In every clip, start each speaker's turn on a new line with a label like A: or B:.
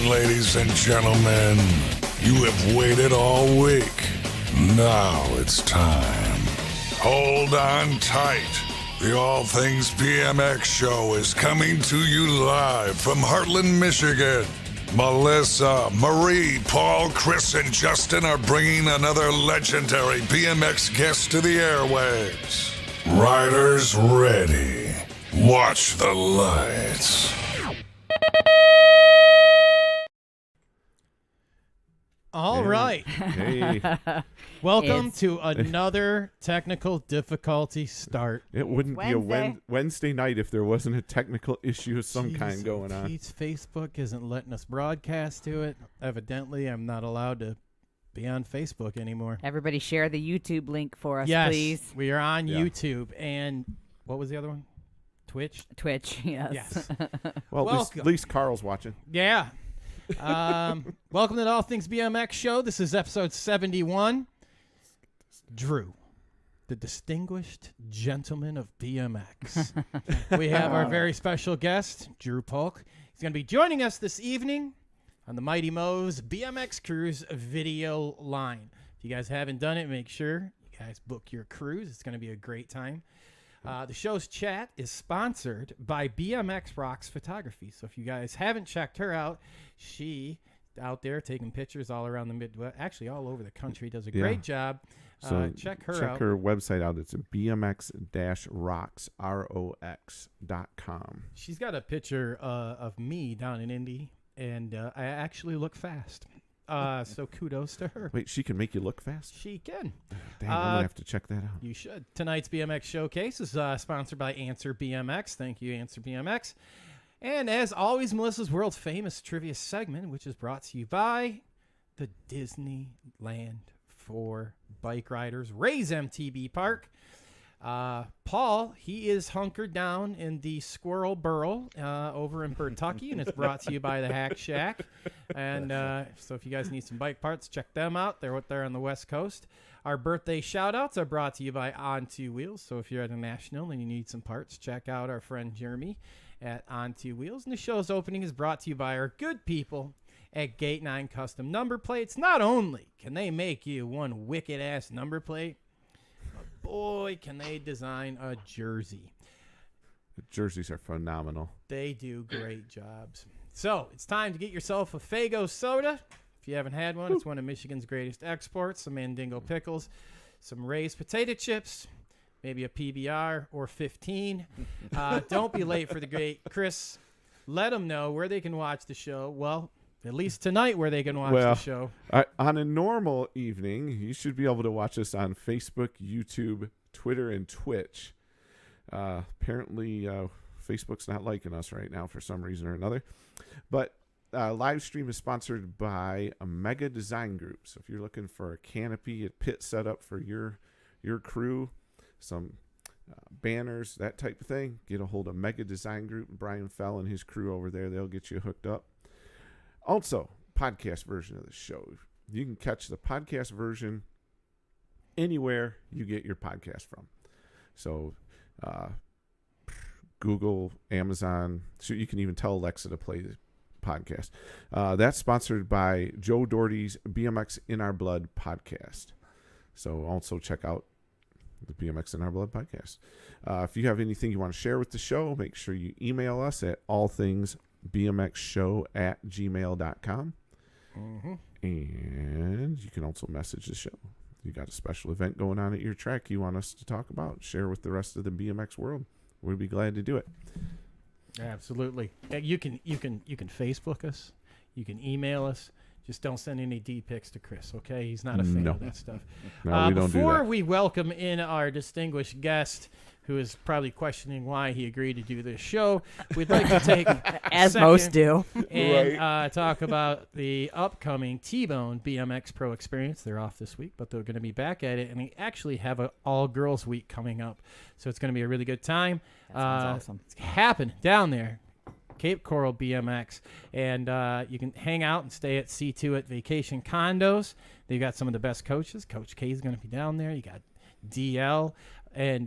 A: ladies and gentlemen. You have waited all week. Now it's time. Hold on tight. The All Things BMX show is coming to you live from Heartland, Michigan. Melissa, Marie, Paul, Chris, and Justin are bringing another legendary BMX guest to the airwaves. Riders ready. Watch the lights.
B: All right.
C: Hey.
B: Welcome to another technical difficulty start.
C: It wouldn't be a Wednesday night if there wasn't a technical issue of some kind going on.
B: Pete's Facebook isn't letting us broadcast to it. Evidently, I'm not allowed to be on Facebook anymore.
D: Everybody share the YouTube link for us,
B: Yes,
D: please.
B: we are on YouTube. And what was the other one? Twitch?
D: Twitch, yes.
B: Yes.
C: Well, at least Carl's watching.
B: Yeah. Welcome to the All Things BMX show. This is episode 71. Drew, the Distinguished Gentleman of BMX. We have our very special guest, Drew Polk. He's going to be joining us this evening on the Mighty Mo's BMX Cruise video line. If you guys haven't done it, make sure you guys book your cruise. It's going to be a great time. The show's chat is sponsored by BMX Rocks Photography. So if you guys haven't checked her out, she out there taking pictures all around the Midwest, actually all over the country, does a great job.
C: So
B: check her out.
C: Check her website out. It's bmx-rocks.com.
B: She's got a picture of me down in Indy, and I actually look fast. So kudos to her.
C: Wait, she can make you look fast?
B: She can.
C: Dang, I'm going to have to check that out.
B: You should. Tonight's BMX Showcase is sponsored by Answer BMX. Thank you, Answer BMX. And as always, Melissa's world famous trivia segment, which is brought to you by the Disneyland for bike riders, Ray's MTB Park. Paul, he is hunkered down in the Squirrel Burrow over in Bertucky, and it's brought to you by the Hack Shack. And so if you guys need some bike parts, check them out. They're out there on the West Coast. Our birthday shout-outs are brought to you by On Two Wheels. So if you're at a national and you need some parts, check out our friend Jeremy at On Two Wheels. And the show's opening is brought to you by our good people at Gate 9 Custom Number Plates. Not only can they make you one wicked-ass number plate, boy, can they design a jersey.
C: The jerseys are phenomenal.
B: They do great jobs. So it's time to get yourself a Faygo soda. If you haven't had one, it's one of Michigan's greatest exports. Some Mandingo pickles, some Ray's potato chips, maybe a PBR or 15. Don't be late for the great Chris. Let them know where they can watch the show. Well, at least tonight where they can watch the show.
C: On a normal evening, you should be able to watch us on Facebook, YouTube, Twitter, and Twitch. Apparently, Facebook's not liking us right now for some reason or another. But live stream is sponsored by a Mega Design Group. So if you're looking for a canopy, a pit setup for your crew, some banners, that type of thing, get a hold of Mega Design Group. Brian Fell and his crew over there, they'll get you hooked up. Also, podcast version of the show. You can catch the podcast version anywhere you get your podcast from. So, Google, Amazon. So you can even tell Alexa to play the podcast. That's sponsored by Joe Doherty's BMX in Our Blood podcast. So also check out the BMX in Our Blood podcast. If you have anything you want to share with the show, make sure you email us at allthingsbmxshow@gmail.com. Mm-hmm. And you can also message the show. You got a special event going on at your track you want us to talk about, share with the rest of the BMX world. We'd be glad to do it.
B: Absolutely. You can Facebook us. You can email us. Just don't send any D-pics to Chris, okay? He's not a fan of that stuff.
C: No, we don't do that.
B: Before we welcome in our distinguished guest, who is probably questioning why he agreed to do this show, we'd like to take
D: as most do,
B: and talk about the upcoming T-Bone BMX Pro Experience. They're off this week, but they're going to be back at it, and they actually have an all-girls week coming up, so it's going to be a really good time.
D: That sounds awesome.
B: It's happening down there. Cape Coral BMX, and you can hang out and stay at C2 at Vacation Condos. They've got some of the best coaches. Coach K is going to be down there. You got DL, and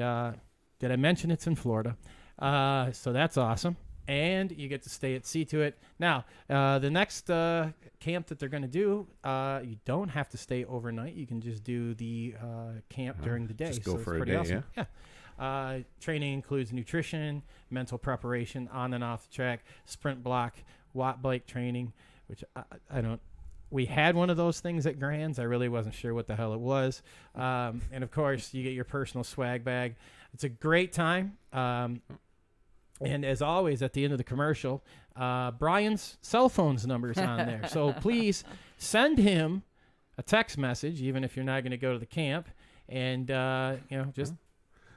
B: did I mention it's in Florida? So that's awesome. and you get to stay at See To It. Now, the next camp that they're going to do, you don't have to stay overnight. You can just do the camp during the day.
C: Just go
B: so it's
C: for a
B: pretty
C: day,
B: awesome. Yeah. Training includes nutrition, mental preparation on and off the track, sprint block, watt bike training, which I don't. We had one of those things at Grands. I really wasn't sure what the hell it was. And of course, you get your personal swag bag. It's a great time. And as always, at the end of the commercial, Brian's cell phone's number's on there. So please send him a text message, even if you're not going to go to the camp, and just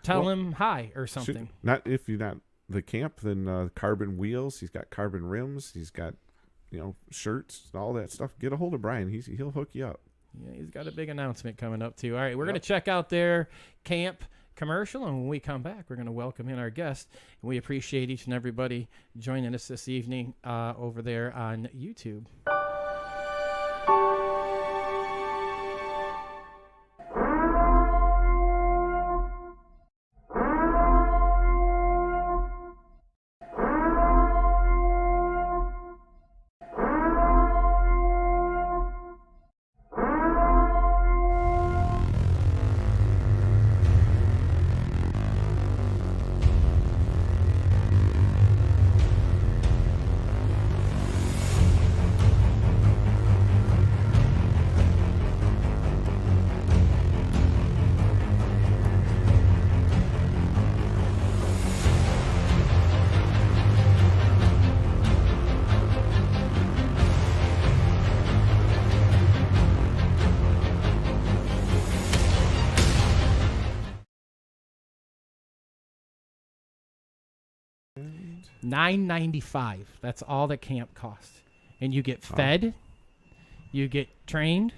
B: tell him hi or something.
C: Not if you're not the camp, then carbon wheels. He's got carbon rims. He's got shirts, all that stuff. Get a hold of Brian. He'll hook you up.
B: Yeah, he's got a big announcement coming up too. All right, we're going to check out their camp commercial, and when we come back, we're going to welcome in our guest. And we appreciate each and everybody joining us this evening over there on YouTube. $9.95. That's all the camp costs, and you get fed, you get trained.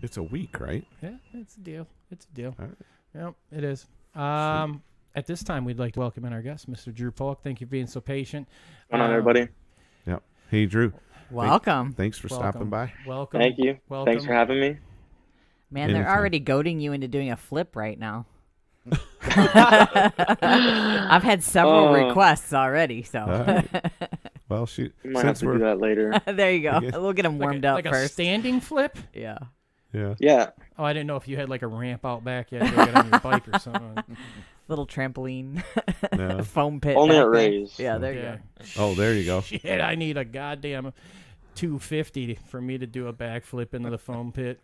C: It's a week, right?
B: Yeah, it's a deal. It's a deal.
C: All right.
B: Yep, it is. At this time, we'd like to welcome in our guest, Mr. Drew Polk. Thank you for being so patient.
E: What's going on, everybody?
C: Yep. Hey, Drew.
D: Welcome.
C: Thanks for stopping by.
B: Welcome.
E: Thank you.
B: Welcome.
E: Thanks for having me.
D: Man, they're
C: Anytime.
D: already goading you into doing a flip right now. I've had several requests already, so.
C: All right. Well, shoot.
E: We might have to do that later.
D: There you go.
C: Okay.
D: We'll get them warmed up
B: like
D: first.
B: a standing flip?
D: Yeah.
C: Yeah.
E: Yeah.
B: Oh, I didn't know if you had like a ramp out back. You had to get on your bike or something.
D: Little trampoline.
C: Yeah.
D: Foam pit.
E: Only
D: back
E: at
D: there.
E: Rays.
D: Yeah, there you
B: Yeah.
D: go.
C: Oh, there you go.
B: Shit, I need a goddamn 250 for me to do a backflip into the foam pit.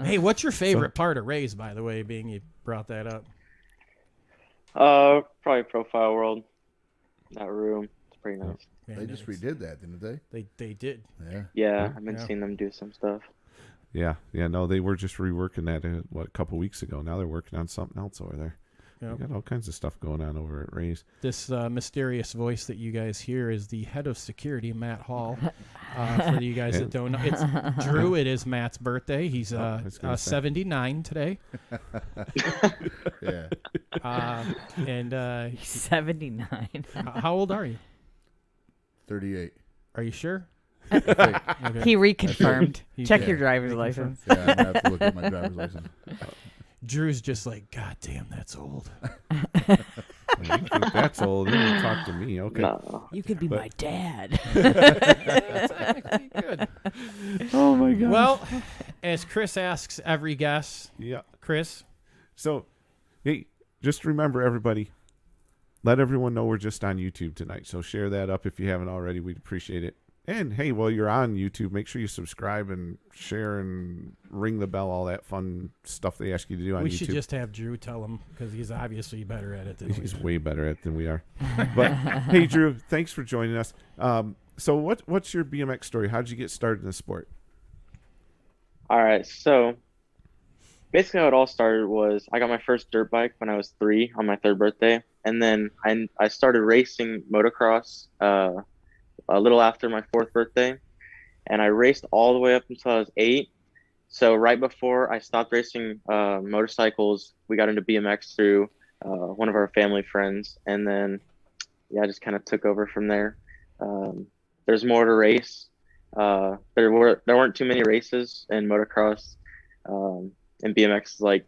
B: Hey, what's your favorite part of Rays, by the way, being you brought that up?
E: Probably Profile World. That room. It's pretty nice.
B: Man,
F: They just redid that, didn't they?
B: They did.
F: Yeah.
E: Yeah, I've been
B: Yeah.
E: seeing them do some stuff.
C: Yeah. Yeah. No, they were just reworking that, a couple weeks ago. Now they're working on something else over there.
B: Yep.
C: They got all kinds of stuff going on over at Ray's.
B: This mysterious voice that you guys hear is the head of security, Matt Hall. For you guys that don't know, it's Drew. It is Matt's birthday. He's
C: I was gonna say.
B: 79 today.
F: Yeah.
B: And
D: 79.
B: how old are you?
F: 38.
B: Are you sure?
F: I think.
B: Okay.
D: He reconfirmed.
B: He-
D: Check
F: yeah.
D: your driver's license.
F: Yeah, I'm going to have to look at my driver's license.
B: Drew's just like, God damn, that's old.
C: You think that's old? You don't talk to me. Okay.
E: No.
D: You could be my dad.
B: That's actually good.
C: Oh, my God.
B: Well, as Chris asks every guest,
C: yeah.
B: Chris,
C: So, hey, just remember, everybody, let everyone know we're just on YouTube tonight. So share that up if you haven't already. We'd appreciate it. And, hey, while you're on YouTube, make sure you subscribe and share and ring the bell, all that fun stuff they ask you to do on
B: we
C: YouTube.
B: should just have Drew tell him because he's obviously better at it than we
C: He's
B: are.
C: way better at it than we are. But, hey, Drew, thanks for joining us. So what's your BMX story? How did you get started in the sport?
E: All right. So basically how it all started was I got my first dirt bike when I was 3 on my 3rd birthday. And then I started racing motocross a little after my 4th birthday. And I raced all the way up until I was 8. So right before I stopped racing motorcycles, we got into BMX through one of our family friends. And then, yeah, I just kind of took over from there. There's more to race. There weren't too many races in motocross. And BMX, like,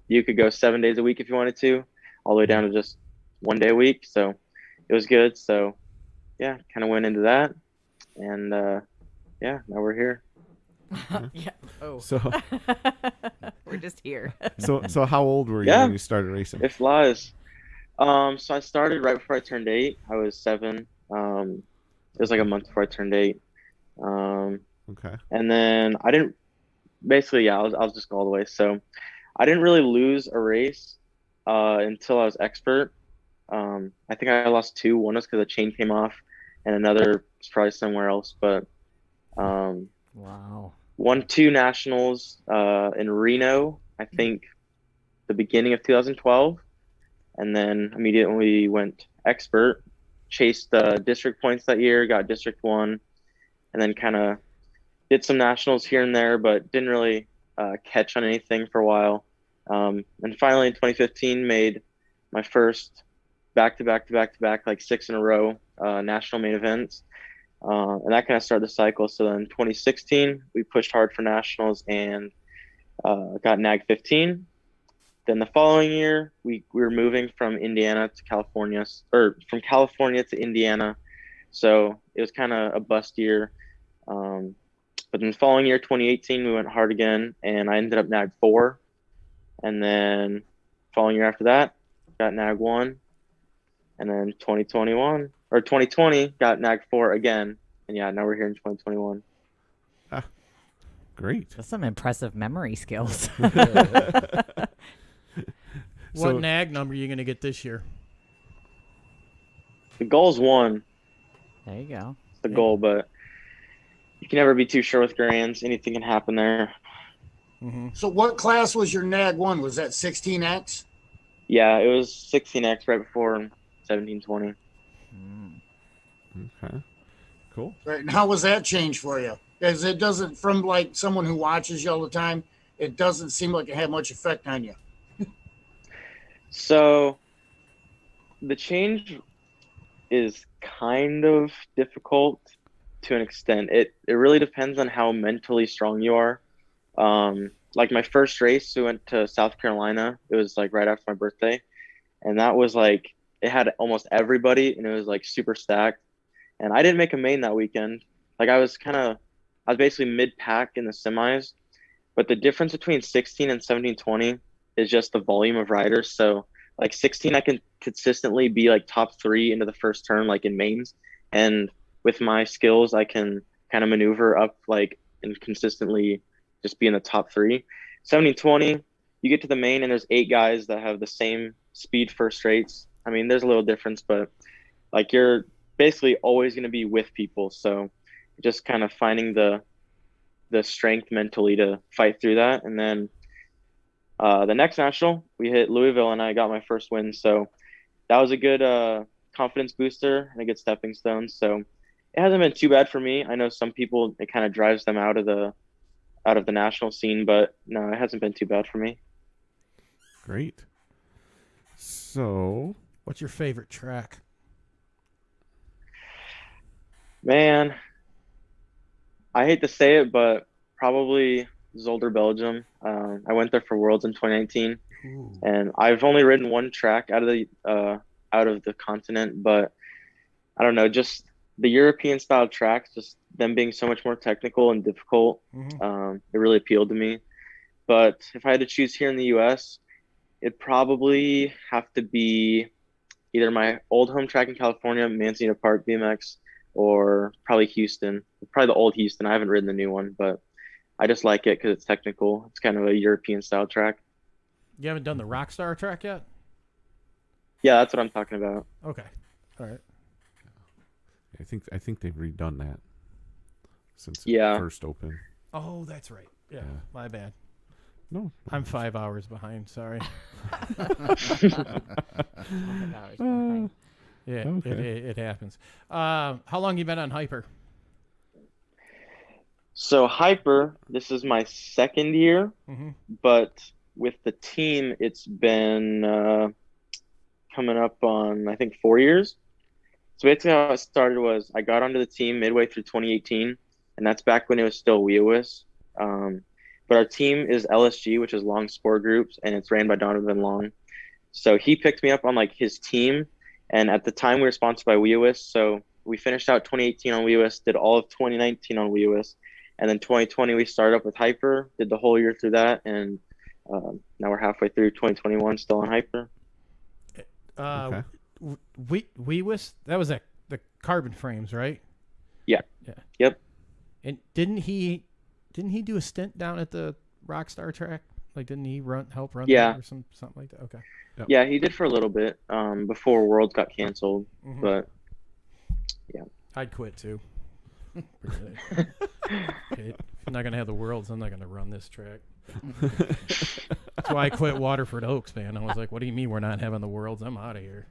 E: you could go 7 days a week if you wanted to, all the way down to just 1 day a week. So it was good. So yeah, kind of went into that, and yeah, now we're here.
D: Yeah. Oh.
C: So
D: We're just here.
C: so how old were you
E: Yeah.
C: when you started racing?
E: It flies. So I started right before I turned 8. I was 7. It was like a month before I turned 8.
C: Okay.
E: And then I didn't basically, yeah, I'll just go all the way. So I didn't really lose a race until I was expert. I think I lost 2. One was because the chain came off, and another was probably somewhere else. But
D: Wow.
E: won 2 nationals in Reno, I think the beginning of 2012. And then immediately went expert, chased district points that year, got district 1, and then kind of did some nationals here and there, but didn't really catch on anything for a while. And finally in 2015 made my first back-to-back, like 6 in a row national main events. And that kind of started the cycle. So then 2016, we pushed hard for nationals and got N.A.G 15. Then the following year, we were moving from Indiana to California, or from California to Indiana. So it was kind of a bust year. But then the following year, 2018, we went hard again, and I ended up N.A.G 4. And then following year after that, got N.A.G 1. And then 2020, got N.A.G 4 again. And yeah, now we're here in 2021.
C: Great.
D: That's some impressive memory skills.
B: What
C: So-
B: NAG number are you going to get this year?
E: The goal's 1.
D: There you go.
E: It's the goal, but you can never be too sure with grands. Anything can happen there.
G: So what class was your NAG 1? Was that 16X?
E: Yeah, it was 16X right before 1720.
C: Okay. Cool.
G: Right. And how was that change for you? Because it doesn't, from like someone who watches you all the time, it doesn't seem like it had much effect on you.
E: So the change is kind of difficult to an extent. It really depends on how mentally strong you are. Like my first race, we went to South Carolina. It was like right after my birthday. And that was like, it had almost everybody, and it was like super stacked. And I didn't make a main that weekend. Like I was basically mid-pack in the semis. But the difference between 16 and 1720 is just the volume of riders. So like 16, I can consistently be like top 3 into the first turn, like in mains. And with my skills, I can kind of maneuver up like and consistently just be in the top 3. 1720, you get to the main and there's 8 guys that have the same speed first rates. I mean, there's a little difference, but like you're basically always going to be with people. So just kind of finding the strength mentally to fight through that. And then the next national, we hit Louisville and I got my first win. So that was a good confidence booster and a good stepping stone. So it hasn't been too bad for me. I know some people, it kind of drives them out of the national scene, but no, it hasn't been too bad for me.
C: Great. So,
B: What's your favorite track?
E: Man, I hate to say it, but probably Zolder, Belgium. I went there for Worlds in 2019, and I've only ridden one track out of the continent, but I don't know, just the European style tracks, just them being so much more technical and difficult, it really appealed to me. But if I had to choose here in the U.S., it'd probably have to be either my old home track in California, Manzanita Park BMX, or probably Houston. Probably the old Houston. I haven't ridden the new one, but I just like it because it's technical. It's kind of a European style track.
B: You haven't done the Rockstar track yet?
E: Yeah, that's what I'm talking about.
B: Okay. All right.
C: I think they've redone that since
E: Yeah.
C: it first opened.
B: Oh, that's right. Yeah,
C: Yeah.
B: my bad.
C: No.
B: I'm 5 hours behind. Sorry. Yeah,
C: Okay.
B: it happens. How long you been on Hyper?
E: So Hyper, this is my second year,
B: Mhm.
E: but with the team, it's been coming up on, I think, 4 years. So basically how it started was I got onto the team midway through 2018, and that's back when it was still WeOS. But our team is LSG, which is Long Sport Groups, and it's ran by Donovan Long. So he picked me up on like his team, And at the time, we were sponsored by WeOS, so we finished out 2018 on WeOS, did all of 2019 on WeOS, and then 2020 we started up with Hyper, did the whole year through that, and now we're halfway through 2021, still on Hyper.
C: Okay.
B: We was that was the carbon frames, right?
E: Yeah.
B: Yeah.
E: Yep.
B: And didn't he do a stint down at the Rockstar track? Like, didn't he help run
E: Yeah.
B: that or something like that? Okay.
C: Yep.
E: Yeah, he did for a little bit before Worlds got canceled,
B: Mhm.
E: but
B: I'd quit too. Okay, if I'm not gonna have the Worlds, I'm not gonna run this track. That's why I quit Waterford Oaks, man. I was like, "What do you mean we're not having the Worlds? I'm out of here."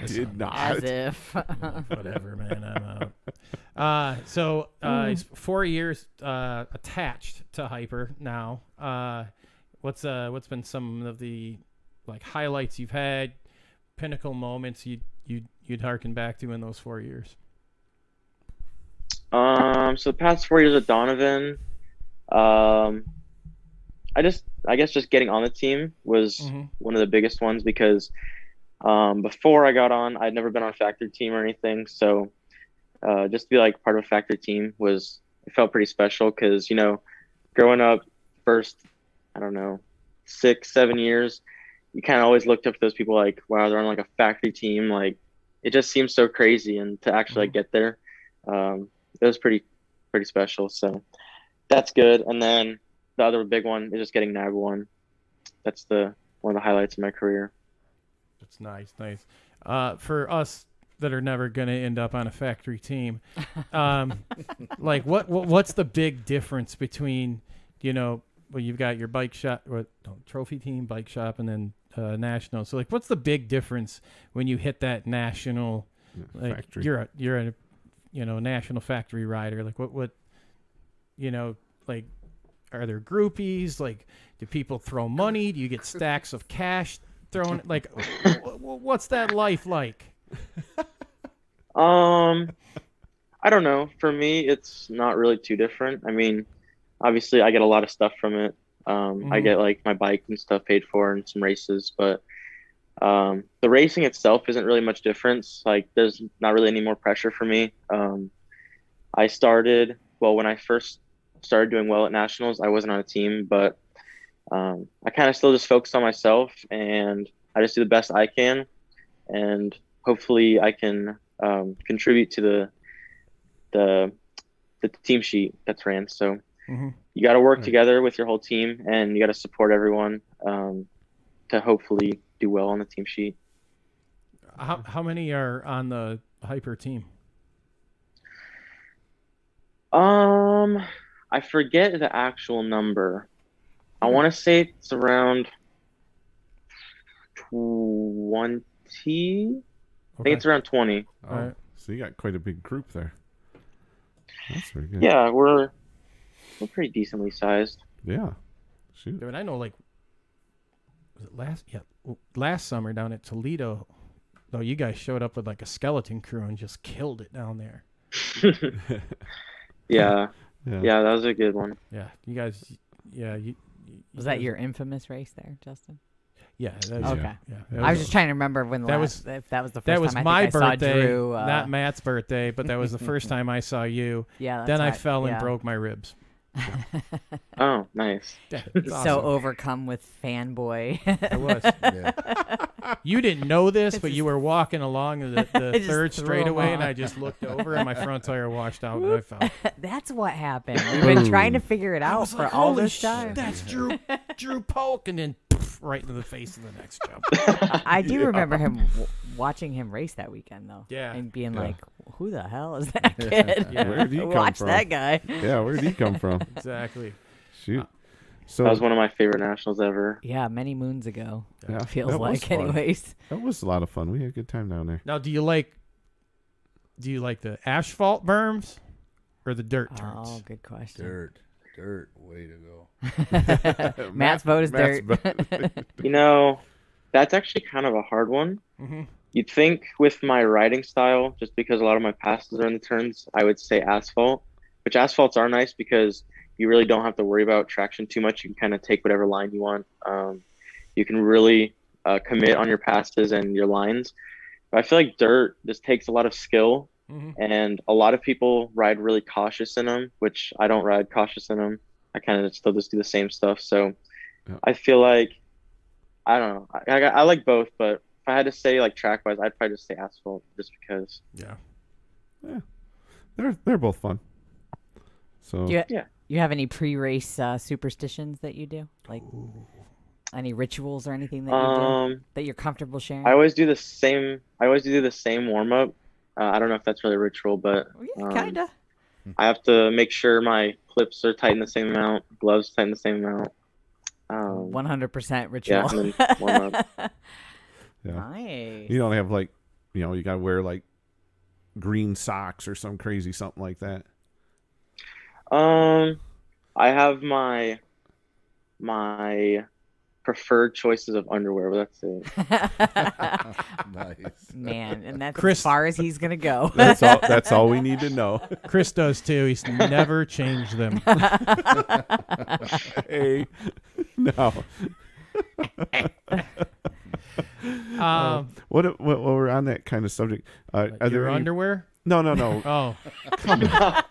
C: Did not.
D: As if.
B: Whatever, man. I'm out. So he's 4 years attached to Hyper now. What's been some of the like highlights you've had, pinnacle moments you'd harken back to in those 4 years?
E: so the past 4 years at Donovan, I guess just getting on the team was one of the biggest ones because before I got on, I'd never been on a factory team or anything. So just to be like part of a factory team it felt pretty special because, you know, growing up first, I don't know, 6-7 years, you kind of always looked up to those people like, wow, they're on like a factory team. Like it just seems so crazy. And to actually like, get there, it was pretty special. So that's good. And then the other big one is just getting N.A.G. 1. That's one of the highlights of my career.
B: That's nice. For us that are never going to end up on a factory team, like what's the big difference between, you know, well, you've got your bike shop, trophy team, bike shop, and then national. So like, what's the big difference when you hit that national? Like
C: Factory.
B: you're a national factory rider. Like what you know, like, are there groupies? Like, do people throw money? Do you get stacks of cash thrown? Like, what's that life like?
E: I don't know. For me, it's not really too different. I mean, obviously, I get a lot of stuff from it. I get like my bike and stuff paid for and some races, but the racing itself isn't really much difference. Like, there's not really any more pressure for me. I started when I first started doing well at nationals, I wasn't on a team, but I kind of still just focused on myself and I just do the best I can, and hopefully I can contribute to the team sheet that's ran. So you got to work together with your whole team, and you got to support everyone to hopefully do well on the team sheet.
B: How many are on the Hyper team?
E: I forget the actual number. I want to say it's around 20. I think it's around 20.
C: Oh, right. So you got quite a big group there. That's pretty good.
E: Yeah, we're pretty decently sized.
C: Yeah. Shoot.
B: I mean, I know, like, was it last summer down at Toledo, though, you guys showed up with like a skeleton crew and just killed it down there.
E: Yeah, that was a good one.
B: Yeah, you guys. Yeah,
D: was that your infamous race there, Justin?
B: Yeah. That was,
D: okay.
B: Yeah,
D: I was just trying to remember when if that was the first
B: that was
D: time
B: my
D: I think I
B: birthday,
D: saw Drew,
B: not Matt's birthday, but that was the first time I saw you.
D: Yeah. That's
B: then I
D: right.
B: fell and broke my ribs.
E: Oh, nice.
B: Yeah,
D: He's
B: awesome.
D: so overcome with fanboy.
B: I was.
F: Yeah.
B: You didn't know this, but you were walking along the
D: just
B: third
D: threw
B: straightaway,
D: him
B: and
D: on.
B: I just looked over, and my front tire washed out, and I fell.
D: That's what happened. We've been trying to figure it out for all
B: Holy
D: this
B: shit,
D: time.
B: that's Drew Polk, and then right into the face of the next jump.
D: I do remember him watching him race that weekend, though.
B: Yeah.
D: And being like, who the hell is that kid?
B: Yeah.
C: Where did he come
D: Watch
C: from?
D: that guy.
C: Yeah, where did he come from?
B: Exactly.
C: Shoot. So
E: That was one of my favorite nationals ever.
D: Yeah, many moons ago.
C: Yeah,
D: It feels
C: that was
D: like,
C: fun.
D: anyways.
C: That was a lot of fun. We had a good time down there.
B: Now, do you like the asphalt berms or the dirt turns?
D: Oh, good question.
F: Dirt, way to go.
D: Matt's vote is dirt.
E: You know, that's actually kind of a hard one.
B: Mm-hmm.
E: You'd think with my riding style, just because a lot of my passes are in the turns, I would say asphalt, which asphalts are nice because you really don't have to worry about traction too much. You can kind of take whatever line you want. You can really commit on your passes and your lines. But I feel like dirt just takes a lot of skill, and a lot of people ride really cautious in them, which I don't ride cautious in them. I kind of still just do the same stuff. So I feel like, I don't know. I like both, but if I had to say like track wise, I'd probably just say asphalt just because.
C: Yeah, they're both fun. So
D: Do you have any pre-race superstitions that you do? Like any rituals or anything that you do that you're comfortable sharing?
E: I always do the same. Warm up. I don't know if that's really a ritual, but
D: Kinda.
E: I have to make sure my clips are tightened the same amount, gloves tightened the same amount.
D: 100% ritual.
E: Yeah, and then warm up.
C: yeah.
D: Nice.
C: You don't have like, you got to wear like green socks or some crazy something like that.
E: I have my preferred choices of underwear, but that's it.
F: Nice.
D: Man, and that's
B: Chris-
D: as far as he's gonna go.
C: That's all we need to know.
B: Chris does too. He's never changed them.
C: Hey, no. What we're on that kind of subject? Are
B: Your
C: there any-
B: underwear?
C: No.
B: Oh, come on.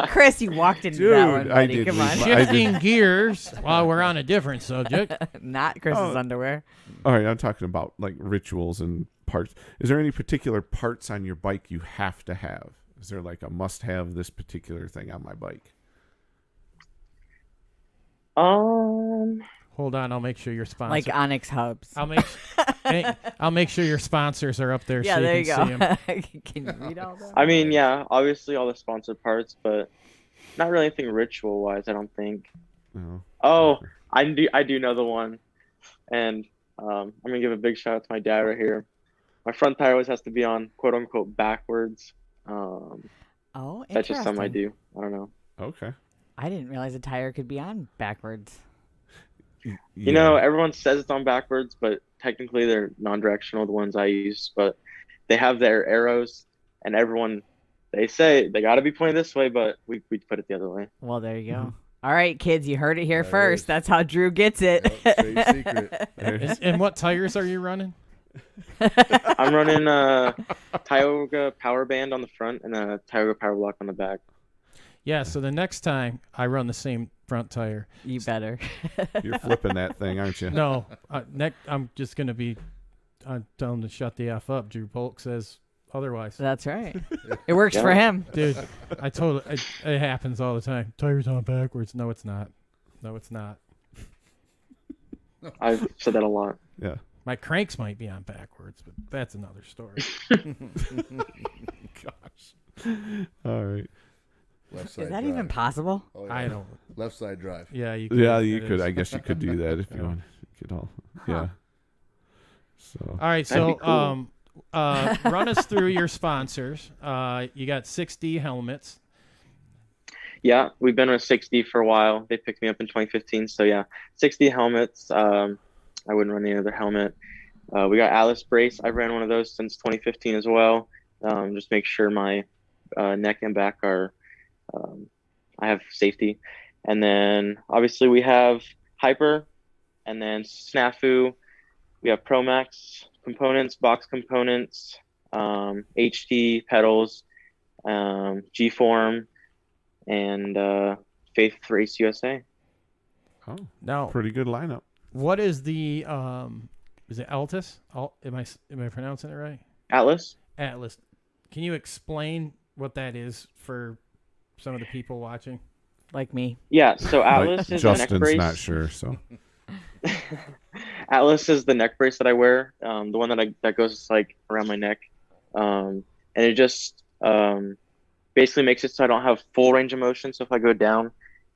D: Chris, you walked into
C: Dude,
D: that one,
C: I
D: buddy.
C: did
D: Come
C: leave
D: on.
C: my-
B: Shifting gears while we're on a different subject.
D: Not Chris's
C: Oh.
D: underwear.
C: All right, I'm talking about like rituals and parts. Is there any particular parts on your bike you have to have? Is there like a must-have this particular thing on my bike?
B: Hold on, I'll make sure your sponsor.
D: Like Onyx hubs.
B: I'll make sure your sponsors are up there.
D: Yeah,
B: so
D: there
B: you
D: you
B: can
D: go.
B: see 'em.
D: Can you read all that?
E: I mean, yeah, obviously all the sponsored parts, but not really anything ritual wise, I don't think.
C: No.
E: Oh, I do know the one, and I'm gonna give a big shout out to my dad right here. My front tire always has to be on quote unquote backwards.
D: Oh,
E: That's just something I
D: interesting.
E: do. I don't know.
C: Okay.
D: I didn't realize a tire could be on backwards.
E: You know, everyone says it's on backwards, but technically they're non-directional, the ones I use. But they have their arrows, and they say they got to be pointed this way, but we put it the other way.
D: Well, there you go. All right, kids, you heard it here
F: There it
D: first.
F: is.
D: That's how Drew gets it.
F: Yep, trade secret.
B: And what tires are you running?
E: I'm running a Tioga Power Band on the front and a Tioga Power Block on the back.
B: Yeah, so the next time I run the same front tire.
D: You better.
C: You're flipping that thing, aren't you?
B: No, I'm just going to be telling him to shut the F up. Drew Polk says otherwise.
D: That's right. It works for him.
B: Dude, it happens all the time. Tires on backwards. No, it's not. No, it's not.
E: I've said that a lot.
C: Yeah.
B: My cranks might be on backwards, but that's another story.
C: Gosh. All right.
F: Left side
D: Is that
F: drive.
D: even possible?
F: Oh, yeah.
B: I don't.
F: Left side drive.
B: Yeah, you could.
C: Yeah, you
B: It
C: could.
B: is.
C: I guess you could do that if you want. You could all. Yeah. So.
B: All right,
E: That'd
B: so
E: be cool.
B: run us through your sponsors. You got 6D helmets.
E: Yeah, we've been with 6D for a while. They picked me up in 2015. So yeah, 6D helmets. I wouldn't run any other helmet. We got Alice brace. I've ran one of those since 2015 as well. Just make sure my neck and back are, I have safety. And then obviously we have Hyper and then Snafu. We have Pro Max components, box components, HD pedals, G-Form, and Faith Race USA.
C: Oh,
B: Now,
C: pretty good lineup.
B: what is the is it Altus? Am I pronouncing it right?
E: Atlas.
B: Atlas. Can you explain what that is for some of the people watching?
D: Like me.
E: Yeah, so Atlas
C: Like,
E: is the neck
C: Justin's
E: brace.
C: not sure, so.
E: Atlas is the neck brace that I wear, the one that goes like around my neck, and it just basically makes it so I don't have full range of motion. So if I go down,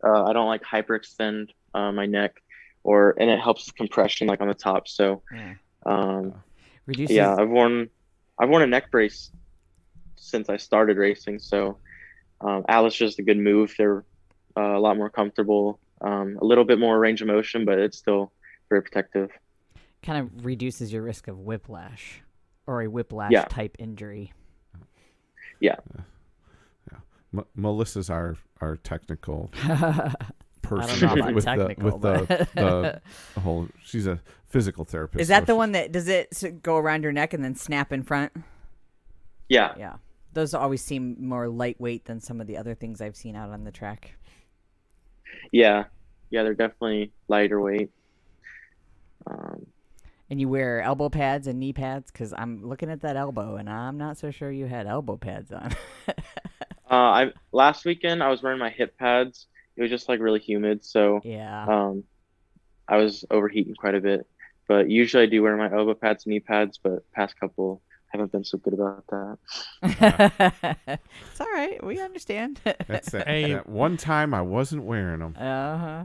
E: I don't like hyperextend my neck, and it helps with compression like on the top. So
D: Reduces.
E: yeah, I've worn a neck brace since I started racing. So Atlas is just a good move. They're a lot more comfortable, a little bit more range of motion, but it's still very protective.
D: Kind of reduces your risk of whiplash or a whiplash
E: Yeah.
D: type injury.
E: Yeah.
C: Melissa's our technical person
D: know about
C: with
D: technical,
C: the whole. She's a physical therapist.
D: Is that
C: so
D: the
C: she-
D: one that does it go around your neck and then snap in front?
E: Yeah.
D: Yeah. Those always seem more lightweight than some of the other things I've seen out on the track.
E: Yeah. Yeah, they're definitely lighter weight.
D: And you wear elbow pads and knee pads? Because I'm looking at that elbow, and I'm not so sure you had elbow pads on.
E: Last weekend I was wearing my hip pads. It was just like really humid, so
D: Yeah.
E: I was overheating quite a bit. But usually I do wear my elbow pads and knee pads, but past couple haven't been so good about that.
D: It's all right. We understand.
C: That's that,
B: Hey.
C: that one time I wasn't wearing them.
D: Uh-huh.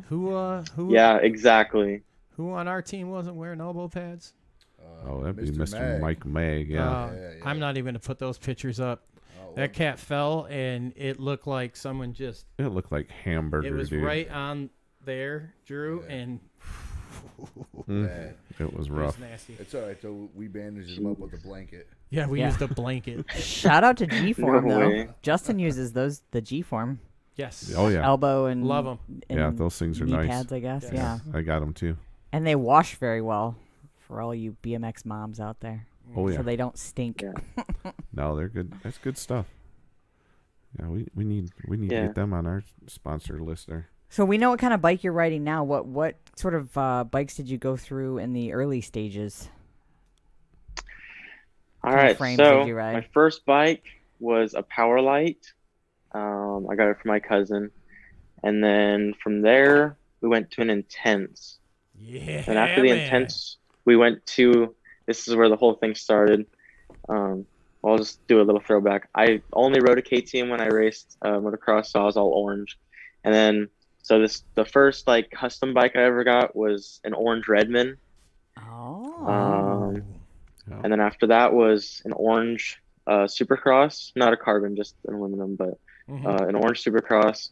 B: Who?
E: Yeah, exactly.
B: Who on our team wasn't wearing elbow pads?
C: Oh, that'd be
F: Mr.
C: Mr. Mike Mag. Yeah.
F: Yeah.
B: I'm not even gonna put those pictures up.
F: Oh,
B: That cat fell, and it looked like someone just.
C: It looked like hamburger,
B: It was
C: dude.
B: right on there, Drew,
F: Yeah.
B: and
F: bad.
C: It was
B: it
C: rough.
B: was nasty.
F: It's all right. So we bandaged him up with a blanket.
B: Yeah, we
D: Yeah.
B: used a blanket.
D: Shout out to G form
E: No
D: though.
E: way.
D: Justin uses the G form
B: Yes.
C: Oh yeah,
D: elbow and
B: Love 'em.
D: and
C: yeah. Those things are
D: knee
C: nice.
D: pads, I guess.
B: Yes.
D: Yeah,
C: I got them too.
D: and they wash very well for all you BMX moms out there,
C: Oh yeah.
D: so they don't stink.
E: Yeah.
C: No, they're good. That's good stuff. Yeah, we need to
E: Yeah.
C: get them on our sponsor list there.
D: So we know what kind of bike you're riding now. What sort of bikes did you go through in the early stages?
E: All
D: kind of
E: right,
D: frames
E: so
D: did you ride?
E: my first bike was a Power Light. I got it from my cousin, and then from there we went to an Intense.
B: Yeah.
E: And after the
B: man.
E: Intense, we went to. This is where the whole thing started. I'll just do a little throwback. I only rode a KTM when I raced motocross, so I was all orange. And then, so the first like custom bike I ever got was an orange Redman.
D: Oh,
C: Yeah.
E: And then after that was an orange Supercross, not a carbon, just an aluminum, but
B: Mhm.
E: an orange Supercross.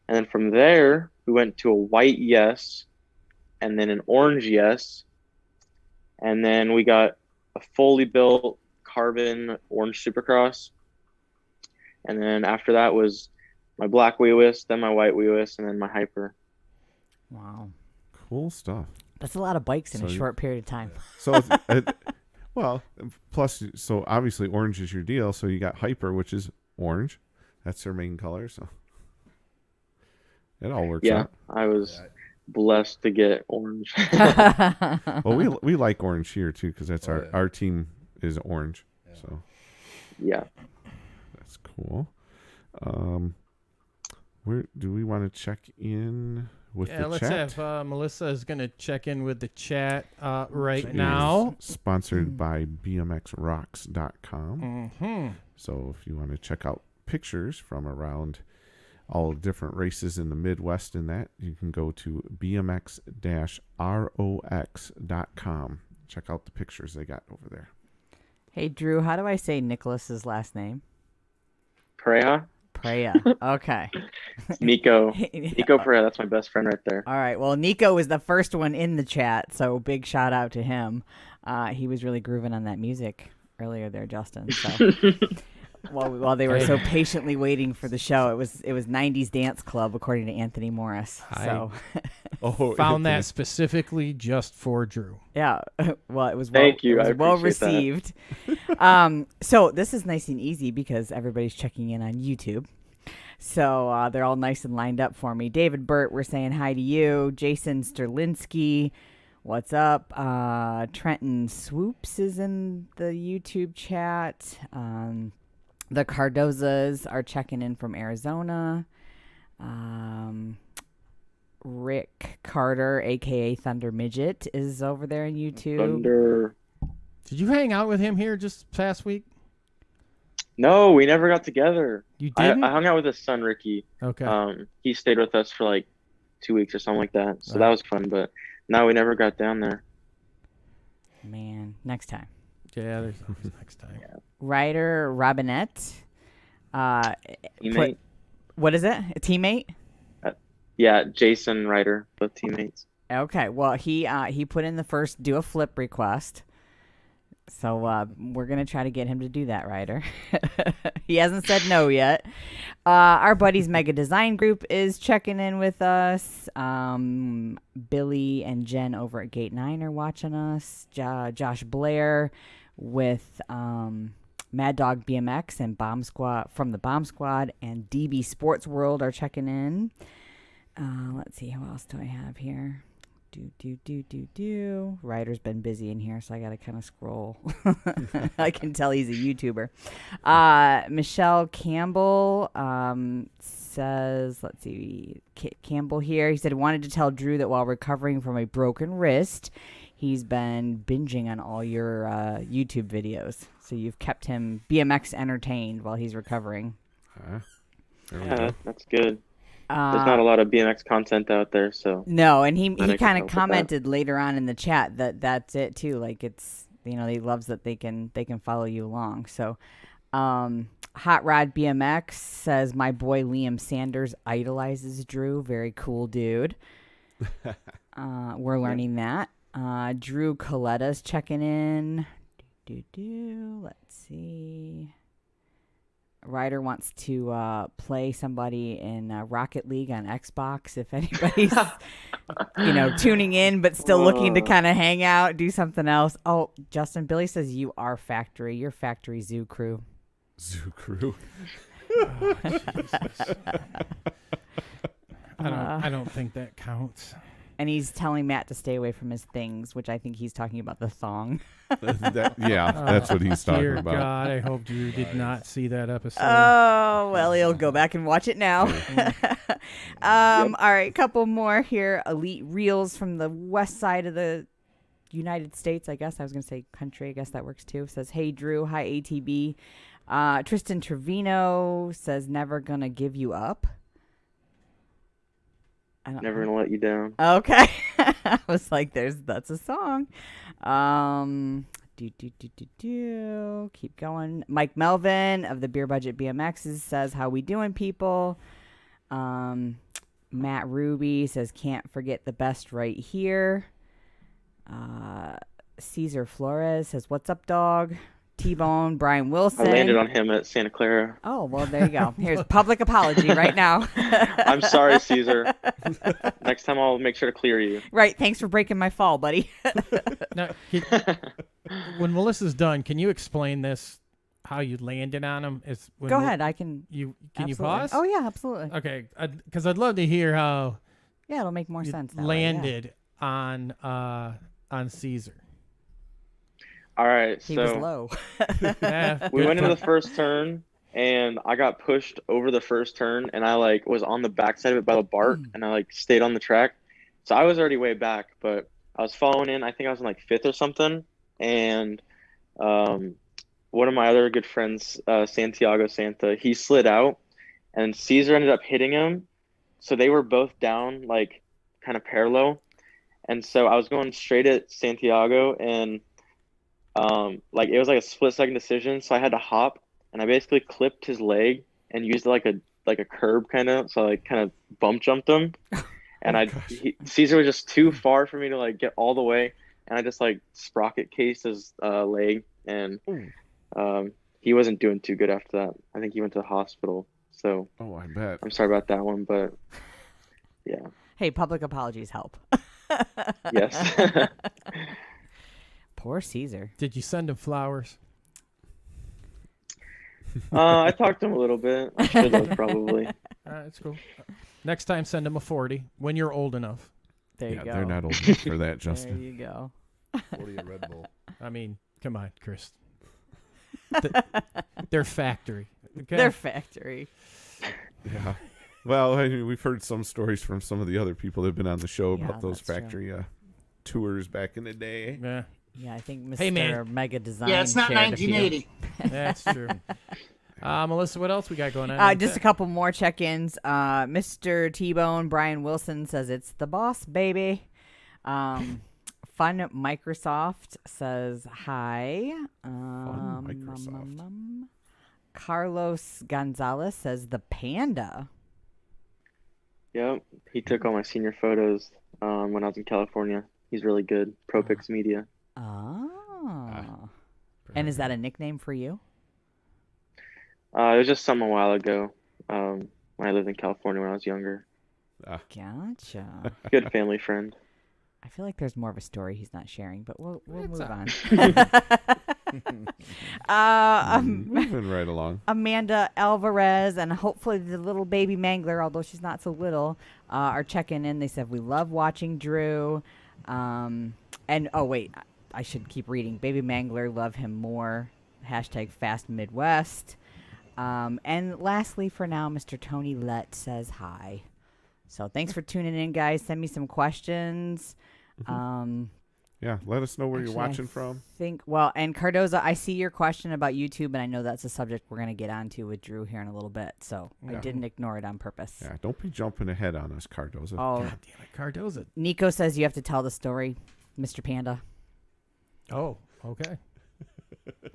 E: And then from there, we went to a white Yes, and then an orange Yes. And then we got a fully built carbon orange Supercross. And then after that was my black Wii-Wist, then my white Wii-Wist, and then my Hyper.
D: wow,
C: Cool stuff.
D: that's a lot of bikes in
C: So
D: a
C: you-
D: short period of time.
C: So, well, plus, so obviously orange is your deal. So you got Hyper, which is orange. That's their main color. So it all works
E: Yeah,
C: out.
E: I was blessed to get orange.
C: Well, we like orange here too because that's
F: Oh, yeah.
C: our team is orange.
F: Yeah.
C: So
E: Yeah.
C: that's cool. Where do we want to check in with
B: Yeah,
C: the
B: let's
C: chat?
B: have Melissa is going to check in with the chat right
C: It
B: now.
C: is sponsored by BMXRocks.com.
B: Mm-hmm.
C: So if you want to check out pictures from around all different races in the Midwest and that, you can go to bmx-rox.com. Check out the pictures they got over there.
D: Hey Drew, how do I say Nicholas's last name?
E: Pereja?
D: Preya. Okay.
E: Nico. Nico Pereja, that's my best friend right there.
D: All right. Well, Nico was the first one in the chat, so big shout out to him. He was really grooving on that music earlier there, Justin. So while they were so patiently waiting for the show, it was 90s Dance Club according to Anthony Morris. So
C: Oh,
B: Found that specifically just for Drew.
D: yeah, well, it was
E: Thank you.
D: It was
E: I
D: well
E: appreciate
D: received. So this is nice and easy because everybody's checking in on YouTube. So they're all nice and lined up for me. David Burt, we're saying hi to you. Jason Sterlinski, what's up? Trenton Swoops is in the YouTube chat. The Cardozas are checking in from Arizona. Rick Carter, a.k.a. Thunder Midget, is over there on YouTube.
E: Thunder.
B: Did you hang out with him here just past week?
E: No, we never got together.
B: You
E: I
B: didn't?
E: hung out with his son, Ricky.
B: Okay.
E: He stayed with us for like 2 weeks or something like that. So
B: Right.
E: that was fun, but no, we never got down there.
D: Man, next time.
B: Yeah, there's always next time.
D: Ryder Robinette.
E: Teammate?
D: What is it? A teammate?
E: Yeah, Jason Ryder, both teammates.
D: Okay. Well, he put in the first do a flip request. So we're going to try to get him to do that, Ryder. He hasn't said no yet. Our buddies Mega Design Group is checking in with us. Billy and Jen over at Gate 9 are watching us. Josh Blair with Mad Dog BMX and Bomb Squad from the Bomb Squad and DB Sports World are checking in. Let's see, who else do I have here? Ryder's been busy in here, so I got to kind of scroll. I can tell he's a YouTuber. Michelle Campbell says, let's see, Campbell here. He said, wanted to tell Drew that while recovering from a broken wrist, he's been binging on all your YouTube videos. So you've kept him BMX entertained while he's recovering.
E: Yeah, that's good. There's not a lot of BMX content out there, so
D: no. And he kind of commented later on in the chat that that's it too. Like it's he loves that they can follow you along. So, Hot Rod BMX says my boy Liam Sanders idolizes Drew. Very cool dude. We're learning that. Drew Coletta's checking in. Let's see. Ryder wants to play somebody in Rocket League on Xbox. If anybody's, tuning in but still looking to kind of hang out, do something else. Oh, Justin, Billy says you are Factory. You're Factory Zoo Crew.
C: Zoo Crew.
B: Oh, I don't think that counts.
D: And he's telling Matt to stay away from his things, which I think he's talking about the thong.
C: That's what he's talking
B: Dear
C: about.
B: God, I hope Drew did not see that episode.
D: Oh, well, he'll go back and watch it now. All right, couple more here. Elite Reels from the west side of the United States, I guess. I was going to say country. I guess that works too. Says, hey, Drew. Hi, ATB. Tristan Trevino says, never going to give you up.
E: never gonna let you down.
D: Okay. I was like, that's a song. Keep going. Mike Melvin of the Beer Budget BMXs says, how we doing, people? Matt Ruby says, can't forget the best right here. Caesar Flores says, what's up, dog? T-Bone, Brian Wilson.
E: I landed on him at Santa Clara.
D: Oh, well, there you go. Here's public apology right now.
E: I'm sorry, Caesar. Next time I'll make sure to clear you.
D: Right. Thanks for breaking my fall, buddy.
B: Now, when Melissa's done, can you explain this? How you landed on him?
D: Go ahead. I can.
B: You
D: absolutely.
B: pause?
D: Oh yeah, absolutely.
B: Okay, because I'd love to hear how.
D: Yeah, it'll make more
B: you
D: sense. That
B: landed on Caesar.
E: All right,
D: He
E: so
D: was low.
E: we went into the first turn, and I got pushed over the first turn, and I was on the backside of it by the BART, and I stayed on the track. So I was already way back, but I was following in. I think I was in fifth or something, and one of my other good friends, Santiago Santa, he slid out, and Caesar ended up hitting him. So they were both down, kind of parallel, and so I was going straight at Santiago, and it was a split-second decision, so I had to hop, and I basically clipped his leg and used it like a curb kind of, so I kind of bump jumped him, and Caesar was just too far for me to get all the way, and I just sprocket cased his leg, and he wasn't doing too good after that. I think he went to the hospital. So
C: I bet.
E: I'm sorry about that one, but yeah.
D: Hey, public apologies help.
E: Yes.
D: Poor Caesar.
B: Did you send him flowers?
E: I talked to him a little bit. I should have probably.
B: That's cool. Next time, send him a 40 when you're old enough.
D: There you go.
C: They're not old enough for that, Justin.
D: There you go.
F: 40 a Red Bull.
B: I mean, come on, Chris. They're factory. Okay?
D: They're factory.
C: Yeah. Well, we've heard some stories from some of the other people that have been on the show about those
D: that's true.
C: factory tours back in the day.
B: Yeah,
D: Yeah, I think Mr.
B: Hey, man.
D: Mega Design.
G: Yeah, it's not
D: shared a few.
G: 1980.
B: that's true. Melissa, what else we got going on?
D: Just a couple more check-ins. Mr. T-Bone, Brian Wilson says it's the boss, baby. Fun Microsoft says hi.
C: Fun Microsoft.
D: Carlos Gonzalez says the panda.
E: Yep. He took all my senior photos when I was in California. He's really good. ProPix Media.
D: Oh. And is that a nickname for you?
E: It was just something a while ago. When I lived in California when I was younger.
D: Gotcha.
E: Good family friend.
D: I feel like there's more of a story he's not sharing, but we'll move on.
C: Moving right along.
D: Amanda Alvarez and hopefully the little baby Mangler, although she's not so little, are checking in. They said, we love watching Drew. And, oh, wait, I should keep reading. Baby Mangler, love him more. Hashtag Fast Midwest. And lastly, for now, Mr. Tony Lett says hi. So thanks for tuning in, guys. Send me some questions.
C: Yeah, let us know where you're watching from.
D: And Cardoza, I see your question about YouTube, and I know that's a subject we're going to get onto with Drew here in a little bit. So I didn't ignore it on purpose.
C: Yeah, don't be jumping ahead on us, Cardoza.
D: Oh,
B: God damn it, Cardoza.
D: Nico says you have to tell the story, Mr. Panda.
B: Oh, okay.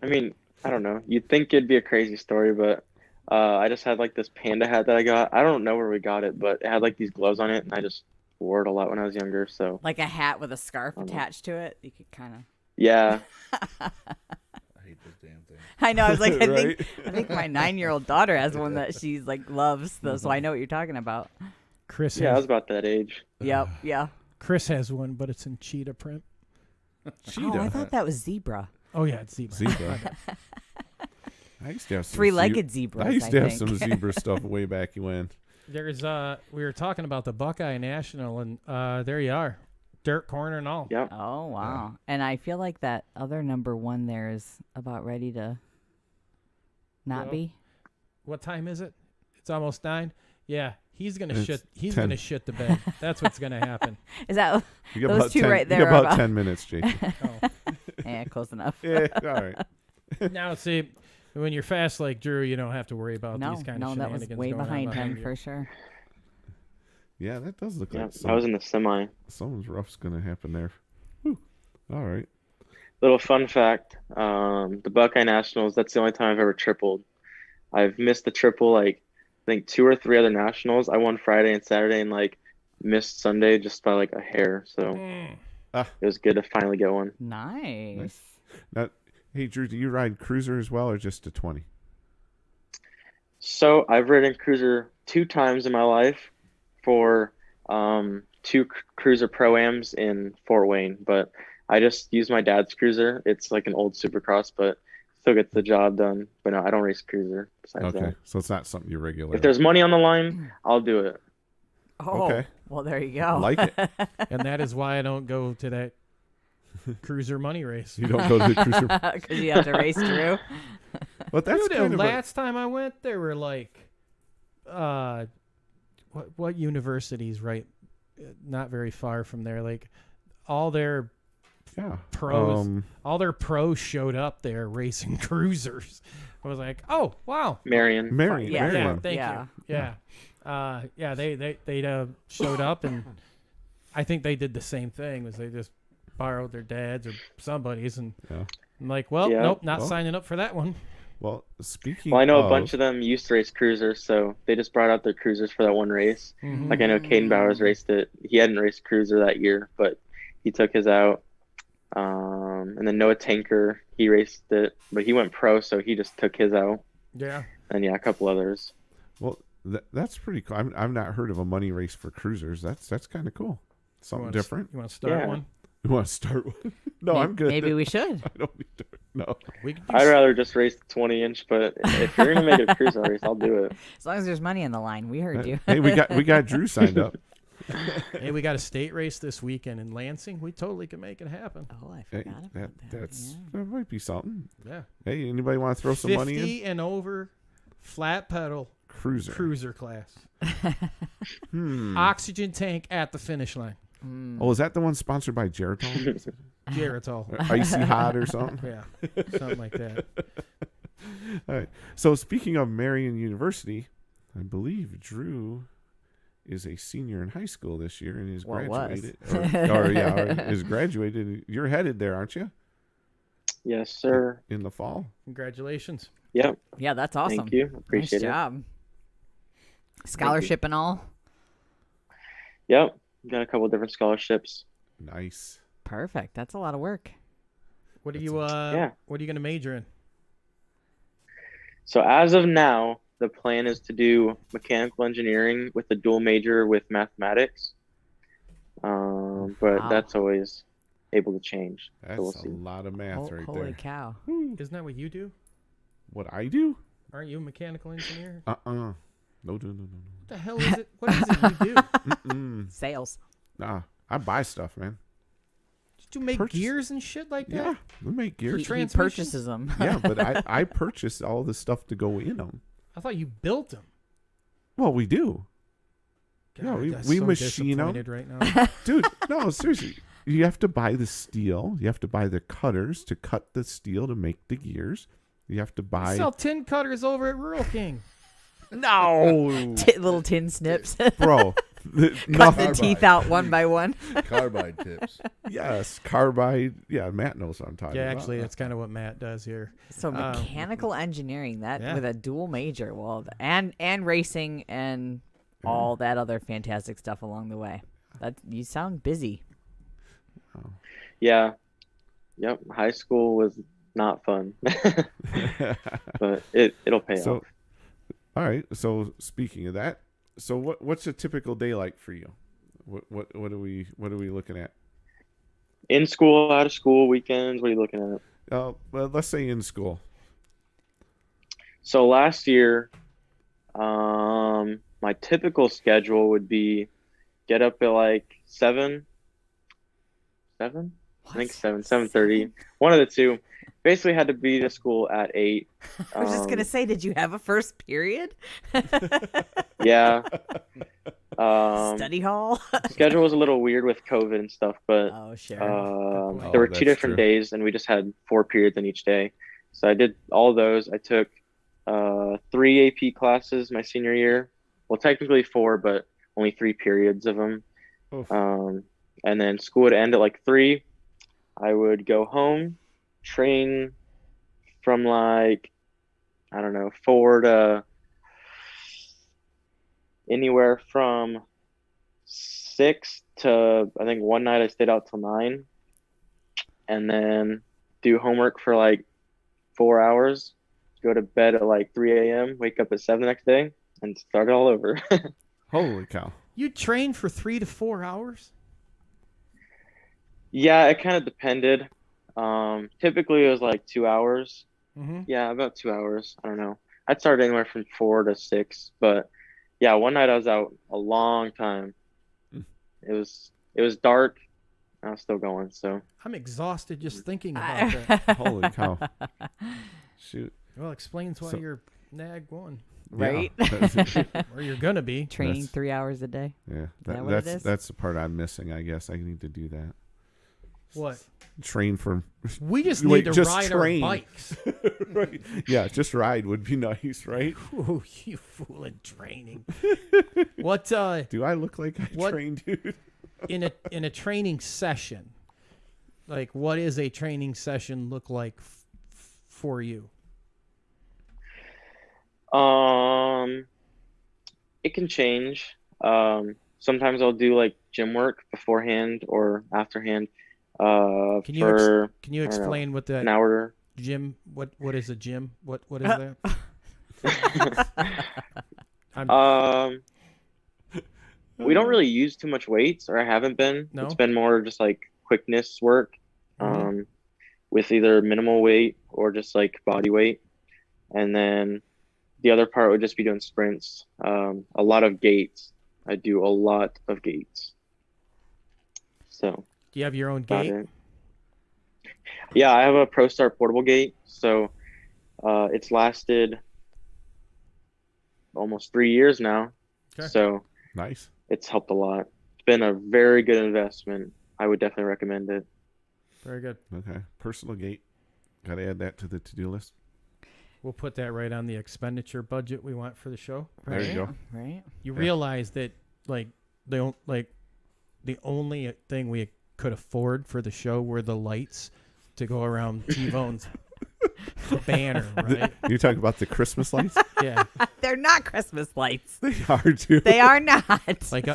E: I mean, I don't know. You'd think it'd be a crazy story, but I just had like this panda hat that I got. I don't know where we got it, but it had like these gloves on it, and I just wore it a lot when I was younger. So
D: Like a hat with a scarf attached to it. You could kind of.
E: yeah.
F: I hate this damn thing.
D: I know. I was like,
C: Right?
D: I think my 9-year-old daughter has one that she's like loves, though, so I know what you're talking about.
B: Chris
E: Yeah, I was
B: has,
E: about that age.
D: Yep. Yeah.
B: Chris has one, but it's in cheetah print.
C: Cheetah.
D: Oh, I thought that was zebra.
B: Oh, yeah, it's zebra.
C: Zebra. I used to have some
D: Three-legged zebras.
C: I used to have
D: think.
C: some zebra stuff way back when.
B: There's we were talking about the Buckeye National, and there you are, dirt corner and all.
E: Yep.
D: Oh wow! And I feel like that other number one there is about ready to not
B: Well,
D: be.
B: What time is it? It's almost 9. Yeah, he's gonna
C: It's
B: shit. He's
C: 10.
B: gonna shit the bed. That's what's gonna happen.
D: Is that
C: You got
D: Those
C: about
D: two
C: 10,
D: right
C: you
D: there
C: got
D: are
C: about
D: about-
C: 10 minutes, Jake.
D: yeah, close enough?
C: Yeah, all right.
B: Now, see, when you're fast like Drew, you don't have to worry about
D: No,
B: these kind
D: no,
B: of
D: that
B: shenanigans
D: was way
B: going on
D: behind him
B: you.
D: for sure.
C: Yeah, that does look
E: Yeah.
C: like
E: I was in the semi.
C: something's rough's going to happen there. Whew. All right.
E: Little fun fact: the Buckeye Nationals. That's the only time I've ever tripled. I've missed the triple like I think 2 or 3 other nationals. I won Friday and Saturday, and like missed Sunday just by like a hair. So
B: Mm.
E: it was good to finally get one.
D: Nice.
C: Now, hey, Drew, do you ride Cruiser as well or just a 20?
E: So I've ridden Cruiser 2 times in my life for 2 Cruiser Pro-Ams in Fort Wayne, but I just use my dad's Cruiser. It's like an old Supercross, but still gets the job done. But no, I don't race Cruiser besides
C: Okay,
E: that.
C: so it's not something you regularly.
E: If there's money on the line, I'll do it.
D: Oh,
C: Okay.
D: well, there you go.
C: Like it.
B: And that is why I don't go to that cruiser money race.
C: You don't go to the Cruiser.
D: Because you have to race Drew.
C: But that's
B: Dude,
C: kind of
B: last time I went, there were like, what universities right, not very far from there. Like, all their
C: yeah.
B: pros, all their pros showed up there racing cruisers. I was like, oh wow,
E: Marion.
C: Marion.
D: Yeah.
B: yeah,
C: Marion.
B: thank
D: Yeah.
B: you, yeah, they showed up, and I think they did the same thing. Was they just borrowed their dads or somebody's, and
C: Yeah.
B: I'm like, well,
E: Yeah.
B: nope, not
C: Well.
B: signing up for that one.
C: Well, speaking
E: Well, I know
C: of,
E: a bunch of them used to race Cruisers, so they just brought out their Cruisers for that one race.
B: Mhm.
E: Like I know Caden Bowers raced it. He hadn't raced Cruiser that year, but he took his out. And then Noah Tanker, he raced it, but he went pro, so he just took his out.
B: Yeah,
E: And yeah, a couple others.
C: Well, that's pretty cool. I've not heard of a money race for cruisers. That's kind of cool. Something
B: You wanna
C: different.
B: You want to start
E: Yeah.
B: one?
C: You want to start with? No, I'm good.
D: Maybe we should.
C: I don't need to. No.
B: We could do
E: I'd rather just race the 20-inch, but if you're gonna make it a Cruiser race, I'll do it.
D: As long as there's money on the line. We heard you.
C: Hey, we got Drew signed up.
B: Hey, we got a state race this weekend in Lansing. We totally can make it happen.
D: Oh, I
C: Hey,
D: forgot about that. Yeah.
C: that might be something.
B: Yeah.
C: Hey, anybody want to throw some
B: 50
C: money in?
B: and over, flat pedal,
C: Cruiser.
B: cruiser class.
C: Hmm.
B: Oxygen tank at the finish line.
C: Oh, is that the one sponsored by Geritol?
B: Geritol.
C: Icy hot or something?
B: Yeah, something like that.
C: All right. So speaking of Marion University, I believe Drew is a senior in high school this year and is
D: Well,
C: graduated. Or is graduated. You're headed there, aren't you?
E: Yes, sir.
C: In the fall.
B: Congratulations.
E: Yep.
D: Yeah, that's awesome.
E: Thank you. Appreciate
D: nice
E: it.
D: job. Scholarship and all.
E: Yep. Got a couple different scholarships.
C: Nice.
D: Perfect. That's a lot of work.
B: What are you What are you gonna major in?
E: So as of now, the plan is to do mechanical engineering with a dual major with mathematics. But
D: Wow.
E: that's always able to change.
C: That's
E: so we'll
C: a
E: see.
C: lot of math right
D: Holy
C: there.
D: cow.
B: Isn't that what you do?
C: What I do?
B: Aren't you a mechanical engineer?
C: No.
B: What the hell is it? What is it you do?
D: Sales.
C: Nah, I buy stuff, man.
B: Did you make
C: Purchase-
B: gears and shit like that?
C: Yeah, we make gears.
D: He
B: Transmissions?
D: purchases them.
C: Yeah, but I purchase all the stuff to go in them.
B: I thought you built them.
C: Well, we do. Yeah, we
B: so
C: machine 'em.
B: disappointed right now.
C: Dude, no, seriously. You have to buy the steel. You have to buy the cutters to cut the steel to make the gears. You have to buy.
B: Sell tin cutters over at Rural King.
C: No,
D: Little tin snips.
C: bro.
D: Cut the
F: Carbide.
D: teeth out one by one.
F: Carbide tips.
C: Yes, carbide. Yeah, Matt knows what I'm talking
B: Yeah,
C: about.
B: actually, that's kind of what Matt does here.
D: So mechanical engineering, that
B: yeah.
D: with a dual major, well, and racing and all that other fantastic stuff along the way. That you sound busy.
E: Yeah. Yep. High school was not fun, but it'll pay
C: So,
E: off.
C: all right. So speaking of that, so what's a typical day like for you? What are we looking at?
E: In school, out of school, weekends. What are you looking at?
C: Well, let's say in school.
E: So last year, my typical schedule would be get up at like 7. I think 7:30. One of the two. Basically had to be to school at 8.
D: I was just gonna say, did you have a first period?
E: Yeah.
D: Study hall?
E: Schedule was a little weird with COVID and stuff, but
D: Oh, sure.
E: there were
C: that's
E: 2 different
C: true.
E: days, and we just had 4 periods in each day. So I did all those. I took 3 AP classes my senior year. Well, technically 4, but only 3 periods of them.
C: Oof.
E: And then school would end at like 3. I would go home, train from like, I don't know, 4 to anywhere from 6 to, I think one night I stayed out till 9, and then do homework for like 4 hours, go to bed at like 3 a.m., wake up at 7 the next day, and start it all over.
C: Holy cow!
B: You train for 3 to 4 hours?
E: Yeah, it kind of depended. Typically it was like 2 hours.
B: Mm-hmm.
E: Yeah, about 2 hours. I don't know. I'd start anywhere from 4 to 6, but yeah, one night I was out a long time. It was dark. I was still going, so.
B: I'm exhausted just thinking about that.
C: Holy cow! Shoot.
B: Well, explains why
C: So-
B: you're N.A.G. 1,
D: Right?
C: Yeah,
B: or you're gonna be.
D: Training
C: That's-
D: 3 hours a day.
C: yeah.
D: that what it is?
C: That's the part I'm missing. I guess I need to do that.
B: What?
C: Train for.
B: We just
C: Wait,
B: need to
C: just
B: ride
C: train.
B: our bikes.
C: Right. Yeah, just ride would be nice, right?
B: Ooh, you fool in training. What
C: Do I look like I
B: What-
C: train, dude?
B: in a training session? Like, what is a training session look like for you?
E: It can change. Sometimes I'll do like gym work beforehand or afterhand.
B: Can you
E: For
B: Can you
E: I don't know,
B: explain what
E: an
B: the
E: hour.
B: gym? What is a gym? What is that? I'm,
E: We don't really use too much weights, or I haven't been.
B: No?
E: It's been more just like quickness work,
B: Mhm.
E: with either minimal weight or just like body weight. And then the other part would just be doing sprints. A lot of gates. I do a lot of gates. So
B: do you have your own
E: about
B: gate?
E: it. Yeah, I have a ProStar portable gate. So it's lasted almost 3 years now.
B: Okay.
E: So
C: Nice.
E: it's helped a lot. It's been a very good investment. I would definitely recommend it.
B: Very good.
C: Okay. Personal gate. Got to add that to the to-do list.
B: We'll put that right on the expenditure budget we want for the show.
C: There you go.
D: Right?
B: You
C: Yeah.
B: realize that the only thing we could afford for the show were the lights to go around T-Bone's banner, right?
C: You're talking about the Christmas lights?
B: Yeah.
D: They're not Christmas lights.
C: They are too.
D: They are not.
B: Like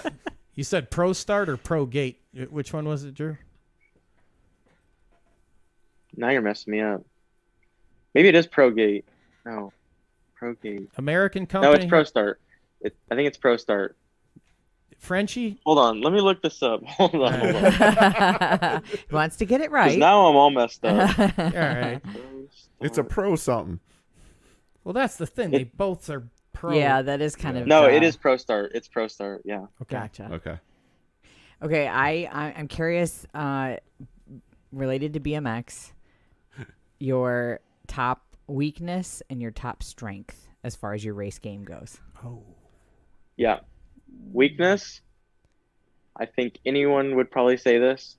B: you said Pro Start or Pro Gate? Which one was it, Drew?
E: Now you're messing me up. Maybe it is ProGate. No, ProGate.
B: American company.
E: No, it's ProStart. I think it's ProStart.
B: Frenchie.
E: Hold on, let me look this up. Hold on.
D: He wants to get it
E: 'Cause
D: right.
E: now I'm all messed up.
B: All right.
C: It's a pro something.
B: Well, that's the thing. They both are pro.
D: Yeah, that is kind of.
E: No, it is ProStart. It's ProStart. Yeah.
B: Okay.
D: Gotcha.
C: Okay.
D: Okay, I'm curious, related to BMX, your top weakness and your top strength as far as your race game goes.
B: Oh.
E: Yeah. Weakness. I think anyone would probably say this.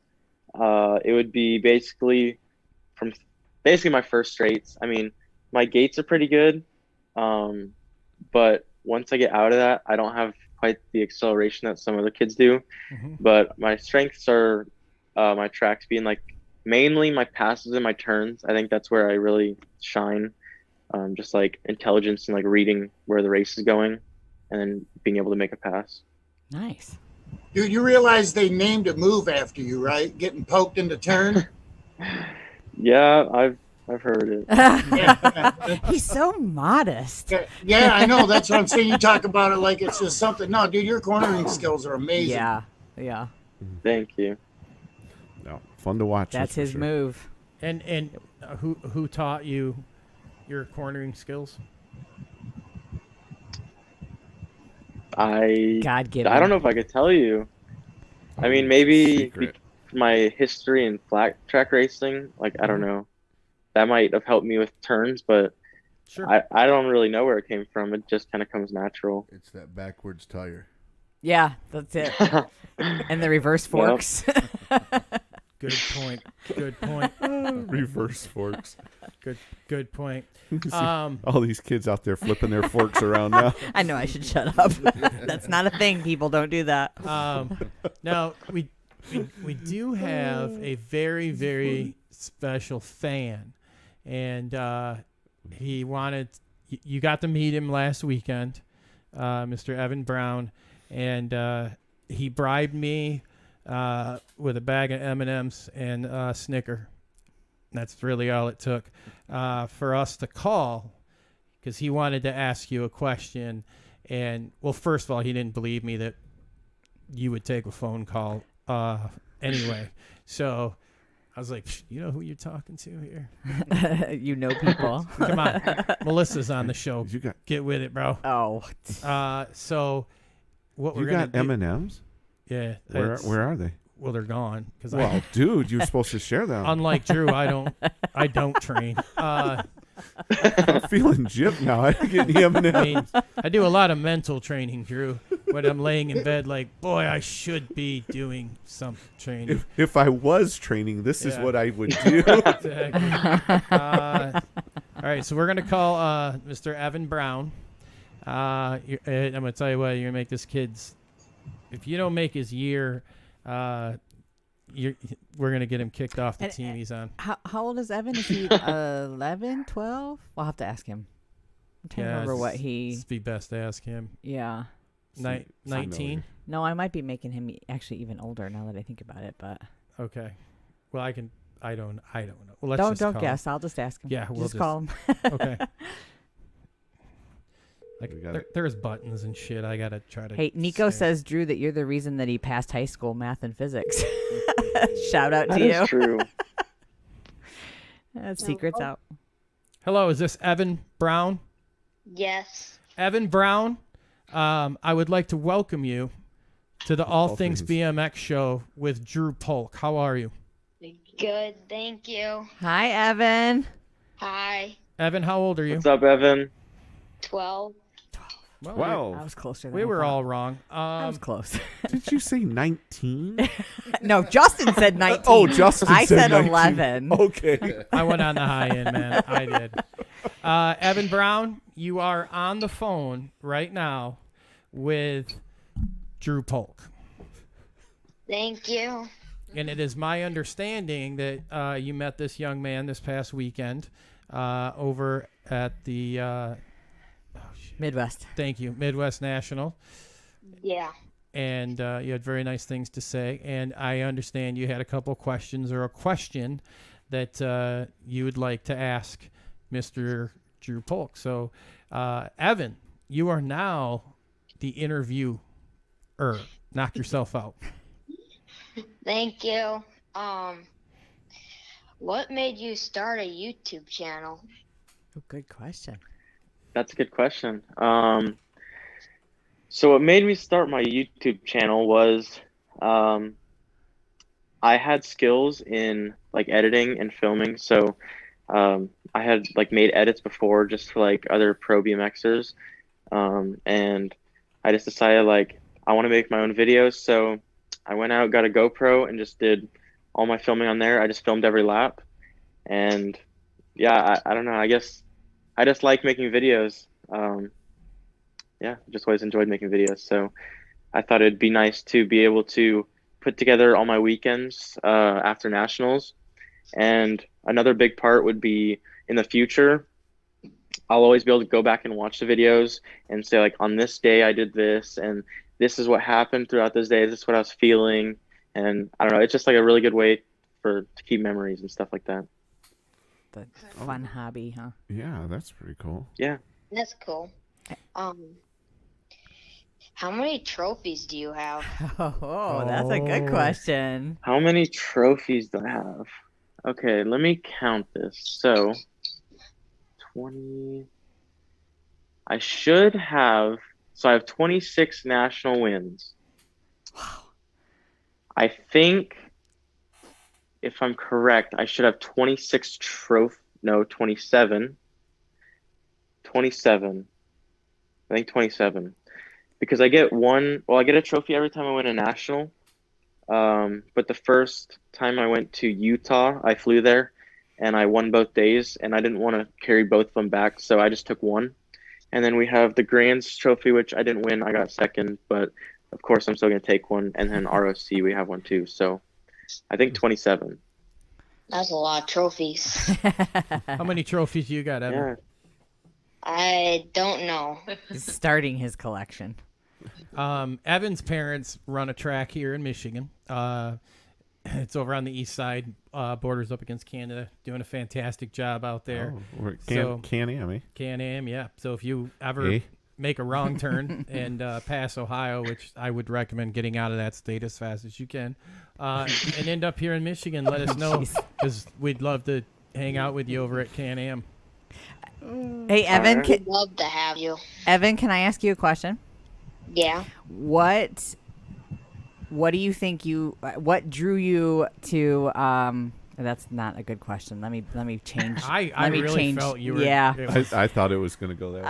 E: It would be basically my first straights. I mean, my gates are pretty good, but once I get out of that, I don't have quite the acceleration that some other kids do.
B: Mm-hmm.
E: But my strengths are my track speed, and like mainly my passes and my turns. I think that's where I really shine. Just like intelligence and like reading where the race is going, and then being able to make a pass.
D: Nice.
G: You realize they named a move after you, right? Getting poked in the turn.
E: Yeah, I've heard it.
G: Yeah.
D: He's so modest.
G: Yeah, I know. That's what I'm saying. You talk about it like it's just something. No, dude, your cornering skills are amazing.
D: Yeah, yeah.
E: Thank you.
C: No, fun to watch.
D: That's
C: for
D: his
C: sure.
D: move.
B: And who taught you your cornering skills?
D: God given.
E: I don't know if I could tell you. I mean, maybe
C: Secret.
E: my history in flat track racing. Like, I don't know. That might have helped me with turns, but
B: Sure.
E: I don't really know where it came from. It just kind of comes natural.
F: It's that backwards tire.
D: Yeah, that's it. And the reverse forks.
B: Good point. Good point.
C: Reverse forks.
B: Good point.
C: All these kids out there flipping their forks around now.
D: I know I should shut up. That's not a thing. People don't do that.
B: Now we do have a very, very special fan, and he wanted. You got to meet him last weekend, Mr. Evan Brown, and he bribed me with a bag of M&Ms and a Snicker. That's really all it took for us to call, because he wanted to ask you a question. And, well, first of all, he didn't believe me that you would take a phone call anyway. So I was like, you know who you're talking to here?
D: You know people.
B: Come on. Melissa's on the show.
C: You got
B: Get with it, bro.
D: Oh.
B: So what
C: you
B: we're going
C: got
B: to do.
C: M&Ms?
B: Yeah.
C: Where are they?
B: Well, they're gone. Cause
C: Well, dude, you're supposed to share them.
B: unlike Drew, I don't train.
C: I'm feeling gypped now. I didn't get any M&Ms.
B: I mean, I do a lot of mental training, Drew, when I'm laying in bed like, boy, I should be doing some training.
C: If I was training, this is
B: Yeah.
C: what I would do.
B: Exactly. All right, so we're going to call Mr. Evan Brown. I'm going to tell you what, you're going to make this kid's, if you don't make his year, we're going to get him kicked off the team he's on.
D: How old is Evan? Is he 11, 12? We'll have to ask him. I'm trying to remember what he...
B: It'd be best to ask him.
D: Yeah.
B: 19?
D: No, I might be making him actually even older now that I think about it, but...
B: Okay. Well, I don't know. Well, let's just
D: Don't
B: call
D: guess. I'll just ask him.
B: Yeah, we'll
D: just call him.
B: Okay. Like,
C: We got it.
B: there's buttons and shit. I gotta try to.
D: Hey, Nico
B: say.
D: says, Drew, that you're the reason that he passed high school math and physics. Shout out
E: That
D: to
E: is
D: you.
E: true.
D: Secret's out.
B: Hello, is this Evan Brown?
H: Yes.
B: Evan Brown, I would like to welcome you to the All Things BMX show with Drew Polk. How are you?
H: Good, thank you.
D: Hi, Evan.
H: Hi.
B: Evan, how old are you?
E: What's up, Evan?
H: 12.
B: Well,
C: Wow.
D: I was closer than
B: we
D: I
B: were
D: thought.
B: all wrong.
D: I was close.
C: Did you say 19?
D: No, Justin said 19.
C: Oh, Justin
D: I said
C: 19.
D: 11.
C: Okay.
B: I went on the high end, man. I did. Evan Brown, you are on the phone right now with Drew Polk.
H: Thank you.
B: And it is my understanding that you met this young man this past weekend over at the
D: Midwest.
B: Thank you, Midwest National.
H: Yeah.
B: And you had very nice things to say. And I understand you had a couple questions or a question that you would like to ask Mr. Drew Polk. So, Evan, you are now the interviewer. Knock yourself out.
H: Thank you. What made you start a YouTube channel?
D: Oh, good question.
E: That's a good question. So what made me start my YouTube channel was I had skills in like editing and filming. So I had like made edits before just for like other pro BMXers. And I just decided like I want to make my own videos. So I went out, got a GoPro, and just did all my filming on there. I just filmed every lap. And yeah, I don't know. I guess I just like making videos. Yeah, just always enjoyed making videos. So I thought it'd be nice to be able to put together all my weekends after nationals. And another big part would be in the future, I'll always be able to go back and watch the videos and say like, on this day I did this, and this is what happened throughout those days. This is what I was feeling. And I don't know, it's just like a really good way to keep memories and stuff like that.
D: The fun hobby, huh?
C: Yeah, that's pretty cool.
E: Yeah.
H: That's cool. How many trophies do you have?
D: Oh, that's a good question.
E: How many trophies do I have? Okay, let me count this. So 20. I should have. So I have 26 national wins.
D: Wow.
E: I think, if I'm correct, I should have 26 No, 27. 27. I think 27. Because I get I get a trophy every time I win a national. But the first time I went to Utah, I flew there and I won both days, and I didn't want to carry both of them back, so I just took one. And then we have the Grands trophy, which I didn't win. I got second, but of course I'm still going to take one. And then ROC, we have one too. So I think 27.
H: That's a lot of trophies.
B: How many trophies you got, Evan?
E: Yeah.
H: I don't know.
D: He's starting his collection.
B: Evan's parents run a track here in Michigan. It's over on the east side, borders up against Canada, doing a fantastic job out there.
C: Oh, we're
B: So-
C: Can-Am, eh?
B: Can-Am, yeah. So if you ever make a wrong turn and pass Ohio, which I would recommend getting out of that state as fast as you can, and end up here in Michigan, let us know, because we'd love to hang out with you over at Can-Am.
D: Hey, Evan,
H: I'd love to have you.
D: Evan, can I ask you a question?
H: Yeah.
D: What do you think what drew you to that's not a good question. Let me change.
B: I
D: let me
B: really
D: change.
B: felt you were.
D: Yeah.
B: it was-
C: I thought it was going to go that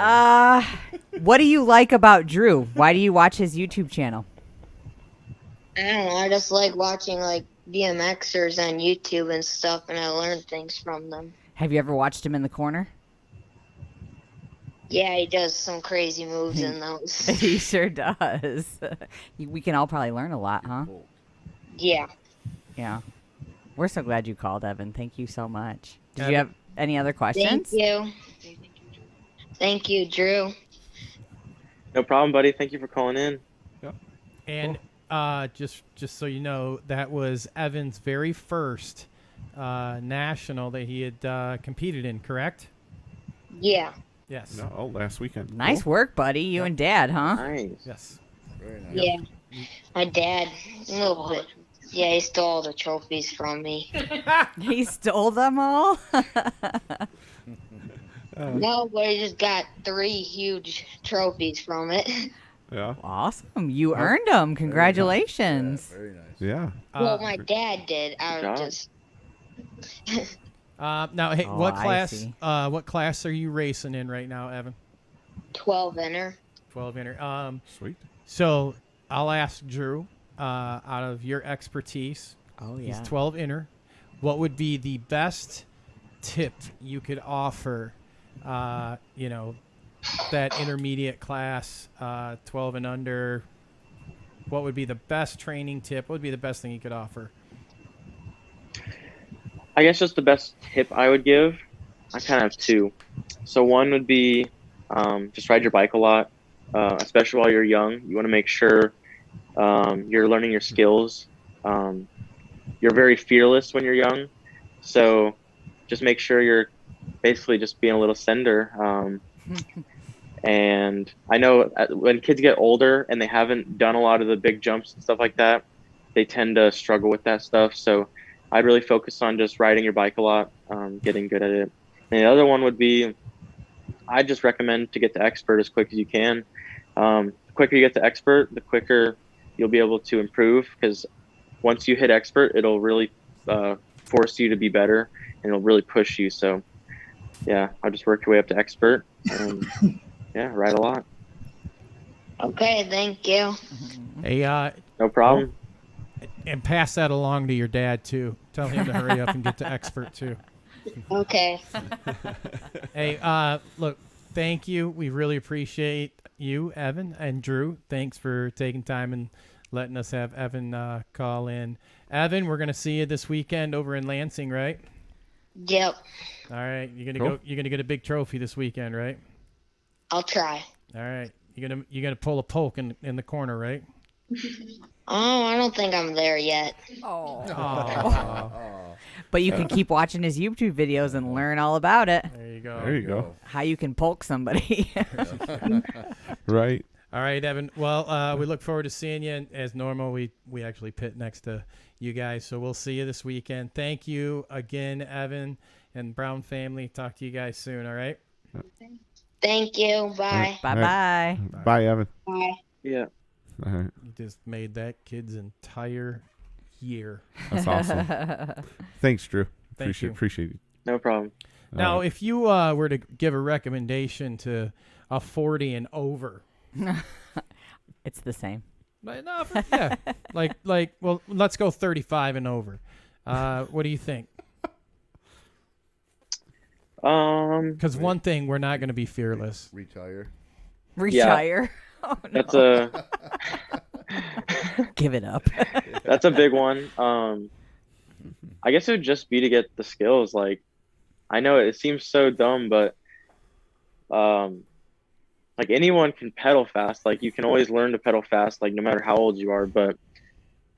C: way.
D: What do you like about Drew? Why do you watch his YouTube channel?
H: I don't know. I just like watching like BMXers on YouTube and stuff, and I learn things from them.
D: Have you ever watched him in the corner?
H: Yeah, he does some crazy moves in those.
D: He sure does. We can all probably learn a lot, huh?
H: Yeah.
D: Yeah. We're so glad you called, Evan. Thank you so much. Did
B: Evan-
D: you have any other questions?
H: Thank you. Thank you, Drew.
E: No problem, buddy. Thank you for calling in.
B: And just so you know, that was Evan's very first national that he had competed in, correct?
H: Yeah.
B: Yes.
C: No, last weekend.
D: Nice work, buddy. You and Dad, huh?
E: Nice.
B: Yes.
F: Very nice.
H: Yeah. My dad, a little bit. Yeah, he stole all the trophies from me.
D: He stole them all?
H: No, but he just got 3 huge trophies from it.
C: Yeah.
D: Awesome. You earned them. Congratulations.
F: Very nice.
C: Yeah.
H: Well, my dad did. I
E: Good
H: was
E: job.
H: just.
B: Now, hey,
D: Oh,
B: what
D: I
B: class?
D: see.
B: What class are you racing in right now, Evan?
H: 12 inner.
B: 12 inner.
C: Sweet.
B: So I'll ask Drew, out of your expertise,
D: Oh,
B: he's
D: yeah.
B: 12 inner. What would be the best tip you could offer? That intermediate class, 12 and under. What would be the best training tip? What would be the best thing you could offer?
E: I guess just the best tip I would give, I kind of have 2. So one would be just ride your bike a lot, especially while you're young. You want to make sure you're learning your skills. You're very fearless when you're young. So just make sure you're basically just being a little sender. And I know when kids get older and they haven't done a lot of the big jumps and stuff like that, they tend to struggle with that stuff. So I'd really focus on just riding your bike a lot, getting good at it. And the other one would be, I just recommend to get to expert as quick as you can. The quicker you get to expert, the quicker you'll be able to improve, because once you hit expert, it'll really force you to be better, and it'll really push you. So yeah, I'll just work your way up to expert, and yeah, ride a lot.
H: Okay, thank you.
B: Hey,
E: No problem.
B: and pass that along to your dad too. Tell him to hurry up and get to expert too.
H: Okay.
B: Hey, look, thank you. We really appreciate you, Evan, and Drew. Thanks for taking time and letting us have Evan call in. Evan, we're gonna see you this weekend over in Lansing, right?
H: Yep.
B: All right, you're gonna
C: Cool.
B: go. You're gonna get a big trophy this weekend, right?
H: I'll try.
B: All right, you're gonna pull a poke in the corner, right?
H: Oh, I don't think I'm there yet.
B: Oh,
D: But you can keep watching his YouTube videos and learn all about it.
B: there you go.
C: There you go.
D: How you can poke somebody.
C: Right.
B: All right, Evan. Well, we look forward to seeing you. And as normal, we actually pit next to you guys, so we'll see you this weekend. Thank you again, Evan and Brown family. Talk to you guys soon. All right.
H: Thank you. Bye.
D: Bye-bye.
C: Bye, Evan.
H: Bye.
E: Yeah.
C: All right.
B: You just made that kid's entire year.
C: That's awesome. Thanks, Drew.
B: Thank you.
C: Appreciate it.
E: No problem.
B: Now, if you were to give a recommendation to a 40 and over,
D: It's the same.
B: yeah, well, let's go 35 and over. What do you think? Because one thing, we're not going to be fearless.
F: Retire.
D: Retire. Oh, no.
E: That's a
D: Give it up.
E: that's a big one. I guess it would just be to get the skills. Like, I know it seems so dumb, but like anyone can pedal fast. Like, you can always learn to pedal fast, like no matter how old you are. But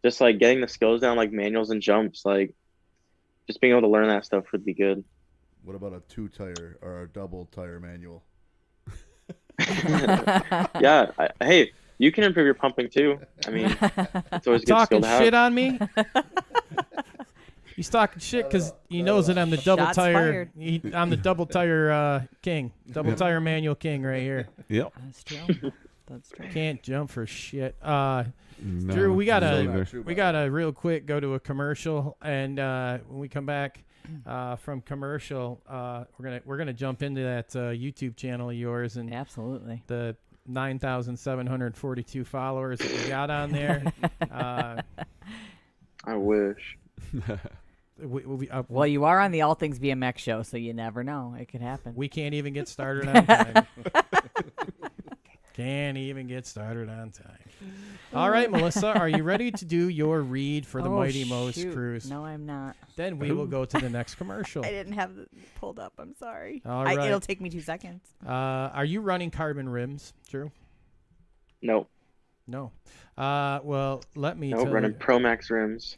E: just like getting the skills down, like manuals and jumps, like just being able to learn that stuff would be good.
F: What about a 2-tire or a double tire manual?
E: Yeah. Hey, you can improve your pumping too. I mean, it's always a good skill
B: Talking
E: to have.
B: shit on me? He's talking shit because he knows that I'm the double
D: Shots
B: tire.
D: fired.
B: I'm the double tire king, double tire manual king right here.
C: Yep.
D: That's true. That's true.
B: Can't jump for shit.
C: No,
B: Drew, we gotta
C: neither.
B: we gotta real quick go to a commercial, and when we come back from commercial, we're gonna jump into that YouTube channel of yours and
D: Absolutely.
B: the 9,742 followers that we got on there.
E: I wish.
D: Well, you are on the All Things BMX show, so you never know. It could happen.
B: We can't even get started on time. Can't even get started on time. All right, Melissa, are you ready to do your read for the Mighty Mo's
D: shoot.
B: Cruise?
D: No, I'm not.
B: Then we will go to the next commercial.
D: I didn't have it pulled up. I'm sorry.
B: All right.
D: It'll take me 2 seconds.
B: Are you running carbon rims, Drew?
E: Nope.
B: No. Well, let me
E: Nope.
B: tell
E: Running
B: you.
E: Pro Max rims.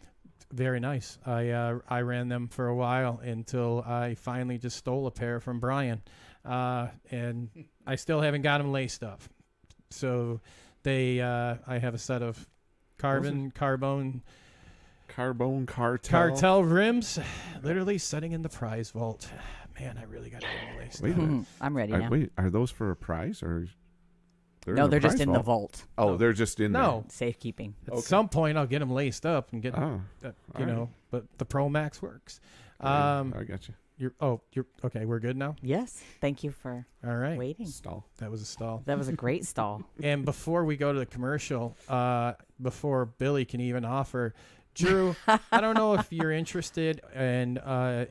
B: Very nice. I ran them for a while until I finally just stole a pair from Brian, and I still haven't got them laced up. So I have a set of carbon cartel rims, literally sitting in the prize vault. Man, I really got to get them laced
C: Wait a
B: up.
C: minute.
D: I'm ready now.
C: Wait, are those for a prize or?
D: No, they're just in the vault.
C: Oh, they're just in
B: No,
D: Safekeeping.
B: at some point I'll get them laced up and get,
C: there. Oh,
B: you
C: all
B: know.
C: right.
B: But the Pro Max works.
C: I got you.
B: You're okay. We're good now.
D: Yes. Thank you for
B: All right.
D: waiting.
C: Stall.
B: That was a stall.
D: That was a great stall.
B: And before we go to the commercial, before Billy can even offer, Drew, I don't know if you're interested, and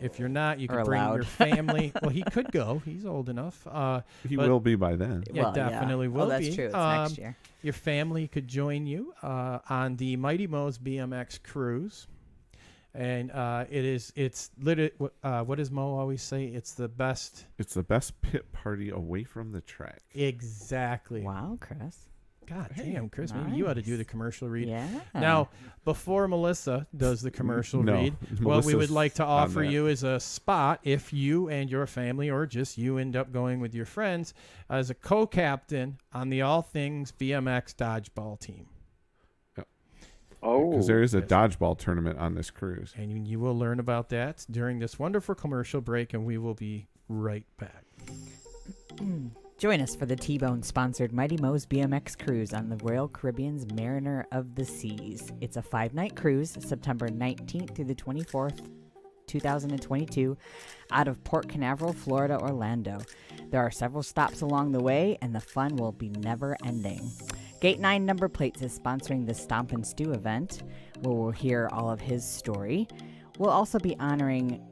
B: if you're not, you
D: Or
B: can bring
D: allowed.
B: your family. Well, he could go. He's old enough.
C: He
B: But-
C: will be by then.
B: Yeah,
D: Well,
B: definitely will
D: Oh, that's
B: be.
D: true. It's next year.
B: Your family could join you on the Mighty Mo's BMX cruise. And it's literally, what does Mo always say? It's the best.
C: It's the best pit party away from the track.
B: Exactly.
D: Wow, Chris.
B: God damn, Chris, maybe you ought to do the commercial read.
D: Yeah.
B: Now, before Melissa does the commercial
C: No,
B: read, what we would
C: Melissa's
B: like to
C: on
B: offer
C: that.
B: you is a spot if you and your family or just you end up going with your friends as a co-captain on the All Things BMX Dodgeball team.
E: Oh,
C: Because there is a dodgeball tournament on this cruise.
B: And you will learn about that during this wonderful commercial break, and we will be right back.
D: Join us for the T-Bone sponsored Mighty Mo's BMX cruise on the Royal Caribbean's Mariner of the Seas. It's a 5-night cruise, September 19th through the 24th, 2022, out of Port Canaveral, Florida, Orlando. There are several stops along the way, and the fun will be never ending. Gate 9 Number Plates is sponsoring the Stomp and Stew event, where we'll hear all of his story. We'll also be honoring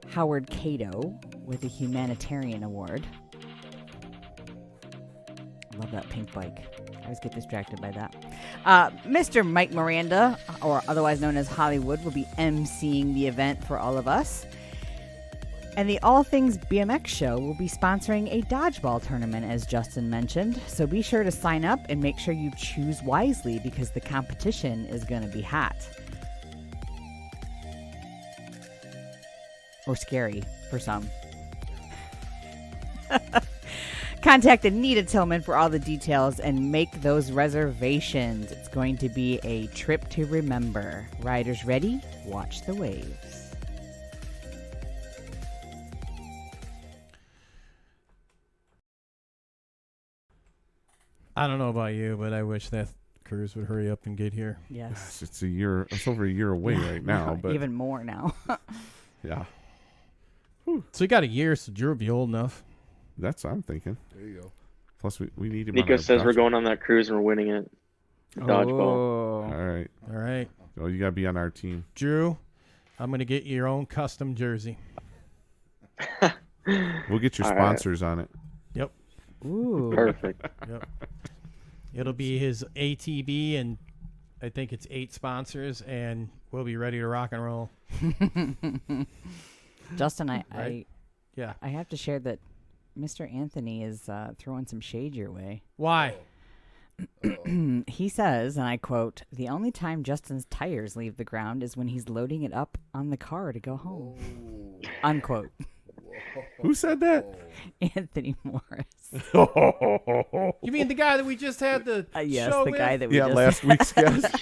D: Howard Cato with a humanitarian award. Love that pink bike. I always get distracted by that. Mr. Mike Miranda, or otherwise known as Hollywood, will be emceeing the event for all of us. And the All Things BMX show will be sponsoring a dodgeball tournament, as Justin mentioned. So be sure to sign up and make sure you choose wisely because the competition is going to be hot. Or scary for some. Contact Anita Tillman for all the details and make those reservations. It's going to be a trip to remember. Riders ready? Watch the waves.
B: I don't know about you, but I wish that cruise would hurry up and get here.
D: Yes.
C: It's a year. It's over a year away right now. But
D: Even more now.
C: yeah,
B: So you got a year, so Drew will be old enough.
C: that's what I'm thinking.
F: There you go.
C: Plus, we need him.
E: Nico
C: on our
E: says we're
C: dodgeball.
E: going on that cruise and we're winning it. Dodgeball.
C: All
D: Oh.
C: right.
B: All right,
C: Oh, you gotta be on our team.
B: Drew, I'm going to get your own custom jersey.
C: We'll get your
E: All right.
C: sponsors on it.
B: Yep.
D: Ooh.
E: Perfect.
B: Yep. It'll be his ATB, and I think it's 8 sponsors, and we'll be ready to rock and roll.
D: Justin,
B: Right. Yeah.
D: I have to share that Mr. Anthony is throwing some shade your way.
B: Why?
D: He says, and I quote, "The only time Justin's tires leave the ground is when he's loading it up on the car to go home." Unquote.
C: Who said that?
D: Anthony Morris.
B: You mean the guy that we just had the
D: Yes,
B: show
D: the
B: with?
D: guy that we
C: Yeah,
D: just...
C: last week's guest.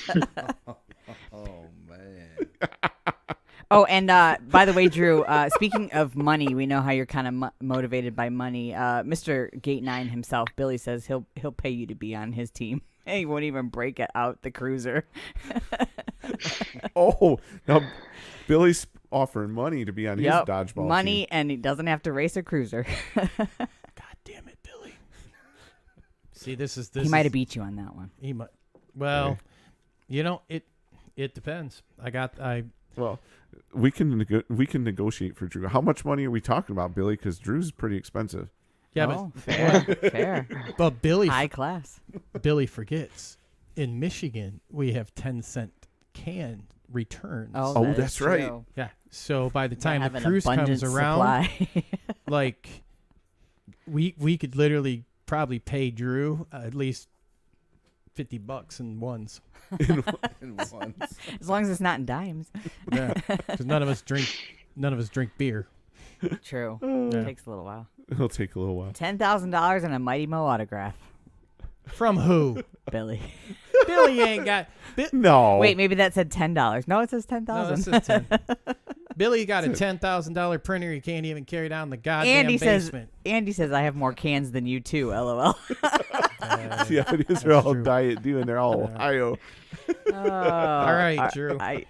F: Oh man.
D: Oh, and by the way, Drew, speaking of money, we know how you're kind of motivated by money. Mr. Gate 9 himself, Billy, says he'll pay you to be on his team. He won't even break it out the cruiser.
C: Oh, now Billy's offering money to be on his
D: Yep,
C: dodgeball
D: money,
C: team.
D: and he doesn't have to race a cruiser.
B: God damn it, Billy. See, this is
D: He might have beat you on that one.
B: He might. Well,
C: Okay.
B: you know, it depends.
C: Well, we can negotiate for Drew. How much money are we talking about, Billy? Because Drew's pretty expensive.
B: Yeah,
D: Oh, fair, fair.
B: but Billy
D: High class.
B: Billy forgets. In Michigan, we have 10-cent can returns.
C: Oh,
D: that is
C: that's right.
D: true.
B: Yeah. So by the time
D: Have
B: the
D: an
B: cruise comes
D: abundant
B: around,
D: supply.
B: like we could literally probably pay Drew at least $50 in ones.
F: In once.
D: As long as it's not in dimes.
B: Yeah, because none of us drink beer.
D: True.
B: Yeah.
D: Takes a little while.
C: It'll take a little while.
D: $10,000 and a Mighty Mo autograph.
B: From who?
D: Billy.
B: Billy ain't got.
C: No.
D: Wait, maybe that said $10. No, it says
B: No,
D: 10,000.
B: this is 10. Billy got a $10,000 printer he can't even carry down the goddamn basement.
D: Andy says I have more cans than you too. LOL.
C: Yeah, these are all
B: true.
C: Diet Dew, and they're all Ohio.
B: All right, Drew.
D: I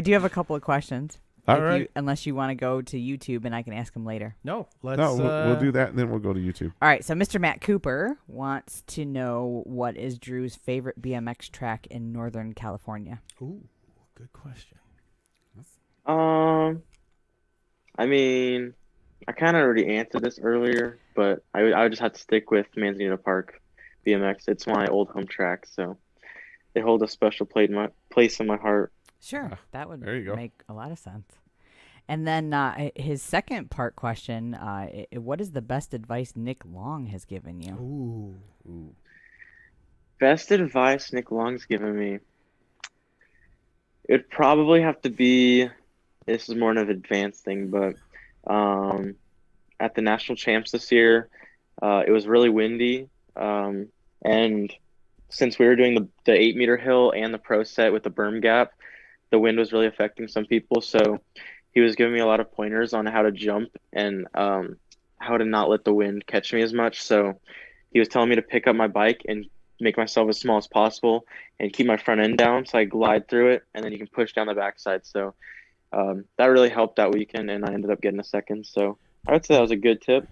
D: do have a couple of questions.
C: All
D: If
C: right.
D: you, unless you want to go to YouTube and I can ask them later.
B: No, let's.
C: No, we'll do that, and then we'll go to YouTube.
D: All right, so Mr. Matt Cooper wants to know what is Drew's favorite BMX track in Northern California.
B: Ooh, good question.
E: I mean, I kind of already answered this earlier, but I would just have to stick with Manzanita Park BMX. It's my old home track, so they hold a special place in my heart.
D: Sure, that would
C: there you go.
D: make a lot of sense. And then his second part question, what is the best advice Nick Long has given you?
B: Ooh.
E: Best advice Nick Long's given me. It'd probably have to be, this is more of an advanced thing, but at the national champs this year, it was really windy. And since we were doing the 8-meter hill and the pro set with the berm gap, the wind was really affecting some people. So he was giving me a lot of pointers on how to jump and how to not let the wind catch me as much. So he was telling me to pick up my bike and make myself as small as possible and keep my front end down so I glide through it, and then you can push down the backside. So that really helped that weekend, and I ended up getting a second. So I would say that was a good tip.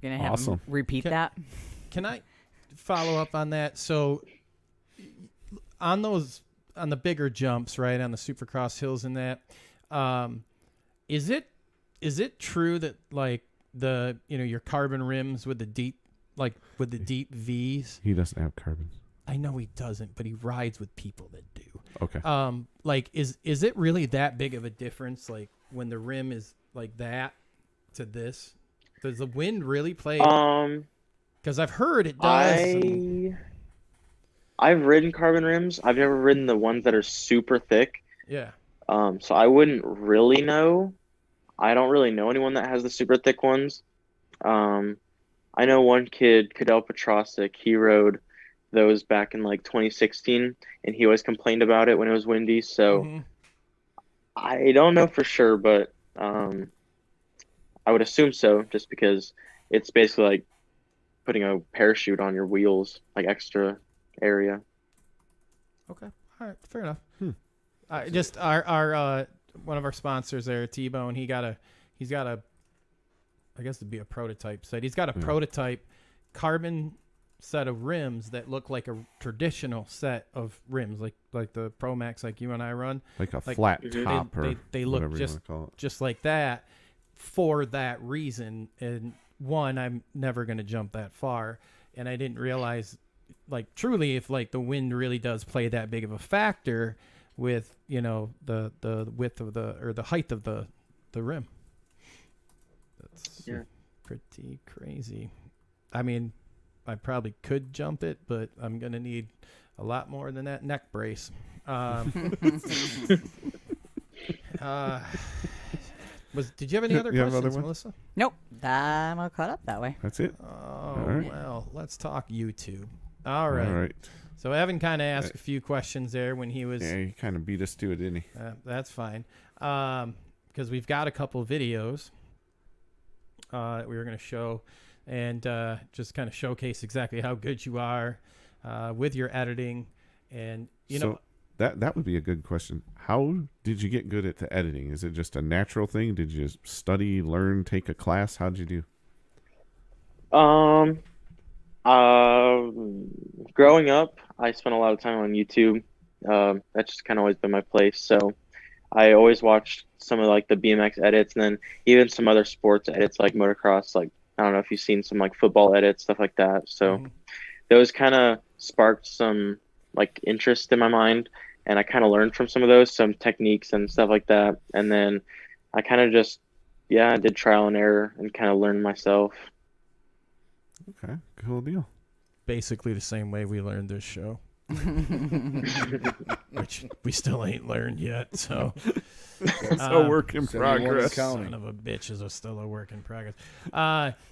D: Gonna have
C: Awesome.
D: him repeat that.
B: Can I follow up on that? So on the bigger jumps, right, on the Supercross hills and that, is it true that like your carbon rims with the deep V's?
C: He doesn't have carbon.
B: I know he doesn't, but he rides with people that do.
C: Okay.
B: Like is it really that big of a difference? Like when the rim is like that to this, does the wind really play? Because I've heard it does.
E: I've ridden carbon rims. I've never ridden the ones that are super thick.
B: Yeah.
E: So I wouldn't really know. I don't really know anyone that has the super thick ones. I know one kid, Cadell Petrosic, he rode those back in like 2016, and he always complained about it when it was windy. So I don't know for sure, but I would assume so, just because it's basically like putting a parachute on your wheels, like extra area.
B: Okay. All right. Fair enough. Just our one of our sponsors there, T-Bone, he's got a, I guess it'd be a prototype set. He's got a prototype carbon set of rims that look like a traditional set of rims, like the Pro Max, like you and I run.
C: Like a flat top,
B: they look just like that for that reason. And one, I'm never going to jump that far, and I didn't realize, like, truly, if like the wind really does play that big of a factor with the width of the height of the rim. That's pretty crazy. I mean, I probably could jump it, but I'm gonna need a lot more than that neck brace. Did you have any other questions, Melissa?
D: Nope. I'm all caught up that way.
C: That's it.
B: Oh,
C: right.
B: Well, let's talk YouTube. All right. So Evan kind of asked a few questions there when he was...
C: Yeah, he kind of beat us to it, didn't he?
B: That's fine. Because we've got a couple videos that we were going to show and just kind of showcase exactly how good you are with your editing. And,
C: so that would be a good question. How did you get good at the editing? Is it just a natural thing? Did you study, learn, take a class? How'd you do?
E: Growing up, I spent a lot of time on YouTube. That's just kind of always been my place. So I always watched some of like the BMX edits, and then even some other sports edits like motocross. Like, I don't know if you've seen some like football edits, stuff like that. So those kind of sparked some like interest in my mind, and I kind of learned from some of those, some techniques and stuff like that. And then I kind of just, I did trial and error and kind of learned myself.
C: Okay, cool deal.
B: Basically the same way we learned this show. Which we still ain't learned yet, so
C: it's a work in progress.
B: Son of a bitch is still a work in progress.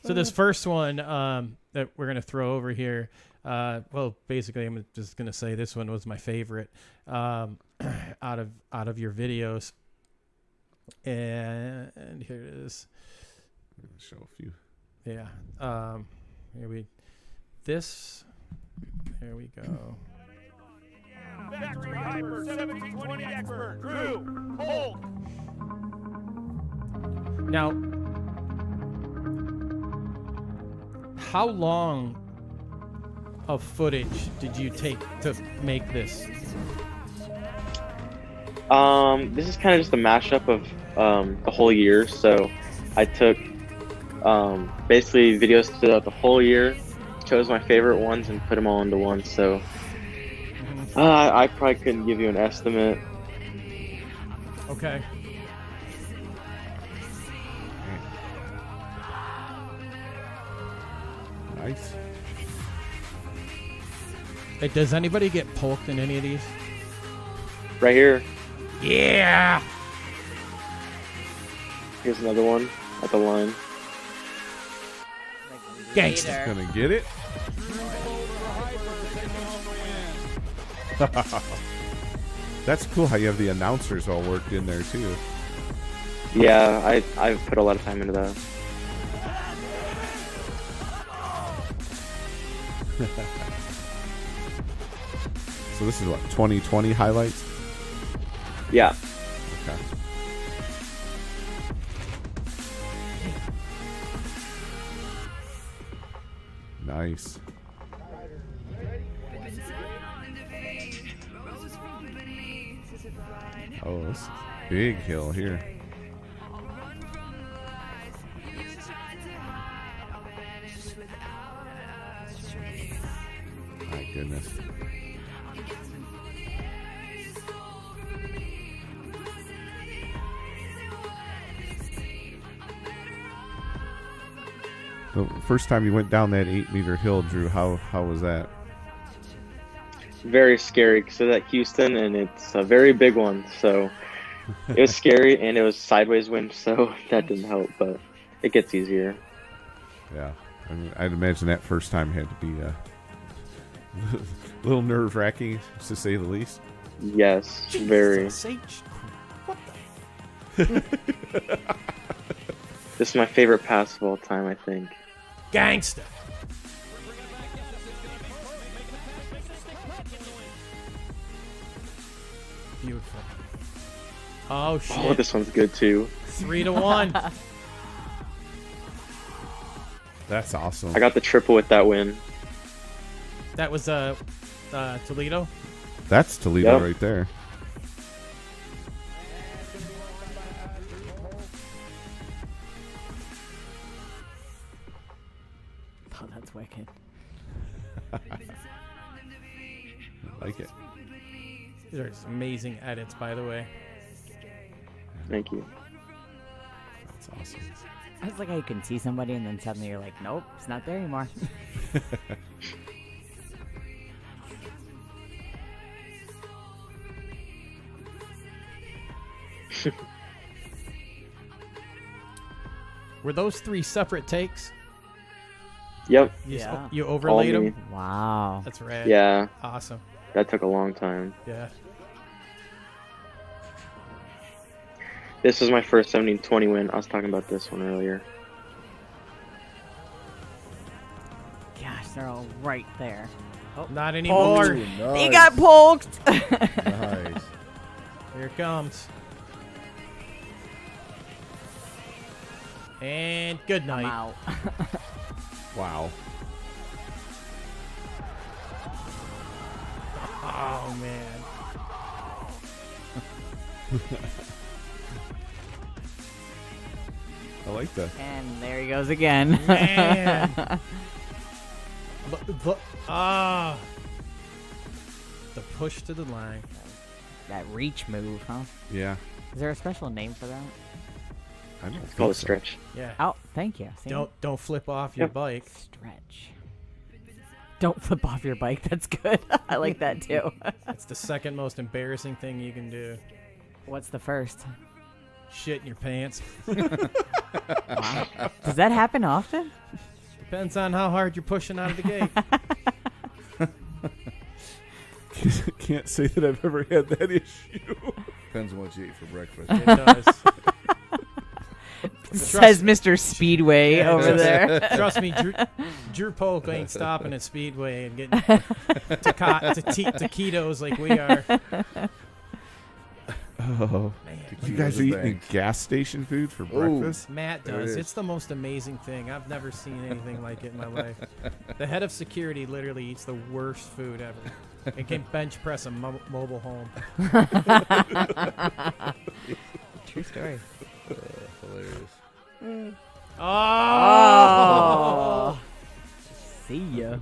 B: So this first one that we're gonna throw over here, well, basically I'm just gonna say this one was my favorite out of your videos, and here it is.
C: Show a few.
B: Yeah. Here we go.
I: Factory Hyper 1720 expert Drew Polk.
B: Now, how long of footage did you take to make this?
E: This is kind of just a mashup of the whole year. So I took basically videos throughout the whole year, chose my favorite ones and put them all into one. So I probably couldn't give you an estimate.
B: Okay.
C: Nice.
B: Hey, does anybody get poked in any of these?
E: Right here.
B: Yeah.
E: Here's another one at the line.
B: Gangster.
C: Gonna get it. That's cool how you have the announcers all worked in there too.
E: Yeah, I've put a lot of time into that.
C: So this is what, 2020 highlights?
E: Yeah.
C: Okay. Nice. Oh, this is a big hill here. My goodness. The first time you went down that 8-meter hill, Drew, how was that?
E: Very scary because it's at Houston and it's a very big one. So it was scary and it was sideways wind, so that didn't help. But it gets easier.
C: Yeah, I mean, I'd imagine that first time had to be a little nerve-wracking, to say the least.
E: Yes, very.
B: What the?
E: This is my favorite pass of all time, I think.
B: Gangster. Beautiful. Oh shit.
E: Oh, this one's good too.
B: 3-1.
C: That's awesome.
E: I got the triple with that win.
B: That was Toledo.
C: That's Toledo
E: Yep.
C: right there.
D: Oh, that's wicked.
C: I like it.
B: These are some amazing edits, by the way.
E: Thank you.
C: That's awesome.
D: It's like how you can see somebody and then suddenly you're like, nope, it's not there anymore.
B: Were those 3 separate takes?
E: Yep.
D: Yeah.
B: You overlaid
E: All me.
B: them?
D: Wow.
B: That's rad.
E: Yeah,
B: Awesome.
E: that took a long time.
B: Yeah.
E: This was my first 17-20 win. I was talking about this one earlier.
D: Gosh, they're all right there.
B: Not anymore.
F: Nice.
D: He got poked.
F: Nice.
B: Here it comes. And good
D: I'm
B: night.
D: out.
C: Wow.
B: Oh man.
C: I like that.
D: And there he goes again.
B: Man. Ah. The push to the line.
D: That reach move, huh?
C: Yeah.
D: Is there a special name for that?
C: I don't
E: It's called a
C: think so.
E: stretch.
B: Yeah.
D: Oh, thank you. See?
B: Don't flip off your
E: Yep.
B: bike.
D: Stretch. Don't flip off your bike. That's good. I like that too.
B: It's the second most embarrassing thing you can do.
D: What's the first?
B: Shit in your pants.
D: Wow. Does that happen often?
B: Depends on how hard you're pushing out of the gate.
C: Can't say that I've ever had that issue.
F: Depends on what you eat for breakfast.
B: It does.
D: Says Mr. Speedway
B: Yeah,
D: over there.
B: Trust me, Drew Polk ain't stopping at Speedway and getting taquitos like we are.
C: Oh,
B: Man,
C: you guys are
F: the
C: eating
F: bank.
C: gas station food for
F: Ooh.
C: breakfast?
B: Matt
F: There it
B: does.
F: is.
B: It's the most amazing thing. I've never seen anything like it in my life. The head of security literally eats the worst food ever. And can bench press a mobile home.
D: True story.
F: Hilarious.
B: Oh!
D: See ya.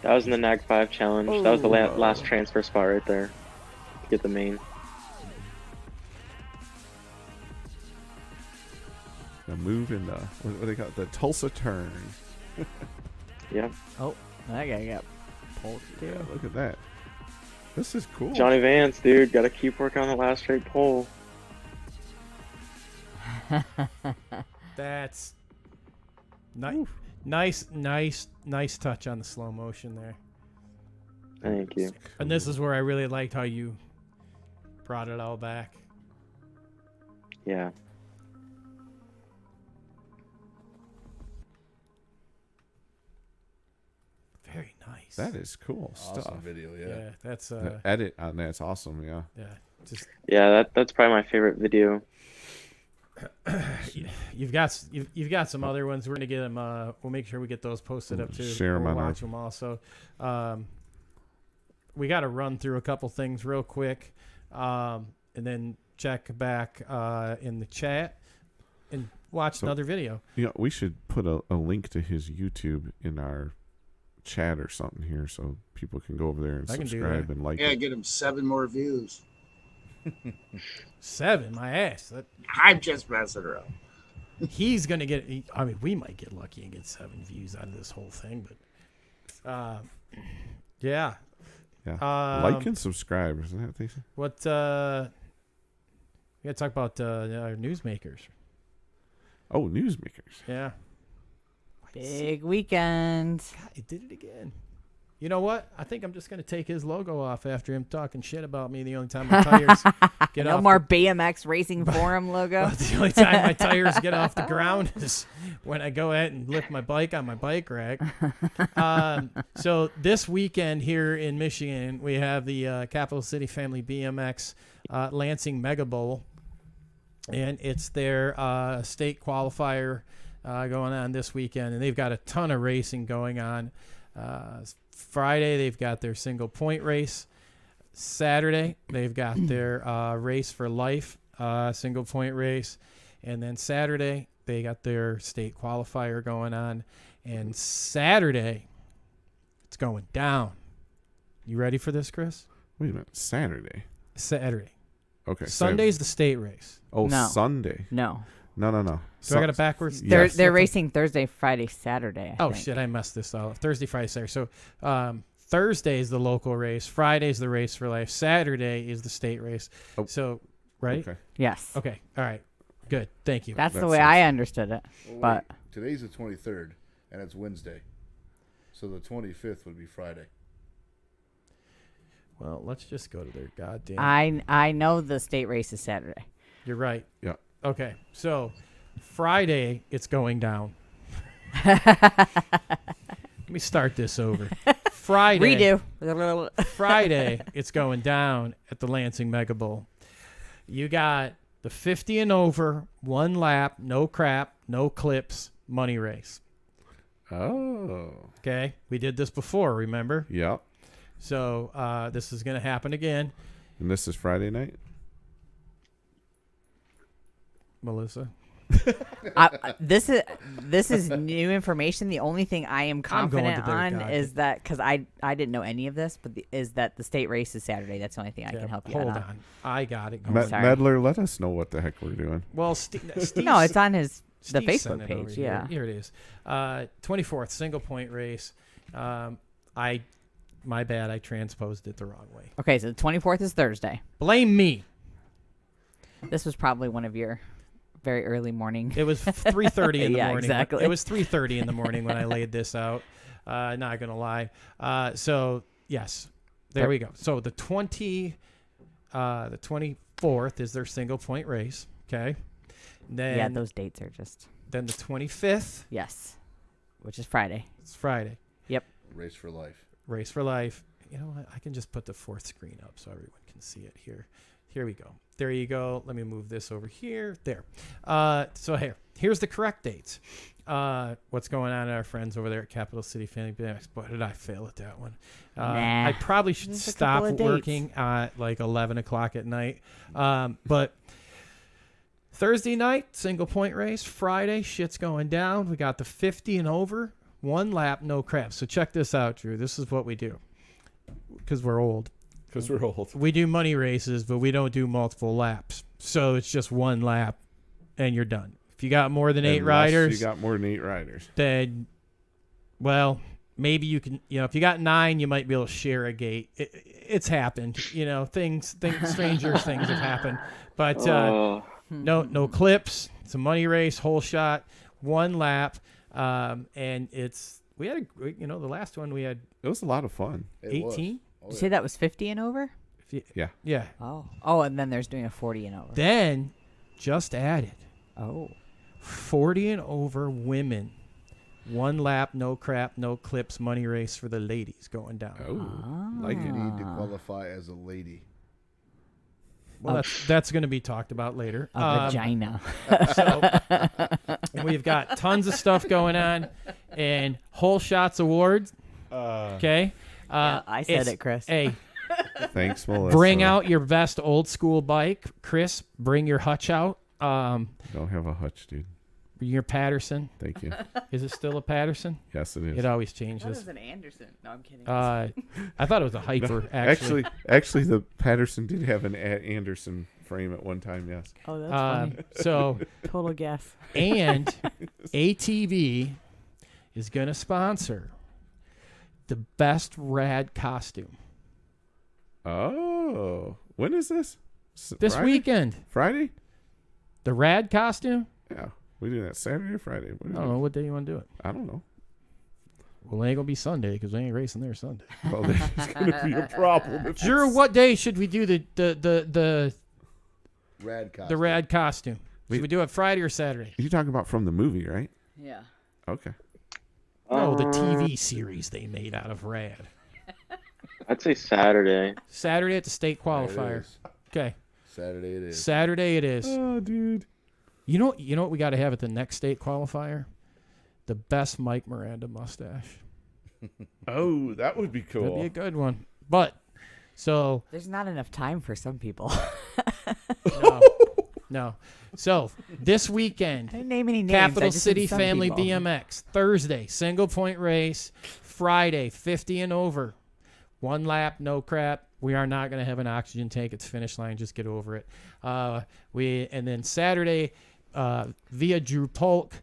E: That was in the N.A.G 5 challenge. That was the
C: Oh.
E: last transfer spot right there. To get the main.
C: The move in the, what do they call it? The Tulsa turn.
E: Yeah.
D: Oh, that guy got Polk too.
C: Yeah, look at that. This is cool.
E: Johnny Vance, dude, gotta keep working on the last straight pole.
B: That's nice touch on the slow motion there.
E: Thank you.
B: And this is where I really liked how you brought it all back.
E: Yeah.
B: Very nice.
C: That is cool
F: Awesome
C: stuff.
F: video,
B: Yeah,
F: yeah.
B: that's
C: The edit on that's awesome. Yeah.
B: just
E: Yeah, that's probably my favorite video.
B: you've got some other ones. We're gonna get them. We'll make sure we get those posted up too.
C: Share 'em
B: we'll
C: on our-
B: watch them also. We got to run through a couple things real quick, and then check back in the chat and watch another video.
C: Yeah, we should put a link to his YouTube in our chat or something here, so people can go over there and
B: I can do
C: subscribe
B: that.
C: and like
G: Yeah,
C: it.
G: get him 7 more views.
B: 7, my ass.
G: I'm just messing around.
B: He's gonna get. I mean, we might get lucky and get 7 views out of this whole thing, but yeah.
C: Yeah, like and subscribe. Isn't that what they say?
B: What? We gotta talk about our newsmakers.
C: Oh, newsmakers.
B: Yeah.
D: Big weekend.
B: God, he did it again. You know what? I think I'm just going to take his logo off after him talking shit about me the only time my tires get
D: No
B: off.
D: more BMX Racing Forum logo.
B: The only time my tires get off the ground is when I go ahead and lift my bike on my bike rack. So this weekend here in Michigan, we have the Capital City Family BMX Lansing Mega Bowl. And it's their state qualifier going on this weekend. And they've got a ton of racing going on. Friday, they've got their single point race. Saturday, they've got their race for life single point race. And then Saturday, they got their state qualifier going on. And Saturday, it's going down. You ready for this, Chris?
C: Wait a minute. Saturday.
B: Saturday.
C: Okay.
B: Sunday's the state race.
C: Oh,
D: No.
C: Sunday.
D: No.
C: No.
B: So I got it backwards?
C: Yes.
D: They're racing Thursday, Friday, Saturday. I think.
B: Shit, I messed this all up. Thursday, Friday, Saturday. So Thursday is the local race. Friday's the race for life. Saturday is the state race.
C: Oh.
B: So, right?
C: Okay.
D: Yes.
B: Okay. All right. Good. Thank you.
D: That's
C: That
D: the way
C: sounds-
D: I understood it.
F: Well,
D: But
F: wait, today's the 23rd, and it's Wednesday. So the 25th would be Friday.
B: Well, let's just go to their goddamn.
D: I know the state race is Saturday.
B: You're right.
C: Yeah.
B: Okay. So Friday, it's going down. Let me start this over. Friday.
D: Redo.
B: Friday, it's going down at the Lansing Mega Bowl. You got the 50 and over, 1 lap, no crap, no clips, money race.
C: Oh.
B: Okay? We did this before, remember?
C: Yeah.
B: So this is going to happen again.
C: And this is Friday night?
B: Melissa?
D: This is new information. The only thing I am
B: I'm going
D: confident
B: to their
D: on
B: goddamn-
D: is that because I didn't know any of this, but is that the state race is Saturday. That's the only thing I can help you
B: Hold
D: out
B: on. I got it.
D: sorry.
C: Medler, let us know what the heck we're doing.
B: Well, Steve,
D: No, it's on the
B: Steve
D: Facebook
B: sent it over
D: page.
B: here.
D: Yeah.
B: Here it is. 24th, single point race. My bad. I transposed it the wrong way.
D: Okay, so the 24th is Thursday.
B: Blame me.
D: This was probably one of your very early morning.
B: It was 3:30 in the
D: Yeah,
B: morning.
D: exactly.
B: It was 3:30 in the morning when I laid this out. Not gonna lie. So yes, there we go. So the 24th is their single point race. Okay. Then
D: Yeah, those dates are just
B: then the 25th.
D: yes, which is Friday.
B: It's Friday.
F: Race for life.
B: Race for life. You know what? I can just put the 4th screen up so everyone can see it here. Here we go. There you go. Let me move this over here. There. So here's the correct dates. What's going on at our friends over there at Capital City Family BMX? Boy, did I fail at that one.
D: Nah.
B: I probably should
D: There's a
B: stop
D: couple of dates.
B: working at like 11 o'clock at night. But Thursday night, single point race. Friday, shit's going down. We got the 50 and over. 1 lap, no crap. So check this out, Drew. This is what we do because we're old.
C: Because we're old.
B: We do money races, but we don't do multiple laps. So it's just 1 lap, and you're done. If you got more than 8
C: Unless
B: riders,
C: You got more than 8 riders.
B: then, well, maybe you can, if you got 9, you might be able to share a gate. It's happened, things stranger things have happened, but no clips. It's a money race, whole shot, 1 lap, and we had the last one we had.
C: It was a lot of fun.
B: 18.
D: Did you say that was 50 and over?
B: Yeah.
D: Oh, and then there's doing a 40 and over.
B: Then just added 40 and over women. 1 lap, no crap, no clips, money race for the ladies going down.
C: Like
F: You
C: it.
F: need to qualify as a lady.
B: Well, that's going to be talked about later.
D: A vagina.
B: And we've got tons of stuff going on, and Whole Shots Awards. Okay.
D: I said it, Chris.
B: Hey,
C: Thanks, Melissa.
B: bring out your best old school bike. Chris, bring your hutch out.
C: Don't have a hutch, dude.
B: Your Patterson.
C: Thank you.
B: Is it still a Patterson?
C: Yes, it is.
B: It always
D: I thought it
B: changes.
D: was an Anderson. No, I'm kidding.
B: I thought it was a Hyper, actually.
C: Actually, the Patterson did have an Anderson frame at one time. Yes.
D: Oh, that's funny.
B: So,
D: Total guess.
B: and ATV is going to sponsor the best rad costume
C: Oh, when is this?
B: this
C: Friday?
B: weekend.
C: Friday?
B: The rad costume?
C: Yeah. We do that Saturday or Friday? What
B: I
C: do
B: don't
C: we-
B: know what day you want to do it.
C: I don't know.
B: Well, it ain't gonna be Sunday because we ain't racing there Sunday.
C: Well, there's going to be a problem. if
B: Drew,
C: it's-
B: what day should we do the
F: Rad costume.
B: the rad costume? Should we do it Friday or Saturday?
C: You're talking about from the movie, right?
D: Yeah.
C: Okay.
B: No, the TV series they made out of rad.
E: I'd say Saturday.
B: Saturday at the state
F: There it
B: qualifier.
F: is.
B: Okay,
F: Saturday it is.
B: Saturday it is.
C: Oh, dude.
B: You know what we got to have at the next state qualifier? The best Mike Miranda mustache.
C: Oh, that would be cool.
B: That'd be a good one. But so
D: There's not enough time for some people.
B: no. So this weekend,
D: I didn't name any names.
B: Capital
D: I just said
B: City
D: some
B: Family
D: people.
B: BMX. Thursday, single point race. Friday, 50 and over. 1 lap, no crap. We are not going to have an oxygen tank. It's finish line. Just get over it. And then Saturday, via Drew Polk,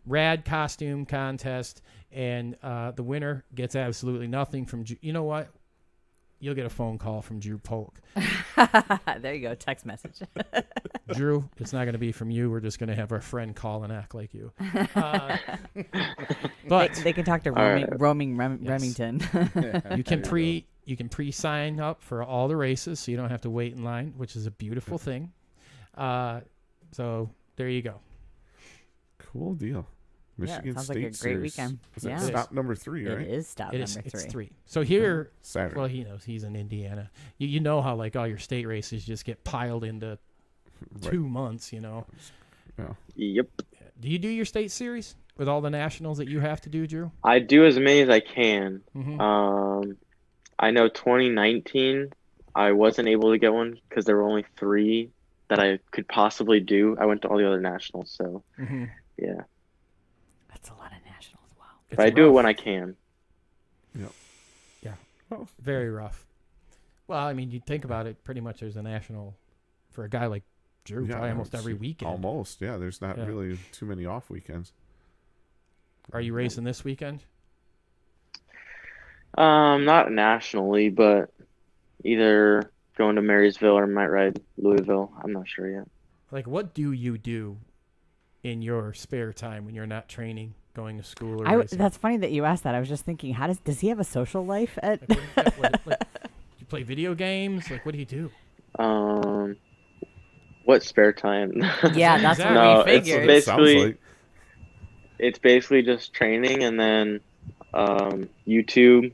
B: rad costume contest, and the winner gets absolutely nothing from. You know what? You'll get a phone call from Drew Polk.
D: There you go. Text message.
B: Drew, it's not going to be from you. We're just going to have our friend call and act like you. But
D: they can talk to Remington.
B: you can pre-sign up for all the races, so you don't have to wait in line, which is a beautiful thing. So there you go.
C: Cool deal. Michigan
D: sounds
C: State
D: like a great
C: Series.
D: weekend.
C: Is
D: Yeah.
C: it stop number 3, right?
D: It is stop
B: It
D: number
B: is.
D: 3.
B: It's 3. So here,
C: Saturday.
B: well, he knows he's in Indiana. You know how like all your state races just get piled into 2 months.
C: Yeah.
E: Yep.
B: Do you do your state series with all the nationals that you have to do, Drew?
E: I do as many as I can.
B: Mhm.
E: I know 2019, I wasn't able to get one because there were only 3 that I could possibly do. I went to all the other nationals, so
B: Mhm.
E: yeah.
D: That's a lot of nationals. Wow.
B: It's
E: But I do it
B: rough.
E: when I can.
B: Very rough. Well, I mean, you think about it. Pretty much, there's a national for a guy like Drew. Probably almost
C: it's
B: every weekend.
C: Almost, yeah. There's not
B: Yeah.
C: really too many off weekends.
B: Are you racing this weekend?
E: Not nationally, but either going to Marysville or might ride Louisville. I'm not sure yet.
B: Like, what do you do in your spare time when you're not training, going to school, or racing?
D: That's funny that you asked that. I was just thinking, does he have a social life at?
B: You play video games? Like, what do you do?
E: What spare time?
D: Yeah, that's
B: Exactly.
E: No,
D: what we
E: it's
D: figured.
E: basically it's basically just training and then YouTube.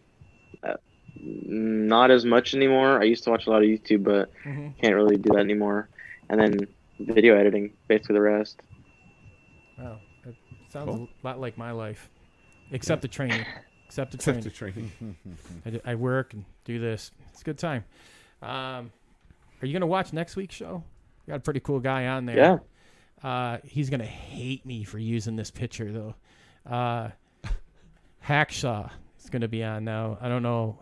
E: Not as much anymore. I used to watch a lot of YouTube, but
B: Mhm.
E: can't really do that anymore. And then video editing, basically the rest.
B: Wow, it sounds
C: Cool.
B: a lot like my life, except the training. Except the
C: Except
B: training.
C: the training.
B: I work and do this. It's a good time. Are you gonna watch next week's show? We got a pretty cool guy on there.
E: Yeah.
B: He's gonna hate me for using this picture though. Hacksaw is gonna be on now. I don't know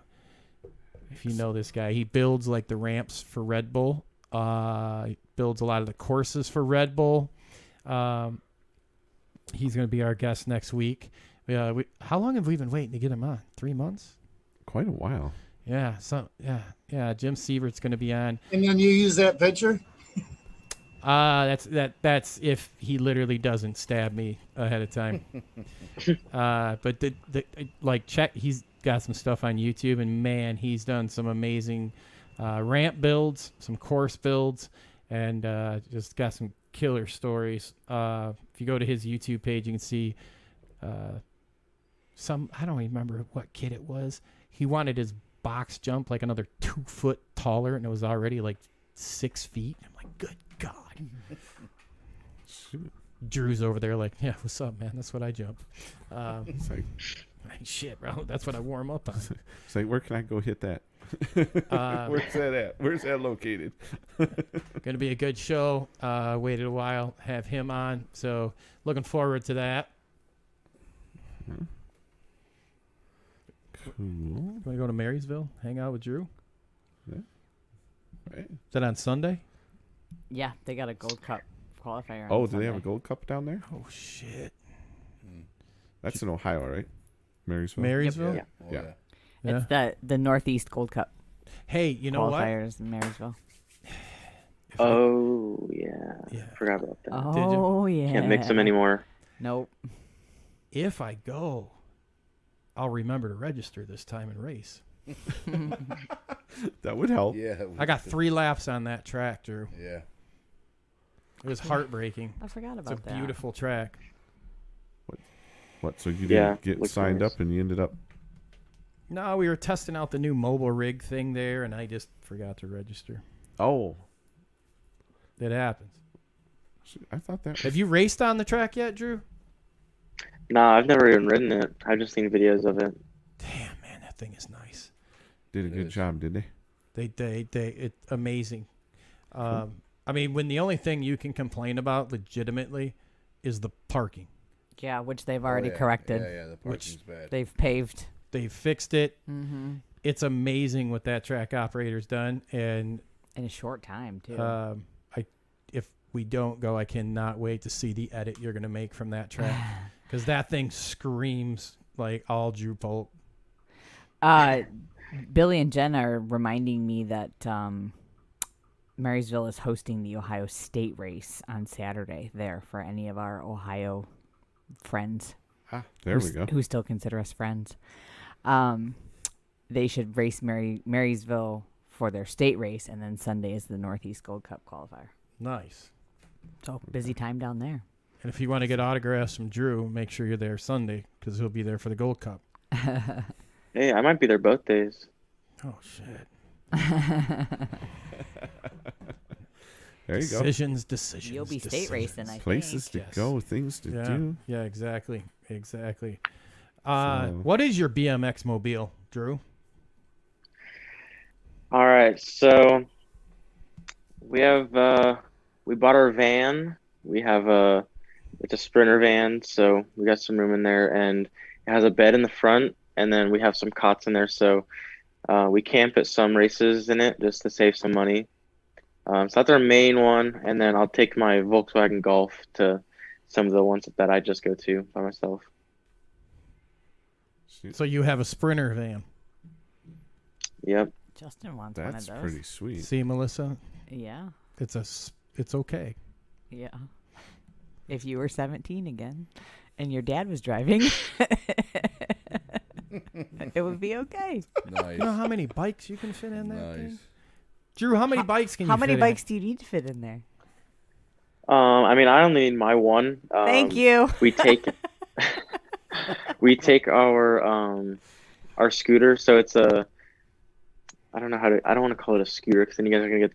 B: if you know this guy. He builds like the ramps for Red Bull. He builds a lot of the courses for Red Bull. He's gonna be our guest next week. Yeah. How long have we been waiting to get him on? 3 months?
C: Quite a while.
B: Yeah. Yeah. Jim Sievert's going to be on.
G: And then you use that picture?
B: That's if he literally doesn't stab me ahead of time. But check, he's got some stuff on YouTube, and man, he's done some amazing ramp builds, some course builds, and just got some killer stories. If you go to his YouTube page, you can see I don't remember what kid it was. He wanted his box jump like another 2 foot taller, and it was already like 6 feet. I'm like, good God.
C: Shoot.
B: Drew's over there like, yeah, what's up, man? That's what I jump.
C: It's like,
B: Shit, bro. That's what I warm up on.
C: it's like, where can I go hit that? Where's that at? Where's that located?
B: Going to be a good show. Waited a while, have him on. So looking forward to that.
C: Cool.
B: Want to go to Marysville, hang out with Drew?
C: Yeah. Right.
B: Is that on Sunday?
D: Yeah, they got a Gold Cup qualifier.
C: Oh,
D: on
C: do they have a
D: Sunday.
C: Gold Cup down there?
B: Oh, shit.
C: That's in Ohio, right? Marysville.
B: Marysville?
E: Yeah.
F: Oh,
C: Yeah.
F: yeah.
B: Yeah.
D: It's the Northeast Gold Cup
B: Hey, you know what?
D: qualifiers in Marysville.
E: Oh yeah.
B: Yeah.
E: Forgot about that.
D: Oh yeah.
E: Can't mix them anymore.
D: Nope.
B: If I go, I'll remember to register this time and race.
C: That would help.
F: Yeah.
B: I got 3 laps on that track, Drew.
F: Yeah.
B: It was heartbreaking.
D: I forgot
B: It's a
D: about that.
B: beautiful track.
C: What? So you
E: Yeah,
C: didn't get
E: looks
C: signed
E: nice.
C: up, and you ended up.
B: No, we were testing out the new mobile rig thing there, and I just forgot to register.
C: Oh,
B: It happens.
C: I thought that.
B: Have you raced on the track yet, Drew?
E: Nah, I've never even ridden it. I've just seen videos of it.
B: Damn, man, that thing is nice.
C: Did a
F: It
C: good
F: is.
C: job, did they?
B: It's amazing. I mean, when the only thing you can complain about legitimately is the parking.
D: Yeah, which they've
F: Oh,
D: already
F: yeah.
D: corrected.
F: Yeah, the parking's bad.
D: They've paved.
B: They fixed it.
D: Mm-hmm.
B: It's amazing what that track operator's done. And
D: In a short time too.
B: if we don't go, I cannot wait to see the edit you're going to make from that track. Because that thing screams like all Drew Polk.
D: Billy and Jen are reminding me that Marysville is hosting the Ohio State race on Saturday there for any of our Ohio friends.
C: There we go.
D: Who still consider us friends. They should race Marysville for their state race, and then Sunday is the Northeast Gold Cup qualifier.
B: Nice.
D: So busy time down there.
B: And if you want to get autographs from Drew, make sure you're there Sunday because he'll be there for the Gold Cup.
E: Hey, I might be there both days.
B: Oh, shit.
C: There you go.
B: Decisions.
D: You'll be state racing, I
C: Places
D: think.
C: to go, things to do.
B: Yeah, exactly.
C: So-
B: What is your BMX mobile, Drew?
E: All right, so we have we bought our van. We have it's a Sprinter van, so we got some room in there, and it has a bed in the front, and then we have some cots in there. So we camp at some races in it just to save some money. So that's our main one, and then I'll take my Volkswagen Golf to some of the ones that I just go to by myself.
B: So you have a Sprinter van.
E: Yep.
D: Justin wants
C: That's
D: one of those.
C: pretty sweet.
B: See, Melissa,
D: Yeah.
B: it's okay.
D: Yeah. If you were 17 again and your dad was driving, it would be okay.
F: Nice.
B: You know how many bikes you can fit in that thing?
F: Nice.
B: Drew, how many bikes can you
D: How
B: fit
D: many
B: in?
D: bikes do you need to fit in there?
E: I mean, I only need my one.
D: Thank you.
E: We take our scooter, so it's a I don't want to call it a scooter because then you guys are gonna get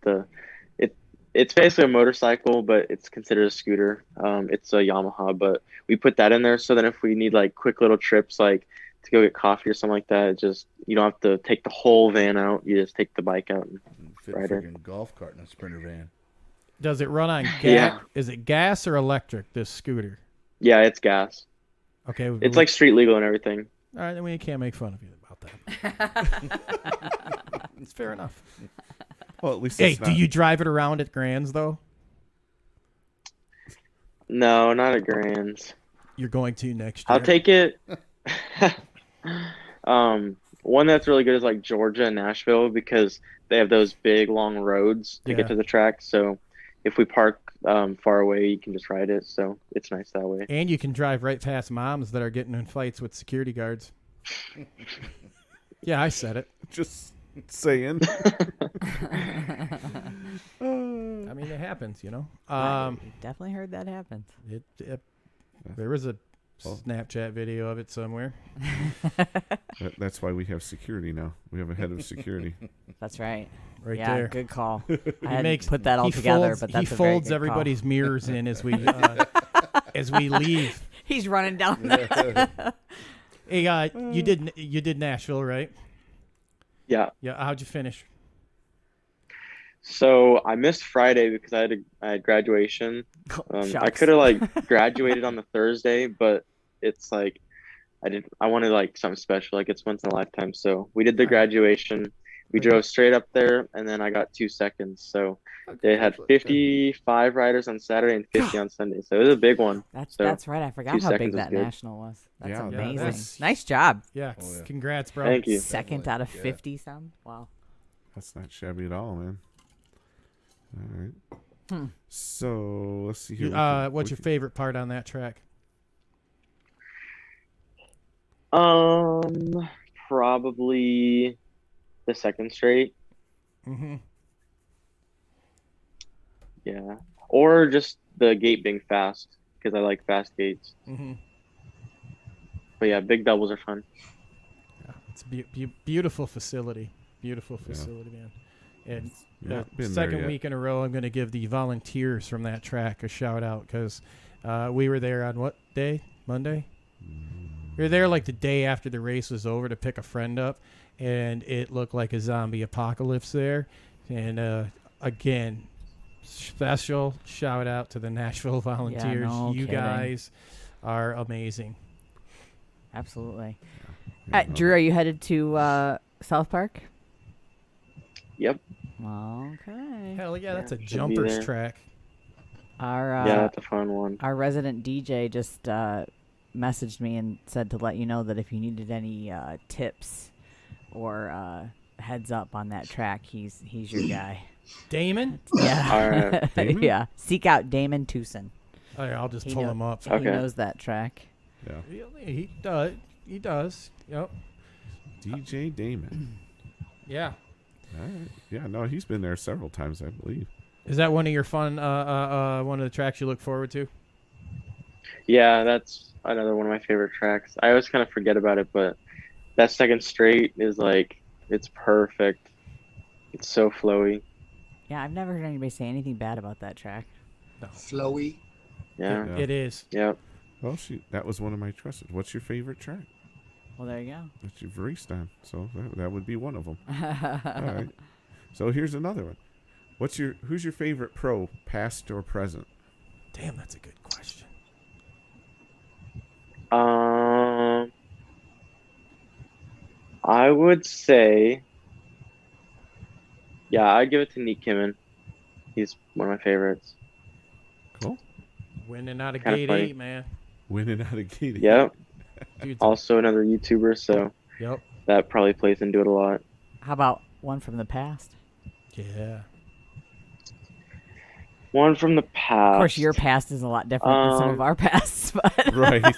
E: it's basically a motorcycle, but it's considered a scooter. It's a Yamaha, but we put that in there so then if we need like quick little trips like to go get coffee or something like that, it just you don't have to take the whole van out. You just take the bike out and
F: Fit a
E: Right.
F: freaking golf cart in a Sprinter van.
B: Does it run on gas?
E: Yeah.
B: Is it gas or electric, this scooter?
E: yeah, it's gas.
B: Okay.
E: It's like street legal and everything.
B: All right, then we can't make fun of you about that. It's fair enough.
C: Well, at least
B: Hey,
C: it's
B: do
C: not-
B: you drive it around at Grands, though?
E: No, not at Grand's.
B: You're going to next year.
E: I'll take it. One that's really good is like Georgia and Nashville because they have those big long roads to
B: Yeah.
E: get to the track. So if we park far away, you can just ride it. So it's nice that way.
B: And you can drive right past moms that are getting in fights with security guards. Yeah, I said it.
C: Just saying.
B: I mean, it happens, you know.
D: Definitely heard that happens.
B: There was a Snapchat video of it somewhere.
C: That's why we have security now. We have a head of security.
D: That's right.
B: Right
D: yeah,
B: there.
D: good call. I
B: He
D: hadn't
B: makes-
D: put that all
B: he
D: together,
B: folds-
D: but that's
B: he
D: a very
B: folds
D: good
B: everybody's
D: call.
B: mirrors in as we leave.
D: He's running down.
B: Hey, you did Nashville, right?
E: Yeah.
B: Yeah. How'd you finish?
E: So I missed Friday because I had graduation. I
D: Shucks.
E: could have like graduated on the Thursday, but it's like I wanted like something special, like it's once in a lifetime. So we did the graduation. We drove straight up there, and then I got 2 seconds. So they had 55 riders on Saturday and 50 on Sunday. So it was a big one.
D: That's right. I forgot
E: 2
D: how big
E: seconds is
D: that
E: good.
D: national was. That's
C: Yeah,
D: amazing.
B: that's-
D: Nice job.
B: Yeah.
F: Oh, yeah.
B: Congrats, bro.
E: Thank you.
D: Second out of 50 some. Wow.
C: That's not shabby at all, man. All right.
D: Hmm.
C: So let's see here.
B: What's your favorite part on that track?
E: Probably the second straight.
B: Mm-hmm.
E: Yeah. Or just the gate being fast because I like fast gates.
B: Mm-hmm.
E: But yeah, big doubles are fun.
B: It's a beautiful facility. Beautiful facility, man. And
C: Yeah,
B: the
C: been there
B: second
C: yet.
B: week in a row, I'm going to give the volunteers from that track a shout out because we were there on what day? Monday? We were there like the day after the race was over to pick a friend up, and it looked like a zombie apocalypse there. And again, special shout out to the Nashville volunteers.
D: no
B: You
D: kidding.
B: guys are amazing.
D: Absolutely.
C: Yeah,
D: Drew, are you headed to South Park?
E: Yep.
D: Okay.
B: Hell yeah, that's a
E: should be
B: jumpers
E: there.
B: track.
D: Our
E: Yeah, that's a fun one.
D: our resident DJ just messaged me and said to let you know that if you needed any tips or heads up on that track, he's your guy.
B: Damon?
D: Yeah.
E: All right.
C: Damon?
D: Yeah. Seek out Damon Tucson.
B: Oh, yeah, I'll just
D: He
B: pull
D: know-
B: him up.
D: He
E: Okay.
D: knows that track.
C: Yeah.
B: Really? He does. He does. Yep.
C: DJ Damon.
B: Yeah.
C: All right. Yeah, no, he's been there several times, I believe.
B: Is that one of your fun? One of the tracks you look forward to?
E: Yeah, that's another one of my favorite tracks. I always kind of forget about it, but that second straight is like, it's perfect. It's so flowy.
D: Yeah, I've never heard anybody say anything bad about that track.
G: Flowy.
E: Yeah.
C: Yeah.
B: It is.
E: Yep.
C: Well, that was one of my trusted. What's your favorite track
D: Well, there you go.
C: that you've raced on? So that would be one of them. All right. So here's another one. Who's your favorite pro, past or present?
B: Damn, that's a good question.
E: I would say, yeah, I'd give it to Nick Kimmin. He's one of my favorites.
C: Cool.
B: Winning out of
E: Kinda
B: gate
E: funny.
B: 8, man.
C: Winning out of gate.
E: Yep.
B: Dude's
E: Also another YouTuber, so
B: Yep.
E: that probably plays into it a lot.
D: How about one from the past?
B: Yeah.
E: One from the past.
D: Of course, your past is a lot different than some of our pasts, but
C: Right.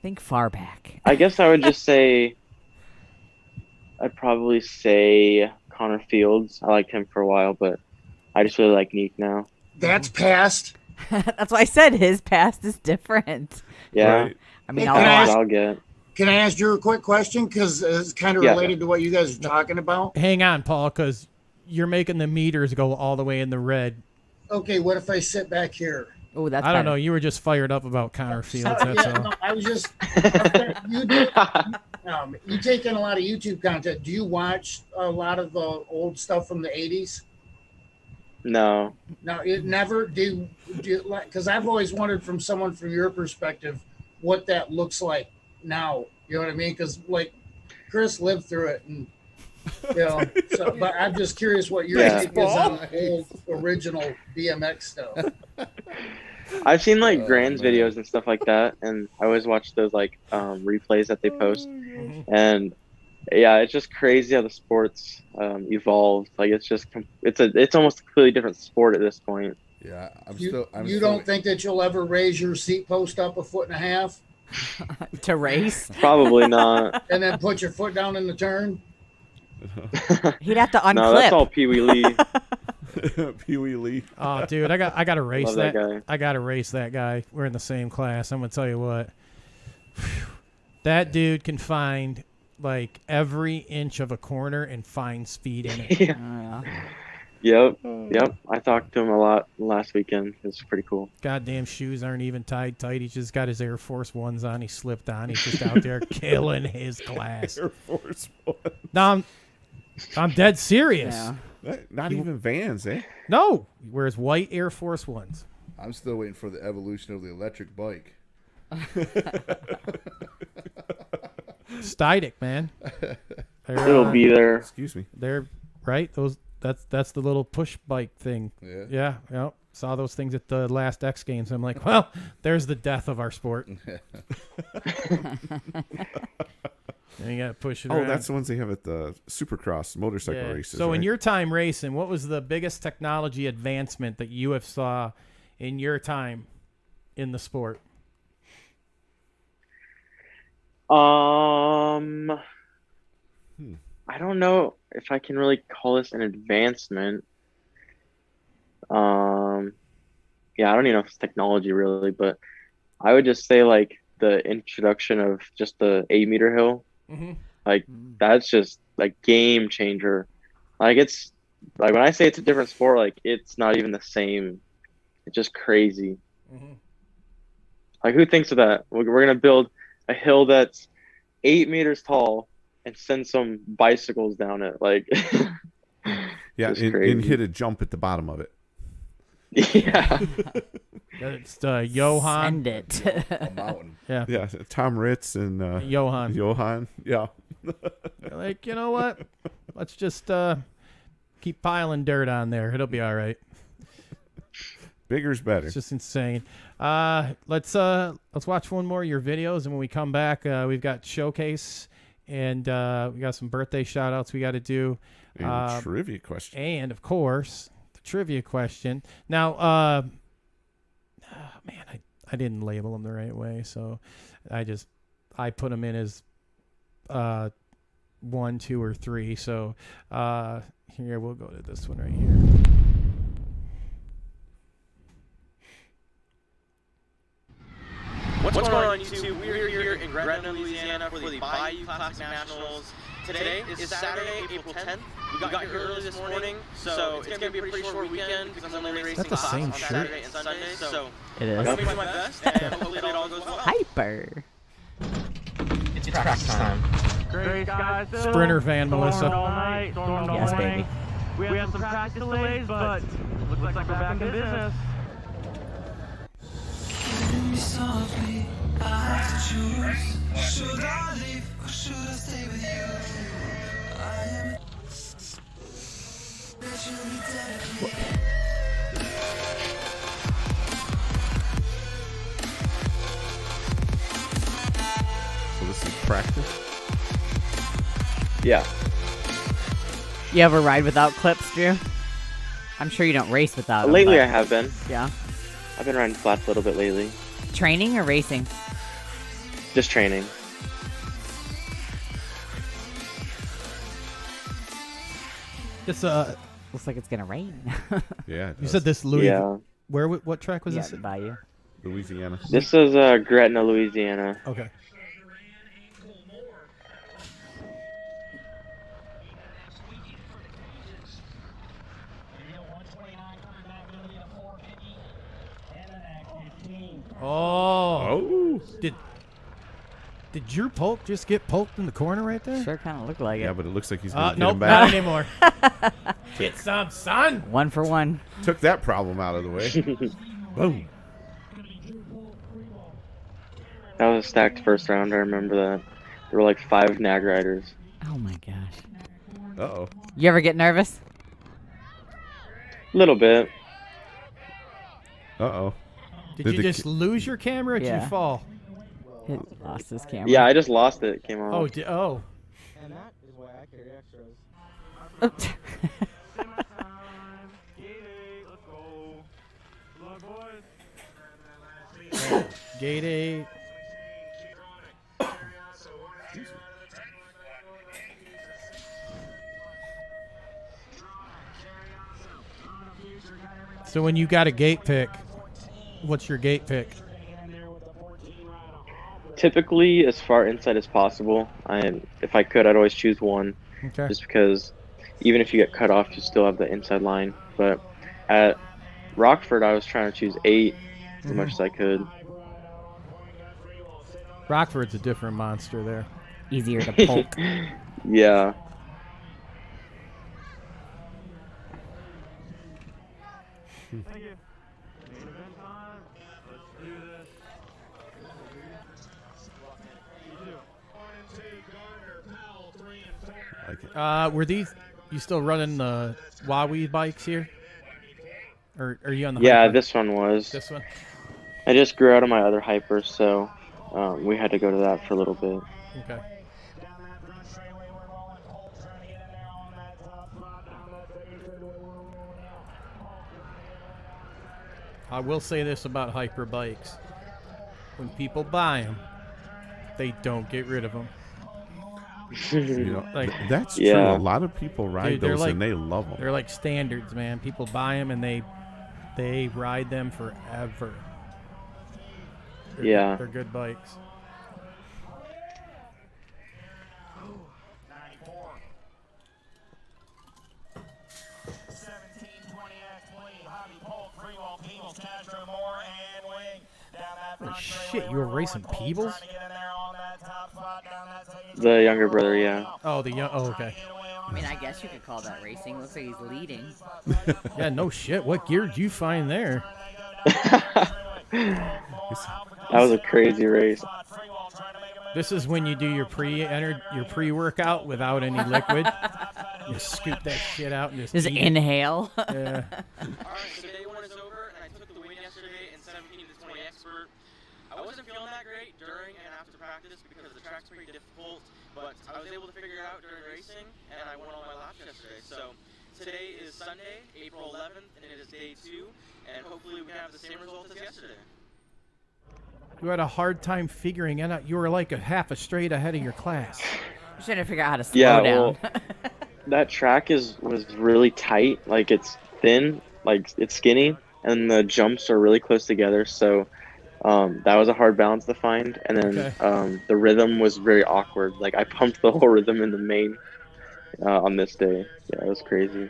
D: think far back.
E: I guess I would just say, I'd probably say Connor Fields. I liked him for a while, but I just really like Nick now.
G: That's past.
D: That's why I said his past is different.
E: Yeah.
C: Right.
D: I mean,
G: Can
E: That's
G: I
D: I'll,
E: what
G: ask-
E: I'll get.
G: Can I ask you a quick question? Because it's kind of
E: Yeah.
G: related to what you guys are talking about.
B: Hang on, Paul, because you're making the meters go all the way in the red.
G: Okay, what if I sit back here?
D: oh, that's
B: I don't
D: better.
B: know. You were just fired up about Connor Fields. That's
G: Yeah,
B: all.
G: no, I was just. You take in a lot of YouTube content. Do you watch a lot of the old stuff from the 80s?
E: No.
G: No, it never do like, because I've always wondered from someone from your perspective what that looks like now. You know what I mean? Because like Chris lived through it, and you know. So, but I'm just curious what your
E: Yeah.
G: take is on old original BMX stuff.
E: I've seen like Grand's videos and stuff like that, and I always watch those like replays that they post. And yeah, it's just crazy how the sports evolved. Like it's almost a completely different sport at this point.
F: Yeah,
G: You don't think that you'll ever raise your seat post up 1.5 feet
D: To race?
E: Probably not.
G: and then put your foot down in the turn?
D: He'd have to unclip.
E: No, that's all Pee Wee Lee.
C: Pee Wee Lee.
B: Oh, dude, I got to race
E: Love
B: that.
E: that guy.
B: I got to race that guy. We're in the same class. I'm gonna tell you what. That dude can find like every inch of a corner and find speed in it.
E: Yeah. Yep. I talked to him a lot last weekend. It's pretty cool.
B: Goddamn shoes aren't even tied tight. He's just got his Air Force Ones on. He slipped on. He's just out there killing his class.
C: Air Force One.
B: No, I'm dead serious.
D: Yeah.
C: Not even Vans, eh?
B: No, he wears white Air Force Ones.
F: I'm still waiting for the evolution of the electric bike.
B: Stydic, man.
E: It'll be there.
C: Excuse me.
B: They're right. That's the little push bike thing.
F: Yeah.
B: Yeah. Saw those things at the last X Games. I'm like, well, there's the death of our sport. And you got to push it around.
C: Oh, that's the ones they have at the Supercross motorcycle races.
B: So in
C: right?
B: your time racing, what was the biggest technology advancement that you have saw in your time in the sport?
E: I don't know if I can really call this an advancement. Yeah, I don't even know if it's technology really, but I would just say like the introduction of just the 8-meter hill. Like that's just like game changer. Like it's like when I say it's a different sport, like it's not even the same. It's just crazy. Like who thinks of that? We're gonna build a hill that's 8 meters tall and send some bicycles down it. Like
C: yeah, and hit a jump at the bottom of it.
E: Yeah.
B: It's Johan.
D: Send it.
F: A mountain.
B: Yeah.
C: Yeah, Tom Ritz and
B: Johan.
C: Yeah.
B: Like, you know what? Let's just keep piling dirt on there. It'll be all right.
C: Bigger's better.
B: It's just insane. Let's watch one more of your videos, and when we come back, we've got showcase, and we got some birthday shout outs we got to do.
C: And trivia question.
B: And of course, the trivia question. Now, man, I didn't label them the right way, so I put them in as 1, 2, or 3. So here we'll go to this one right here.
J: What's going on YouTube? We're here in Gretna, Louisiana for the Bayou Classic Nationals. Today is Saturday, April 10th. We got here early this morning, so it's going to be a pretty short weekend because I'm only racing
B: the same
J: on
B: shirt?
J: Saturday and Sunday. So
D: It is.
J: I'm going to do my best, and hopefully it all goes well.
D: Hyper.
K: It's practice time.
I: Great guys.
B: Sprinter van, Melissa.
I: Stormed all night. Stormed all
D: Yes,
I: morning.
D: baby.
I: We had some practice delays, but looks like we're back in business.
C: So this is practice.
E: Yeah.
D: You ever ride without clips, Drew? I'm sure you don't race without them.
E: Lately,
D: but-
E: I have been.
D: Yeah.
E: I've been riding flats a little bit lately.
D: Training or racing?
E: Just training.
B: This
D: Looks like it's gonna rain.
C: Yeah. it
B: you
C: does.
B: said this Louis.
E: Yeah.
B: Where? What track was
D: Yeah,
B: this? at?
D: Bayou.
C: Louisiana.
E: This is Gretna, Louisiana.
B: Okay. Oh. Did Drew Polk just get poked in the corner right there?
D: Sure, kind of look like it.
C: Yeah, but it looks like he's going to get
B: Nope,
C: him
B: not
C: back.
B: anymore. Get some, son.
D: 1 for 1.
C: Took that problem out of the way. Boom.
E: That was a stacked first round. I remember that. There were like 5 N.A.G riders.
D: Oh my gosh.
C: Uh-oh.
D: You ever get nervous?
E: A little bit.
C: Uh-oh.
B: Did you just lose your camera or did
D: Yeah.
B: you fall?
D: He lost his camera.
E: Yeah, I just lost it. It came off.
B: Oh,
K: And that is why I carry extras.
B: Gate 8. So when you got a gate pick, what's your gate pick?
E: Typically, as far inside as possible. If I could, I'd always choose 1.
B: Okay.
E: Just because even if you get cut off, you still have the inside line. But at Rockford, I was trying to choose 8 as much as I could.
B: Rockford's a different monster there.
D: Easier to poke.
E: Yeah.
B: Were these you still running the Huawei bikes here? Or are you on the
E: Yeah,
B: hyper?
E: this one was.
B: This one?
E: I just grew out of my other hyper, so we had to go to that for a little bit.
B: Okay. I will say this about hyper bikes. When people buy them, they don't get rid of them.
C: You know,
B: Like,
C: that's
E: Yeah.
C: true. A lot of people ride
B: Dude, they're
C: those
B: like-
C: and they love them.
B: They're like standards, man. People buy them and they ride them forever.
E: Yeah.
B: They're good bikes. Oh, shit, you were racing Peebles?
E: The younger brother, yeah.
B: Oh, oh, okay.
D: I mean, I guess you could call that racing. Looks like he's leading.
B: Yeah, no shit. What gear did you find there?
E: That was a crazy race.
B: This is when you do your pre-workout without any liquid. You scoop that shit out and
D: Just
B: eat it.
D: inhale.
B: Yeah.
J: Alright, so day 1 is over, and I took the win yesterday in 17 to 20 expert. I wasn't feeling that great during and after practice because the track's pretty difficult, but I was able to figure it out during racing, and I won all my laps yesterday. So today is Sunday, April 11th, and it is day 2, and hopefully we can have the same result as yesterday.
B: You had a hard time figuring it out. You were like a half a straight ahead of your class.
D: I'm trying to figure out how to slow
E: Yeah,
D: down.
E: well, that track was really tight. Like, it's thin, like it's skinny, and the jumps are really close together. So that was a hard balance to find. And then the rhythm was very awkward. Like, I pumped the whole rhythm in the main on this day. Yeah, it was crazy.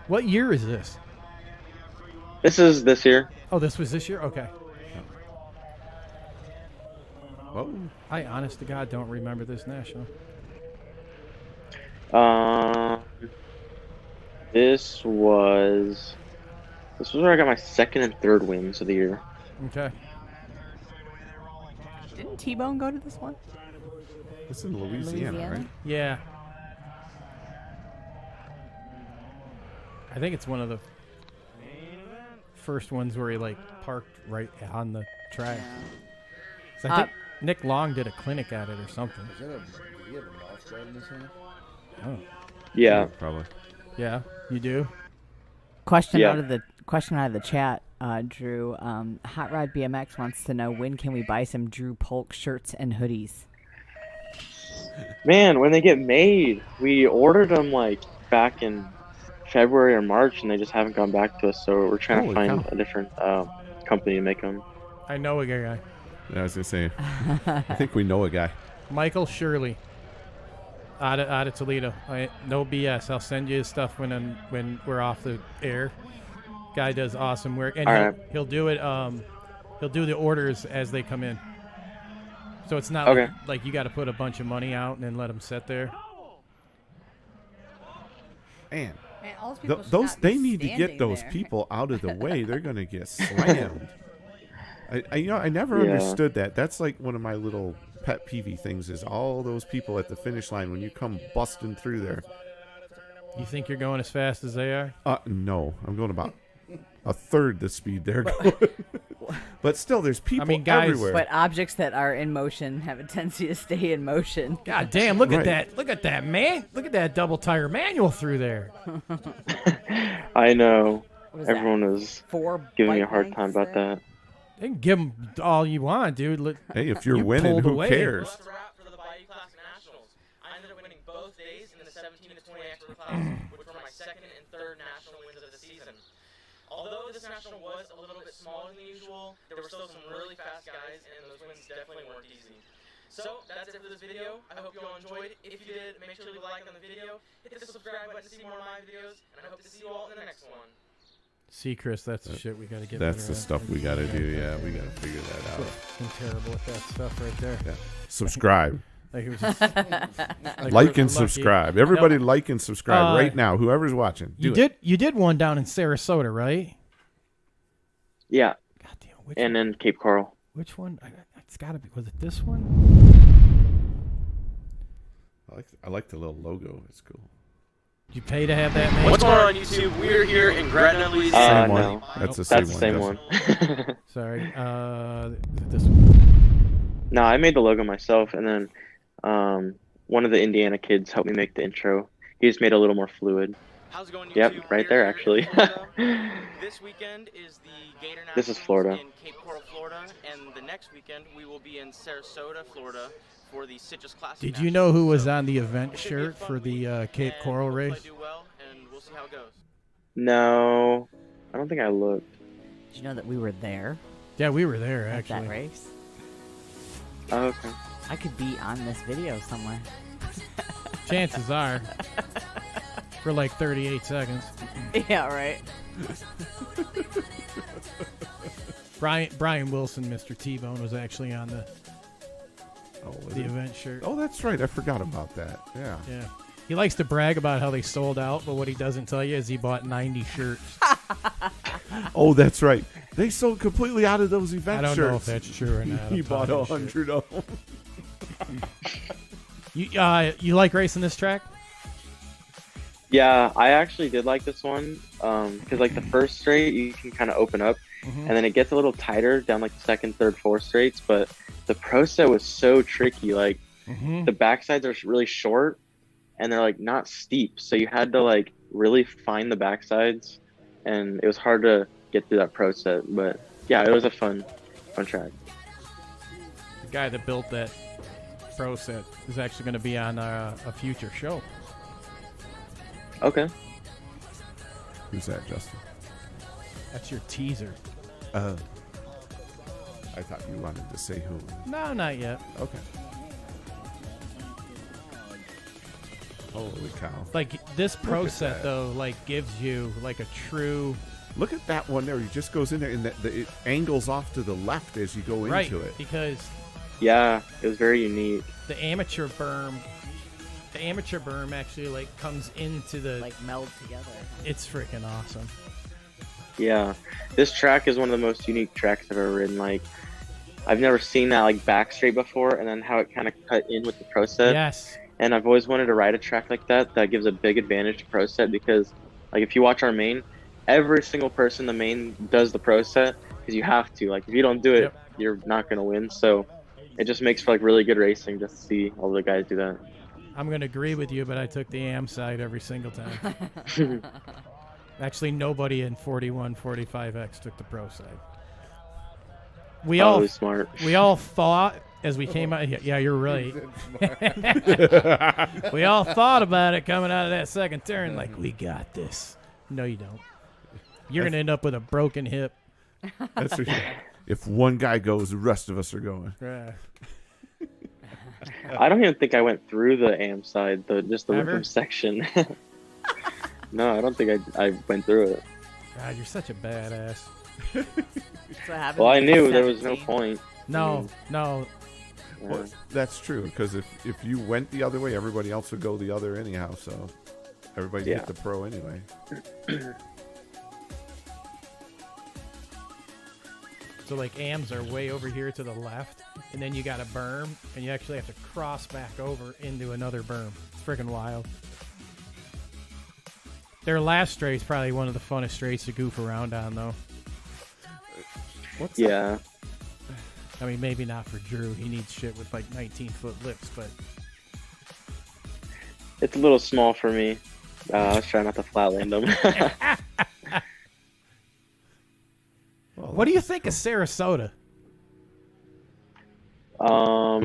B: What year is this?
E: This is this year.
B: Oh, this was this year? Okay.
C: Whoa.
B: I, honest to God, don't remember this national.
E: This was where I got my second and third wins of the year.
B: Okay.
D: Didn't T-Bone go to this one?
C: It's in Louisiana, right?
B: Yeah. I think it's one of the first ones where he like parked right on the track. So I think Nick Long did a clinic at it or something.
F: Is that did he have a mouse guard in his hand?
B: Oh.
E: Yeah.
C: Probably.
B: Yeah, you do.
D: Question
E: Yeah.
D: out of the chat, Drew. Hot Rod BMX wants to know, when can we buy some Drew Polk shirts and hoodies?
E: Man, when they get made, we ordered them like back in February or March, and they just haven't gone back to us. So we're trying
C: Holy
E: to find
C: cow.
E: a different company to make them.
B: I know a guy.
C: Yeah, I was gonna say. I think we know a guy.
B: Michael Shirley. Out of Toledo. No BS. I'll send you his stuff when we're off the air. Guy does awesome work, and he'll do it. He'll do the orders as they come in. So it's not like you got to put a bunch of money out and then let them sit there.
C: Man,
D: all those people should
C: those
D: not be
C: they need to get
D: standing
C: those
D: there.
C: people out of the way. They're gonna get slammed. I never understood that. That's like one of my little pet peeve things is all those people at the finish line when you come busting through there.
B: You think you're going as fast as they are?
C: No, I'm going about a third the speed they're going. But still, there's people
B: guys,
C: everywhere.
D: But objects that are in motion have a tendency to stay in motion.
B: God damn, look at that. Look at that, man. Look at that double tire manual through there.
E: I know.
D: What is
E: Everyone
D: that?
E: was
D: 4
E: giving me a
D: bike
E: hard time
D: lengths
E: about
D: there?
E: that.
B: They can give them all you want, dude.
C: Hey, if you're
B: You
C: winning,
B: pulled
C: who
B: away.
C: cares?
J: That's a wrap for the Bayou Classic Nationals. I ended up winning both days in the 17 to 20 expert class, which were my second and third national wins of the season. Although this national was a little bit smaller than usual, there were still some really fast guys, and those wins definitely weren't easy. So, that's it for this video. I hope you all enjoyed. If you did, make sure to leave a like on the video, hit the subscribe button to see more of my videos, and I hope to see you all in the next one.
B: See, Chris, that's the shit we got to get
C: That's
B: better
C: the
B: at.
C: stuff we got to do. Yeah, we got to figure that out.
B: I'm terrible at that stuff right there.
C: Yeah. Subscribe.
B: Like it was just, like
C: Like
B: we're
C: and
B: lucky.
C: subscribe. Everybody like and subscribe right
B: Uh,
C: now. Whoever's watching.
B: You
C: Do it.
B: did. You did one down in Sarasota, right?
E: Yeah.
B: God damn. Which
E: And then Cape Coral.
B: Which one? It's got to be. Was it this one?
C: I like the little logo. It's cool.
B: Did you pay to have that, man?
J: What's going on YouTube? We're here in Gretna, Louisiana.
C: Same one.
E: No.
C: That's the
E: That's
C: same
E: the
C: one.
E: same one.
B: Sorry. This one.
E: No, I made the logo myself, and then one of the Indiana kids helped me make the intro. He just made it a little more fluid.
J: How's it going, YouTube?
E: Yep, right there,
J: We're here in
E: actually.
J: Florida. This weekend is the Gator Nationals
E: This is Florida.
J: in Cape Coral, Florida, and the next weekend we will be in Sarasota, Florida, for the Citrus Classic.
B: Did you know who was on the
J: It
B: event
J: should be a
B: shirt
J: fun
B: for the
J: week,
B: Cape
J: and
B: Coral
J: hopefully
B: race?
J: I do well, and we'll see how it goes.
E: No, I don't think I looked.
D: Did you know that we were there
B: Yeah, we were there
D: at
B: actually.
D: that race?
E: Oh, okay.
D: I could be on this video somewhere.
B: Chances are, for like 38 seconds.
D: Yeah, right.
B: Brian Wilson, Mr. T-Bone, was actually on the
C: Was it?
B: event shirt.
C: Oh, that's right. I forgot about that. Yeah.
B: Yeah. He likes to brag about how they sold out, but what he doesn't tell you is he bought 90 shirts.
C: Oh, that's right. They sold completely out of those event
B: I don't
C: shirts.
B: know if that's true or not.
C: He
B: I'm
C: bought
B: talking shit.
C: 100 of them.
B: You like racing this track?
E: Yeah, I actually did like this one because like the first straight you can kind of open up, and then it gets a little tighter down like the second, third, fourth straights. But the pro set was so tricky. Like the backsides are really short, and they're like not steep, so you had to like really find the backsides, and it was hard to get through that pro set. But yeah, it was a fun track.
B: The guy that built that pro set is actually going to be on a future show.
E: Okay.
C: Who's that, Justin?
B: That's your teaser.
C: I thought you wanted to say who.
B: No, not yet.
C: Okay. Holy cow.
B: Like this pro
C: Look at
B: set
C: that.
B: though, like gives you like a true
C: Look at that one there. He just goes in there, and it angles off to the left as you go
B: right
C: into it.
B: because
E: Yeah, it was very unique.
B: the amateur berm actually like comes into the
D: Like meld together.
B: It's freaking awesome.
E: Yeah, this track is one of the most unique tracks I've ever ridden. Like, I've never seen that like back straight before, and then how it kind of cut in with the pro set.
B: Yes.
E: And I've always wanted to ride a track like that gives a big advantage to pro set because, like, if you watch our main, every single person in the main does the pro set because you have to. Like, if you don't do it, you're not gonna win. So it just makes for like really good racing just to see all the guys do that.
B: I'm gonna agree with you, but I took the AM side every single time. Actually, nobody in 4145X took the pro side. We all
E: smart.
B: We all thought as we came out. Yeah, you're right. We all thought about it coming out of that second turn, like we got this. No, you don't. You're gonna end up with a broken hip.
C: That's for sure. If one guy goes, the rest of us are going.
B: Right.
E: I don't even think I went through the AM side, just the
B: Ever?
E: rhythm section. No, I don't think I went through it.
B: God, you're such a badass.
D: That's what happened
E: Well, I
D: when
E: knew
D: was
E: there was no
D: 17.
E: point.
B: No.
E: Yeah.
C: Well, that's true, because if you went the other way, everybody else would go the other anyhow, so everybody
E: Yeah.
C: get the pro anyway.
B: So like AMs are way over here to the left, and then you got a berm, and you actually have to cross back over into another berm. It's freaking wild. Their last straight is probably one of the funnest straights to goof around on, though.
C: What's
E: Yeah.
B: I mean, maybe not for Drew. He needs shit with like 19-foot lips, but
E: It's a little small for me. I was trying not to flatland them.
B: what do you think of Sarasota?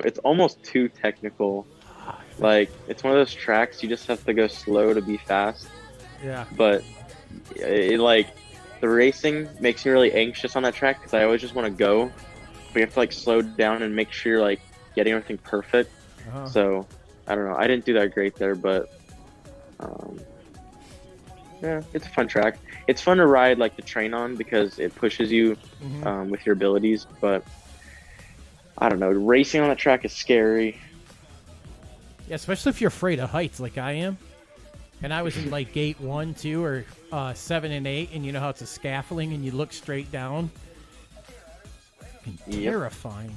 E: It's almost too technical. Like, it's one of those tracks you just have to go slow to be fast.
B: Yeah.
E: But like, the racing makes me really anxious on that track because I always just want to go. But you have to like slow down and make sure you're like getting everything perfect.
B: Uh-huh.
E: So I don't know. I didn't do that great there, but yeah, it's a fun track. It's fun to ride like the train on because it pushes you with your abilities. But I don't know. Racing on that track is scary.
B: Yeah, especially if you're afraid of heights like I am. And I was in like gate 1, 2, or 7 and 8, and you know how it's a scaffolding and you look straight down? Fucking terrifying.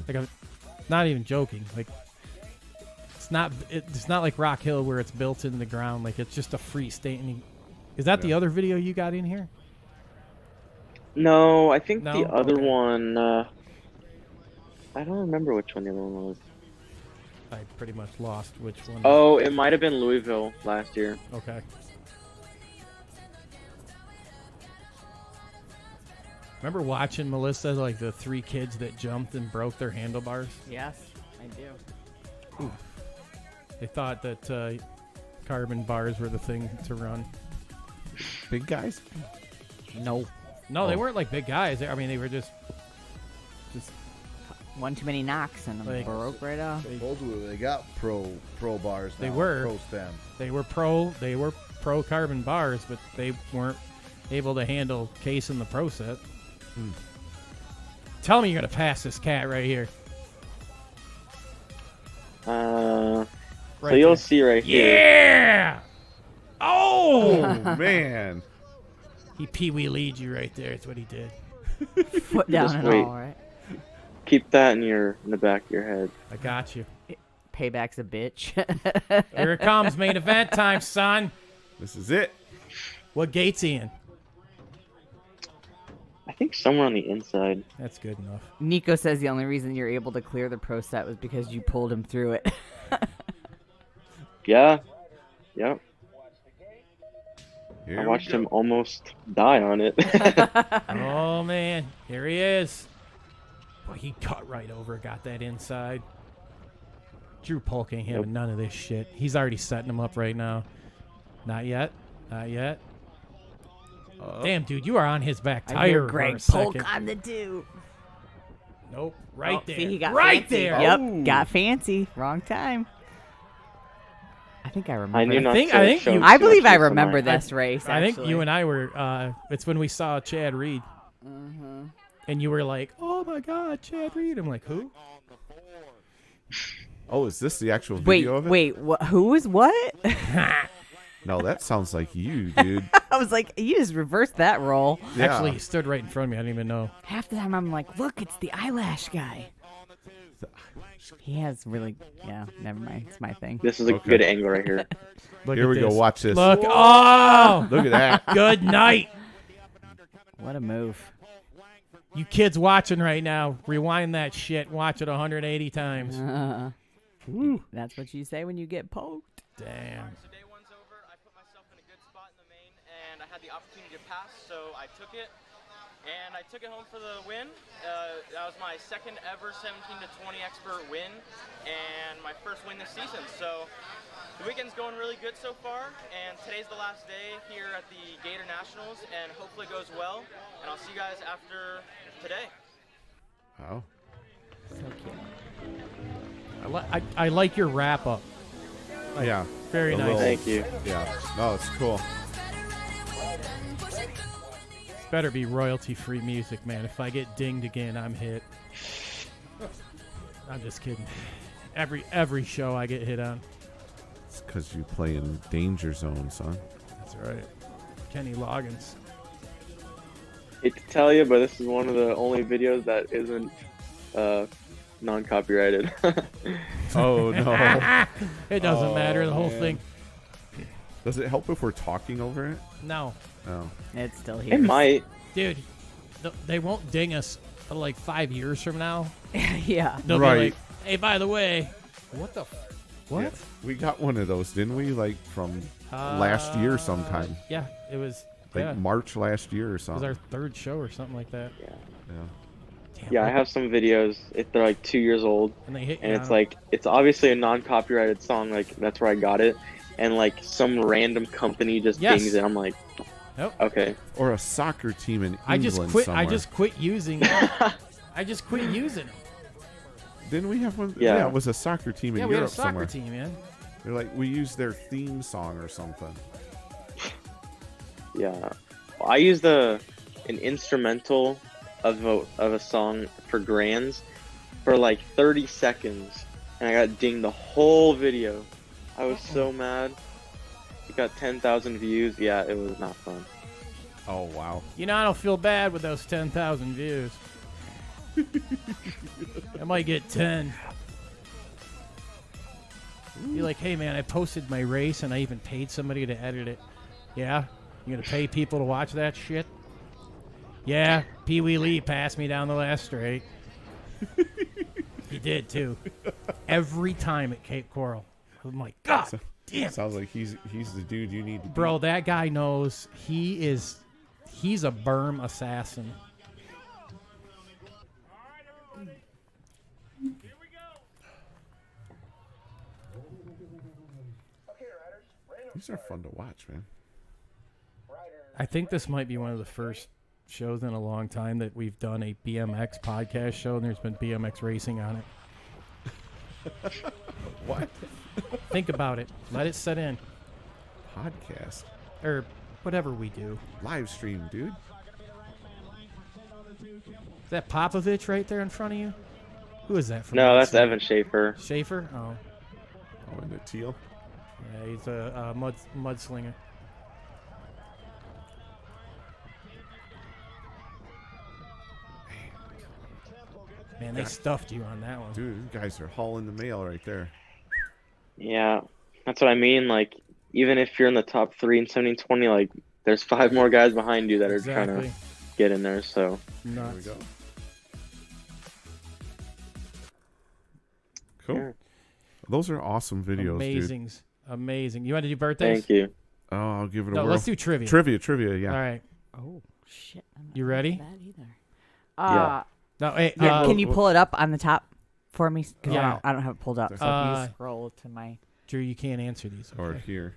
B: Like, I'm not even joking. Like, it's not like Rock Hill where it's built in the ground. Like, it's just a freestanding. Is that the other video you got in here?
E: No, I think
B: No?
E: the other
B: Okay.
E: one. I don't remember which one the other one was.
B: I pretty much lost which one.
E: Oh, it might have been Louisville last year.
B: Okay. Remember watching Melissa, like the 3 kids that jumped and broke their handlebars?
D: Yes, I do.
B: They thought that carbon bars were the thing to run.
C: Big guys?
D: No.
B: No, they weren't like big guys. I mean, they were just
D: One too many knocks and
B: Like-
D: broke right off.
F: Supposedly they got pro bars now.
B: They were.
F: Pro stem.
B: they were pro carbon bars, but they weren't able to handle case in the pro set. Tell me you're gonna pass this cat right here.
E: So
B: Right
E: you'll
B: there.
E: see right here.
B: Yeah. Oh,
C: Oh, man.
B: he pee-wee lead you right there. That's what he did.
D: Foot down
E: Just
D: and
E: wait.
D: all, right?
E: Keep that in the back of your head.
B: I got you.
D: Payback's a bitch.
B: Here it comes, main event time, son.
C: This is it.
B: What gate's he in?
E: I think somewhere on the inside.
B: That's good enough.
D: Nico says the only reason you're able to clear the pro set was because you pulled him through it.
E: Yeah. Yep.
C: Here
E: I
C: we
E: watched
C: go.
E: him almost die on it.
B: Oh man, here he is. Boy, he cut right over, got that inside. Drew Polk ain't having none of this shit. He's already setting him up right now. Not yet. Not yet. Damn, dude, you are on his back
D: I hear
B: tire
D: Greg
B: for a
D: Polk
B: second.
D: on the do.
B: Nope, right
D: Oh,
B: there.
D: See, he got
B: right
D: fancy.
B: there.
D: Yep,
C: Oh.
D: got fancy. Wrong time. I think I remember.
E: I knew
D: that.
E: not
B: think-
E: to
B: I think
E: show
B: you-
E: too
D: I
E: much
D: believe I
E: ASMR.
D: remember this race.
B: I think
D: actually.
B: you and I were. It's when we saw Chad Reed. And you were like, "Oh my God, Chad Reed!" I'm like, "Who?"
C: Oh, is this the actual
D: Wait,
C: video of it?
D: wait, who is what?
C: No, that sounds like you, dude.
D: I was like, you just reversed that role.
C: Yeah.
B: Actually, he stood right in front of me. I didn't even know.
D: Half the time I'm like, look, it's the eyelash guy. He has really, yeah, never mind. It's my thing.
E: This is a
C: Okay.
E: good angle right here.
B: Look
C: Here
B: at
C: we go.
B: this.
C: Watch this.
B: Look! Oh,
C: Look at that.
B: good night.
D: What a move.
B: You kids watching right now, rewind that shit. Watch it 180 times.
D: That's what you say when you get poked.
B: Damn.
J: So day one's over. I put myself in a good spot in the main, and I had the opportunity to pass, so I took it. And I took it home for the win. That was my second ever 17 to 20 expert win, and my first win this season. So the weekend's going really good so far, and today's the last day here at the Gator Nationals, and hopefully it goes well. And I'll see you guys after today.
C: Wow.
D: So cute.
B: I like your wrap up.
C: Yeah.
B: Very
C: A
B: nice.
C: little-
E: Thank you.
C: Yeah. No, it's cool.
B: Better be royalty free music, man. If I get dinged again, I'm hit. I'm just kidding. Every show I get hit on.
C: It's because you play in Danger Zone, son.
B: That's right. Kenny Loggins.
E: Hate to tell you, but this is one of the only videos that isn't non-copyrighted.
C: Oh, no.
B: It doesn't
C: Oh,
B: matter. The whole
C: man.
B: thing.
C: Does it help if we're talking over it?
B: No.
C: Oh.
D: It's still here.
E: It might.
B: Dude, they won't ding us for like 5 years from now.
D: Yeah.
B: They'll
C: Right.
B: be like, hey, by the way, what the what?
C: Yeah. We got one of those, didn't we? Like from last year sometime.
B: Yeah, it was
C: Like March last year or
B: It was
C: something.
B: our third show or something like that.
E: Yeah.
B: Damn,
E: Yeah, I have some videos. They're like 2 years old,
B: And they hit
E: and
B: you
E: it's
B: on
E: like it's obviously a non-copyrighted song. Like that's where I got it, and like some random company just
B: Yes.
E: dings it. I'm like,
B: Nope.
E: okay.
C: Or a soccer team in England
B: I just quit.
C: somewhere.
B: I just quit using. I just quit using it.
C: Didn't we have one?
E: Yeah.
C: It was a soccer team in
B: Yeah, we had a
C: Europe
B: soccer
C: somewhere.
B: team, man.
C: They're like, we used their theme song or something.
E: Yeah, I used an instrumental of a song for Grands for like 30 seconds, and I got dinged the whole video. I was so mad. It got 10,000 views. Yeah, it was not fun.
C: Oh wow.
B: You know, I don't feel bad with those 10,000 views. I might get 10. You're like, hey man, I posted my race and I even paid somebody to edit it. Yeah? You gonna pay people to watch that shit? Yeah, Pee Wee Lee passed me down the last straight. He did too. Every time at Cape Coral. I'm like, God damn.
C: Sounds like he's the dude you need to
B: Bro,
C: beat.
B: that guy knows he's a berm assassin.
C: These are fun to watch, man.
B: I think this might be one of the first shows in a long time that we've done a BMX podcast show, and there's been BMX racing on it.
C: What?
B: Think about it. Let it set in.
C: Podcast.
B: Or whatever we do.
C: Live stream, dude.
B: Is that Popovich right there in front of you? Who is that from?
E: No, that's
B: Mexico?
E: Evan Schaefer.
B: Schaefer? Oh.
C: Oh, in the teal.
B: Yeah, he's a mudslinger. Man, they stuffed you on that one.
C: Dude, you guys are hauling the mail right there.
E: Yeah, that's what I mean. Like, even if you're in the top 3 in 1720, like, there's 5 more guys behind you that are trying
B: Exactly.
E: to get in there. So
C: There we
B: Nuts.
C: go. Cool.
E: Yeah.
C: Those are awesome videos, dude.
B: Amazing. You want to do birthdays?
E: thank you.
C: Oh, I'll give it a
B: No,
C: whirl.
B: let's do trivia.
C: Trivia, yeah.
B: All right.
D: Oh, shit. I'm not
B: You
D: good
B: ready?
D: at that either.
E: Yeah.
B: No, hey,
C: Yeah,
D: Can you pull it up on the top for me? 'Cause
B: Yeah.
D: I don't have it pulled up. So if
B: Uh,
D: you scroll to my...
B: Drew, you can't answer these.
C: Or
B: okay?
C: here.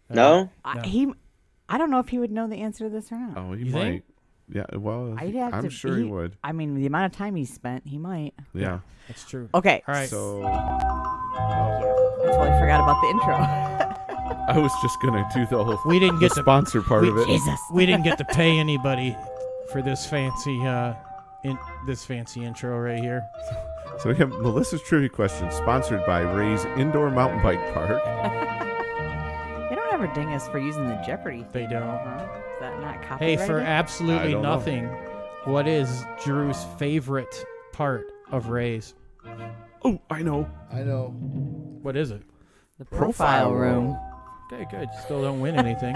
E: No?
B: No.
D: I don't know if he would know the answer to this or not.
C: Oh, he
B: You
C: might.
B: think?
C: Yeah, well,
D: I'd have
C: I'm
D: to-
C: sure he would.
D: I mean, the amount of time he spent, he might.
C: Yeah.
B: That's true.
D: Okay.
B: All right.
C: So
D: I totally forgot about the intro.
C: I was just gonna do the whole
B: We didn't get
C: the
B: to-
C: sponsor part of it.
D: Jesus.
B: We didn't get to pay anybody for this fancy intro right here.
C: So we have Melissa's trivia question, sponsored by Ray's Indoor Mountain Bike Park.
D: They don't ever ding us for using the Jeopardy.
B: They don't.
D: Huh? Is that not
B: Hey,
D: copyrighted?
B: for
C: I
B: absolutely
C: don't know.
B: nothing, what is Drew's favorite part of Ray's?
C: Oh, I know.
F: I know.
B: What is it?
D: the
C: Profile
D: profile room.
B: Okay, good. You still don't win anything.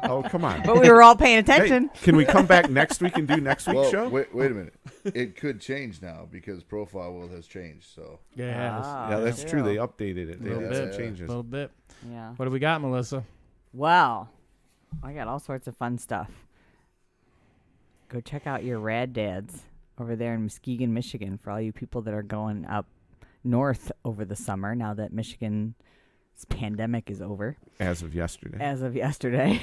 C: Oh, come on.
D: But we were all paying
C: Hey,
D: attention.
C: can we come back next week and do next week's
F: Well,
C: show?
F: wait a minute. It could change now because profile world has changed. So
B: Yeah,
C: Yeah, that's true.
D: true.
C: They updated it. They
B: Little
C: had
B: bit.
C: some
B: a
C: changes.
B: little bit.
D: Yeah.
B: What do we got, Melissa?
D: Well, I got all sorts of fun stuff. Go check out your Rad Dads over there in Muskegon, Michigan, for all you people that are going up north over the summer now that Michigan's pandemic is over.
C: As of yesterday.
D: As of yesterday.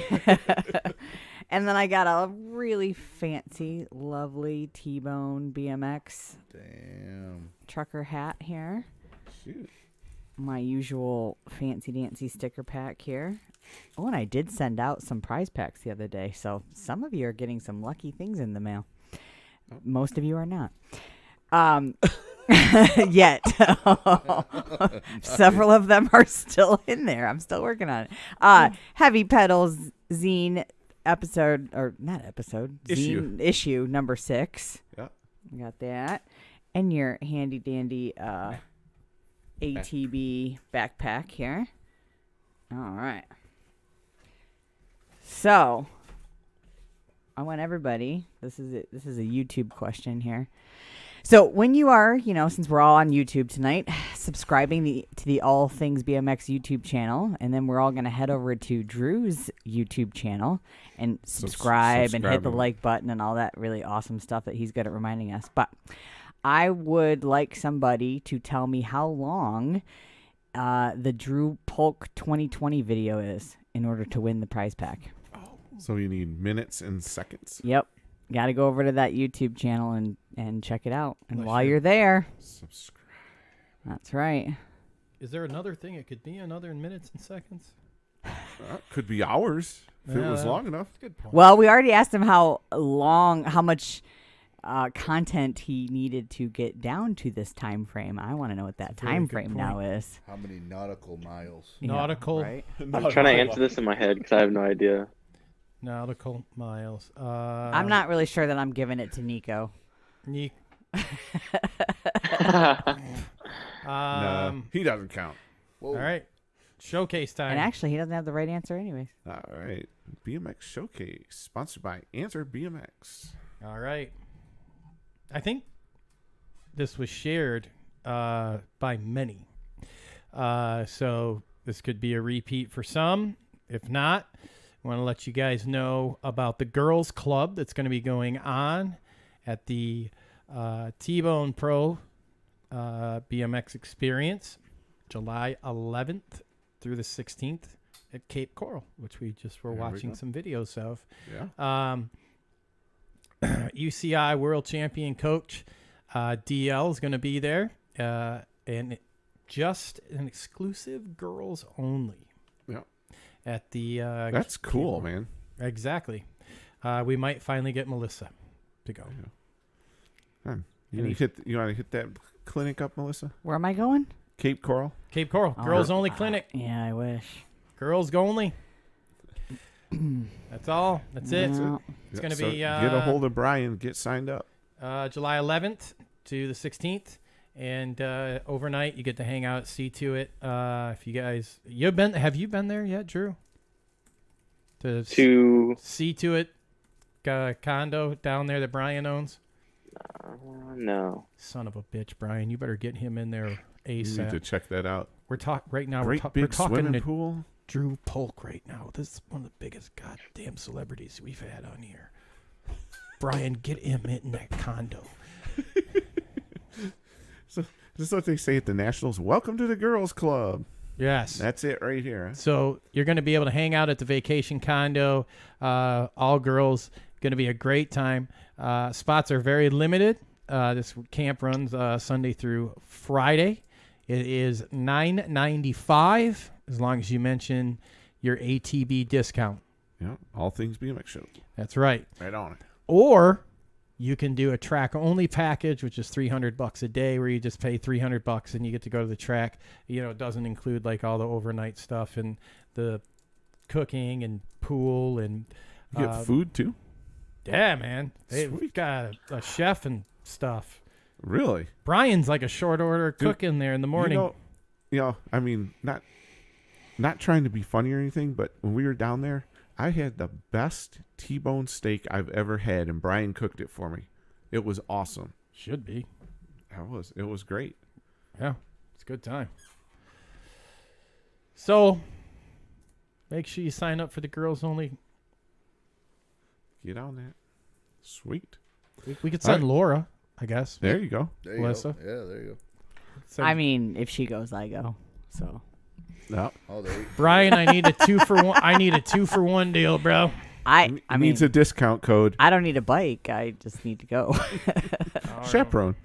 D: And then I got a really fancy, lovely T-Bone BMX
F: damn.
D: trucker hat here.
C: Shoot.
D: My usual fancy dancy sticker pack here. Oh, and I did send out some prize packs the other day, so some of you are getting some lucky things in the mail. Most of you are not. Yet. Several of them are still in there. I'm still working on it. Heavy Pedals zine episode, or not episode,
C: Issue.
D: zine issue number 6.
C: Yeah.
D: We got that. And your handy dandy ATB backpack here. All right. So, I want everybody. This is it. This is a YouTube question here. So, when you are, since we're all on YouTube tonight, subscribing to the All Things BMX YouTube channel, and then we're all going to head over to Drew's YouTube channel and subscribe and hit the like button and all that really awesome stuff that he's good at reminding us. But I would like somebody to tell me how long the Drew Polk 2020 video is in order to win the prize pack.
C: So you need minutes and seconds.
D: Yep. Got to go over to that YouTube channel and check it out. And while you're there,
C: subscribe.
D: That's right.
B: Is there another thing it could be? Another in minutes and seconds?
C: Could be hours if it was long enough.
B: Good point.
D: Well, we already asked him how much content he needed to get down to this time frame. I want to know what that time frame now is.
F: How many nautical miles?
B: Nautical.
D: Right?
E: I'm trying to answer this in my head because I have no idea.
B: Nautical miles.
D: I'm not really sure that I'm giving it to Nico.
B: No,
C: he doesn't count.
B: All right. Showcase time.
D: And actually, he doesn't have the right answer anyways.
C: All right. BMX Showcase, sponsored by Answer BMX.
B: All right. I think this was shared by many. So this could be a repeat for some. If not, I want to let you guys know about the girls club that's going to be going on at the T-Bone Pro BMX Experience, July 11th through the 16th at Cape Coral, which we just were watching some videos of.
C: Yeah.
B: UCI World Champion Coach DL is going to be there, and just an exclusive girls only.
C: Yeah.
B: At the
C: that's cool, man.
B: Exactly. We might finally get Melissa to go.
C: Yeah. You want to hit that clinic up, Melissa?
D: Where am I going?
C: Cape Coral.
B: Cape Coral, girls only clinic.
D: Yeah, I wish.
B: Girls only. That's all. That's it.
D: No.
B: It's going to
C: So
B: be
C: get a hold of Brian. Get signed up.
B: July 11th to the 16th, and overnight you get to hang out at See To It. If you guys, have you been there yet, Drew? To See To It condo down there that Brian owns.
E: No.
B: Son of a bitch, Brian! You better get him in there ASAP.
C: You need to check that out.
B: We're talking right now.
C: Great
B: we're
C: big
B: talking
C: swimming
B: to
C: pool.
B: Drew Polk right now. This is one of the biggest goddamn celebrities we've had on here. Brian, get him in that condo.
C: So this is what they say at the Nationals. Welcome to the girls club.
B: Yes.
C: That's it right here. Huh?
B: So you're going to be able to hang out at the vacation condo. All girls. Going to be a great time. Spots are very limited. This camp runs Sunday through Friday. It is $9.95 as long as you mention your ATB discount.
C: Yeah, All Things BMX Show.
B: That's right.
C: Right on it.
B: Or you can do a track only package, which is $300 a day, where you just pay $300 and you get to go to the track. It doesn't include like all the overnight stuff and the cooking and pool and
C: you get food too.
B: Yeah, man. We've got a chef and stuff.
C: Really?
B: Brian's like a short order cook in there in the morning.
C: I mean, not trying to be funny or anything, but when we were down there, I had the best T-bone steak I've ever had, and Brian cooked it for me. It was awesome.
B: Should be.
C: It was great.
B: Yeah, it's a good time. So, make sure you sign up for the girls only.
C: Get on that. Sweet.
B: We could send Laura, I guess.
C: There you go.
F: There you
B: Melissa.
F: go. Yeah, there you
B: So,
F: go.
D: I mean, if she goes, I go. So.
C: No.
F: Oh, there you
B: Brian, I need a 2-for-1. I need a 2-for-1 deal, bro.
D: I
C: He
D: mean,
C: needs a discount code.
D: I don't need a bike. I just need to go.
C: Chaperone.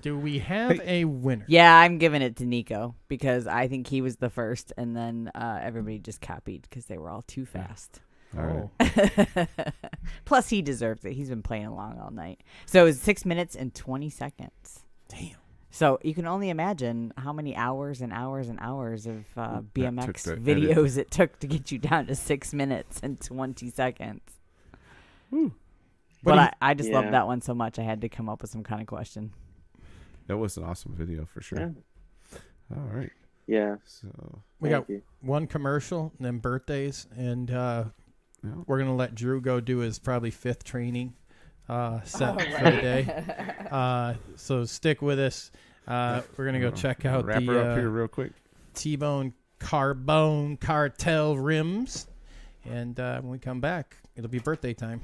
B: Do we have a winner?
D: Yeah, I'm giving it to Nico because I think he was the first, and then everybody just copied because they were all too fast.
C: All right.
D: Plus, he deserves it. He's been playing along all night. So it was 6 minutes and 20 seconds.
B: Damn.
D: So you can only imagine how many hours and hours and hours of BMX
C: to
D: videos it took to get you down to 6 minutes and 20 seconds.
C: Woo.
D: But I just loved
E: Yeah.
D: that one so much, I had to come up with some kind of question.
C: That was an awesome video for sure.
E: Yeah.
C: All right.
E: Yeah.
C: So
B: We
E: Thank
B: got
E: you.
B: one commercial, and then birthdays, and we're gonna let Drew go do his probably 5th training set for the day. So stick with us. We're gonna go check out
C: wrap her up here real quick.
B: T-Bone Carbone Cartel rims, and when we come back, it'll be birthday time.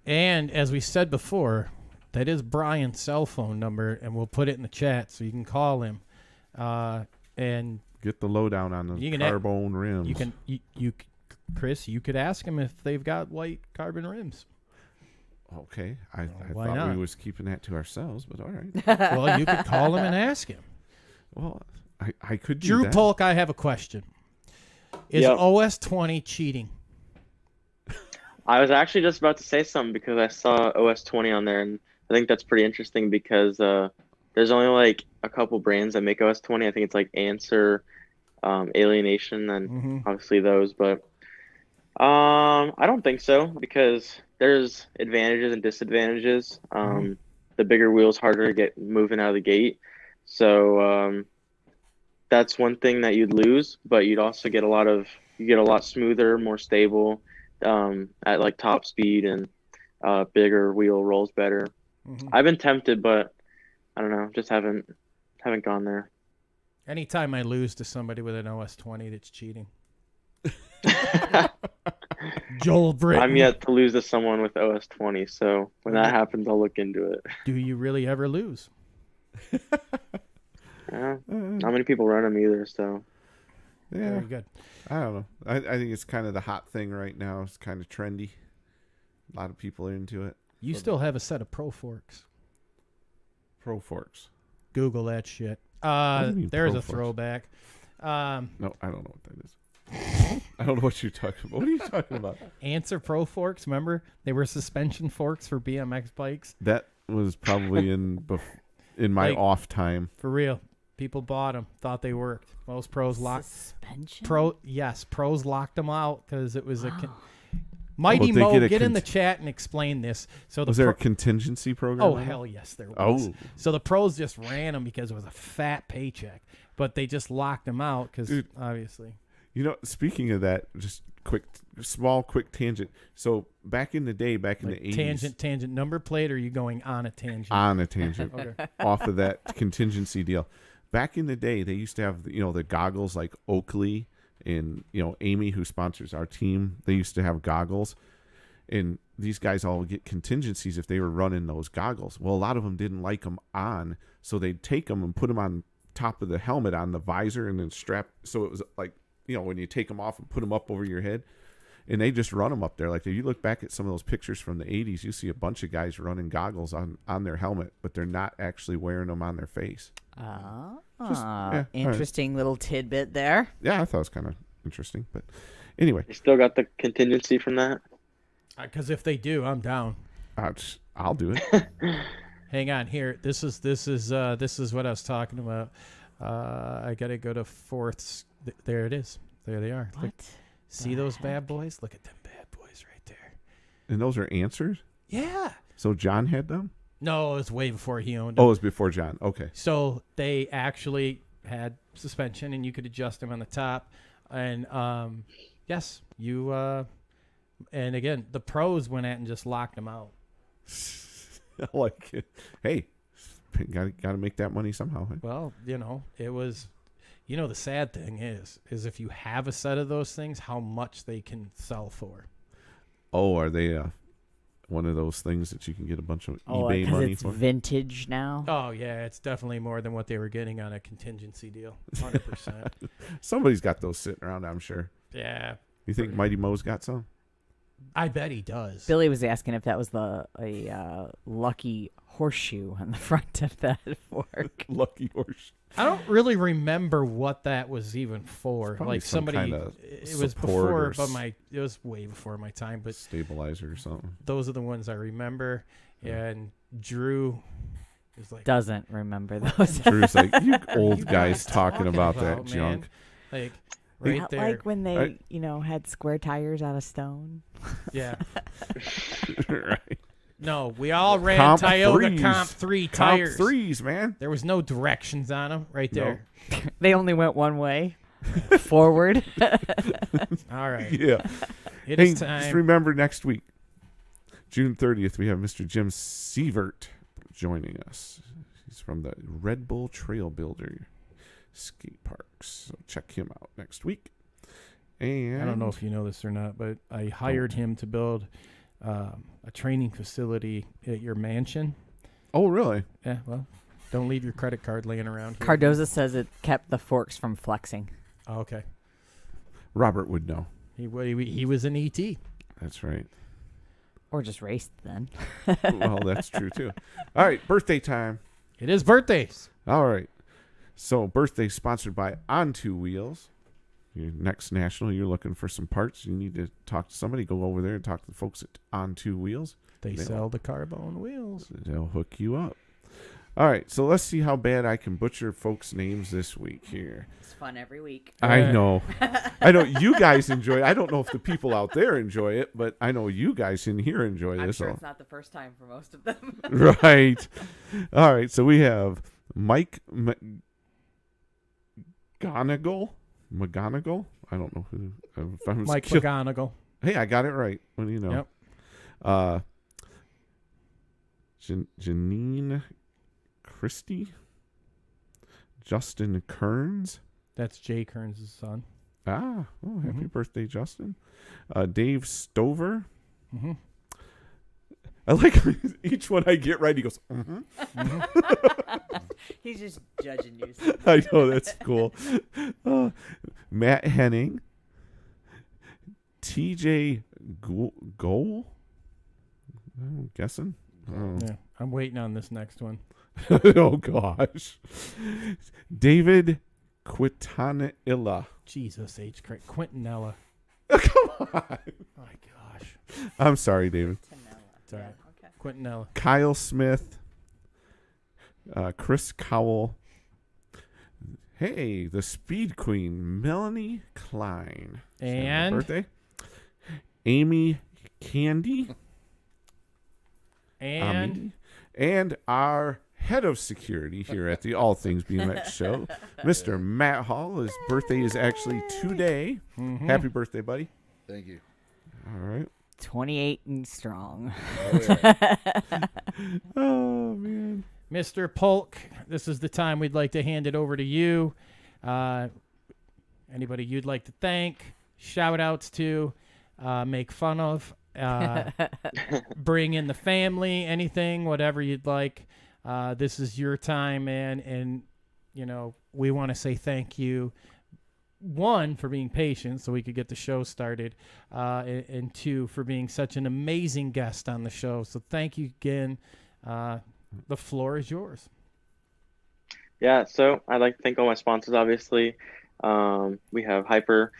B: And as we said before, that is Brian's cell phone number, and we'll put it in the chat so you can call him. And
C: get the lowdown on the carbon rims.
B: You can, Chris, you could ask him if they've got white carbon rims.
C: Okay, I
B: why
C: thought
B: not?
C: we was keeping that to ourselves, but all right.
B: Well, you could call him and ask him.
C: Well, I could do
B: Drew
C: that.
B: Polk, I have a question. Is OS 20 cheating?
E: I was actually just about to say something because I saw OS 20 on there, and I think that's pretty interesting because there's only like a couple brands that make OS 20. I think it's like Answer, Alienation, and obviously those. But I don't think so because there's advantages and disadvantages. The bigger wheel's harder to get moving out of the gate. So that's one thing that you'd lose, but you'd also get a lot smoother, more stable. At like top speed and bigger wheel rolls better. I've been tempted, but I don't know, just haven't gone there.
B: Anytime I lose to somebody with an OS 20, that's cheating. Joel Britton.
E: I'm yet to lose to someone with OS 20, so when that happens, I'll look into it.
B: Do you really ever lose?
E: Yeah, not many people run them either, so.
C: Yeah.
B: Very good.
C: I don't know. I think it's kind of the hot thing right now. It's kind of trendy. A lot of people are into it.
B: You still have a set of Pro Forks.
C: Pro Forks.
B: Google that shit.
C: What do you mean
B: There's
C: Pro
B: a
C: Forks?
B: throwback.
C: No, I don't know what that is. I don't know what you're talking about. What are you talking about?
B: Answer Pro Forks, remember? They were suspension forks for BMX bikes.
C: That was probably in my
B: Like,
C: off time.
B: For real. People bought them, thought they worked. Most pros locked.
D: Suspension?
B: Pros locked them out because it was a. Mighty
C: they
B: Mo,
C: get a
B: get in the chat and explain this. So
C: Was there a contingency program?
B: Oh
C: on it?
B: hell yes, there was.
C: Oh.
B: So the pros just ran them because it was a fat paycheck, but they just locked them out because obviously.
C: You know, speaking of that, just quick tangent. So back in the day, back in the 80s.
B: Tangent number plate, or are you going on a tangent?
C: On a tangent.
B: Okay.
C: Off of that contingency deal. Back in the day, they used to have, the goggles like Oakley and, Amy, who sponsors our team. They used to have goggles. And these guys all get contingencies if they were running those goggles. Well, a lot of them didn't like them on, so they'd take them and put them on top of the helmet on the visor and then strap. So it was like, when you take them off and put them up over your head. And they just run them up there. Like if you look back at some of those pictures from the 80s, you see a bunch of guys running goggles on their helmet, but they're not actually wearing them on their face.
D: Interesting little tidbit there.
C: Yeah, I thought it was kind of interesting. But anyway.
E: You still got the contingency from that?
B: Because if they do, I'm down.
C: I'll do it.
B: Hang on here. This is what I was talking about. I gotta go to fourths. There it is. There they are.
D: What?
B: Look, see those bad boys? Look at them bad boys right there.
C: And those are answers?
B: Yeah.
C: So John had them?
B: No, it was way before he owned them.
C: Oh, it was before John. Okay.
B: So they actually had suspension, and you could adjust them on the top. And yes, you. And again, the pros went out and just locked them out.
C: Like, hey, got to make that money somehow. Right?
B: Well, it was. The sad thing is if you have a set of those things, how much they can sell for.
C: Oh, are they one of those things that you can get a bunch of
D: Oh,
C: eBay
D: because
C: money
D: it's
C: for?
D: vintage now.
B: Oh yeah, it's definitely more than what they were getting on a contingency deal. 100%.
C: Somebody's got those sitting around, I'm sure.
B: Yeah.
C: You think Mighty Mo's got some?
B: I bet he does.
D: Billy was asking if that was a lucky horseshoe on the front of that fork.
C: Lucky horse.
B: I don't really remember what that was even for.
C: Probably
B: Like
C: some
B: somebody,
C: kinda
B: it was
C: support or
B: before, but it was way before my time. But
C: stabilizer or something.
B: those are the ones I remember. And Drew is like,
D: Doesn't remember those.
C: Drew's like, you old
B: you
C: guys
B: guys
C: talking about that
B: man?"
C: junk.
B: Like right
D: Not
B: there.
D: like when they,
C: I-
D: had square tires out of stone.
B: Yeah.
C: Right.
B: No, we all ran
C: Comp
B: Tioga
C: threes.
B: Comp 3
C: Comp
B: tires.
C: threes, man.
B: There was no directions on them right there.
D: They only went one way, forward.
B: All right.
C: Yeah.
B: It
C: Hey,
B: is time.
C: just remember next week, June 30th, we have Mr. Jim Sievert joining us. He's from the Red Bull Trail Builder skate parks. So check him out next week. And
B: I don't know if you know this or not, but I hired him to build a training facility at your mansion.
C: Oh, really?
B: Yeah, well, don't leave your credit card laying around here.
D: Cardoza says it kept the forks from flexing.
B: Oh, okay.
C: Robert would know.
B: He was an ET.
C: That's right.
D: Or just raced then.
C: Well, that's true, too. All right, birthday time.
B: It is birthdays.
C: All right. So, birthday sponsored by On Two Wheels. Your next national, you're looking for some parts. You need to talk to somebody. Go over there and talk to the folks at On Two Wheels.
B: They sell the carbone wheels.
C: They'll hook you up. All right, so let's see how bad I can butcher folks' names this week here.
D: It's fun every week.
C: I know. I know you guys enjoy it. I don't know if the people out there enjoy it, but I know you guys in here enjoy
D: I'm
C: this.
D: sure it's not the first time for most of them.
C: Right. All right, so we have Mike McGonigal. I don't know who. If I was
B: Mike McGonigal.
C: Hey, I got it right. What do you know?
B: Yep.
C: Janine Christie. Justin Kearns.
B: That's Jay Kearns' son.
C: Ah, oh, happy birthday, Justin. Dave Stover.
B: Mm-hmm.
C: I like each one I get right. He goes,
D: He's just judging you.
C: I know, that's cool. Matt Henning. TJ Goal. I'm guessing. Oh.
B: Yeah, I'm waiting on this next one.
C: Oh, gosh. David Quintanilla.
B: Jesus H. Quintanilla.
C: Come on.
B: My gosh.
C: I'm sorry, David.
B: It's all right. Quintanilla.
C: Kyle Smith. Chris Cowell. Hey, the Speed Queen, Melanie Klein.
B: And
C: birthday. Amy Candy. And our head of security here at the All Things BMX show, Mr. Matt Hall. His birthday is actually today.
B: Mm-hmm.
C: Happy birthday, buddy.
F: Thank you.
C: All right.
D: 28 and strong.
F: Oh, yeah.
C: Oh, man.
B: Mr. Polk, this is the time we'd like to hand it over to you. Anybody you'd like to thank, shout outs to, make fun of, bring in the family, anything, whatever you'd like. This is your time, man. And, you know, we want to say thank you. One, for being patient so we could get the show started, and two, for being such an amazing guest on the show. So thank you again. The floor is yours.
E: Yeah, so I'd like to thank all my sponsors, obviously. We have Hyper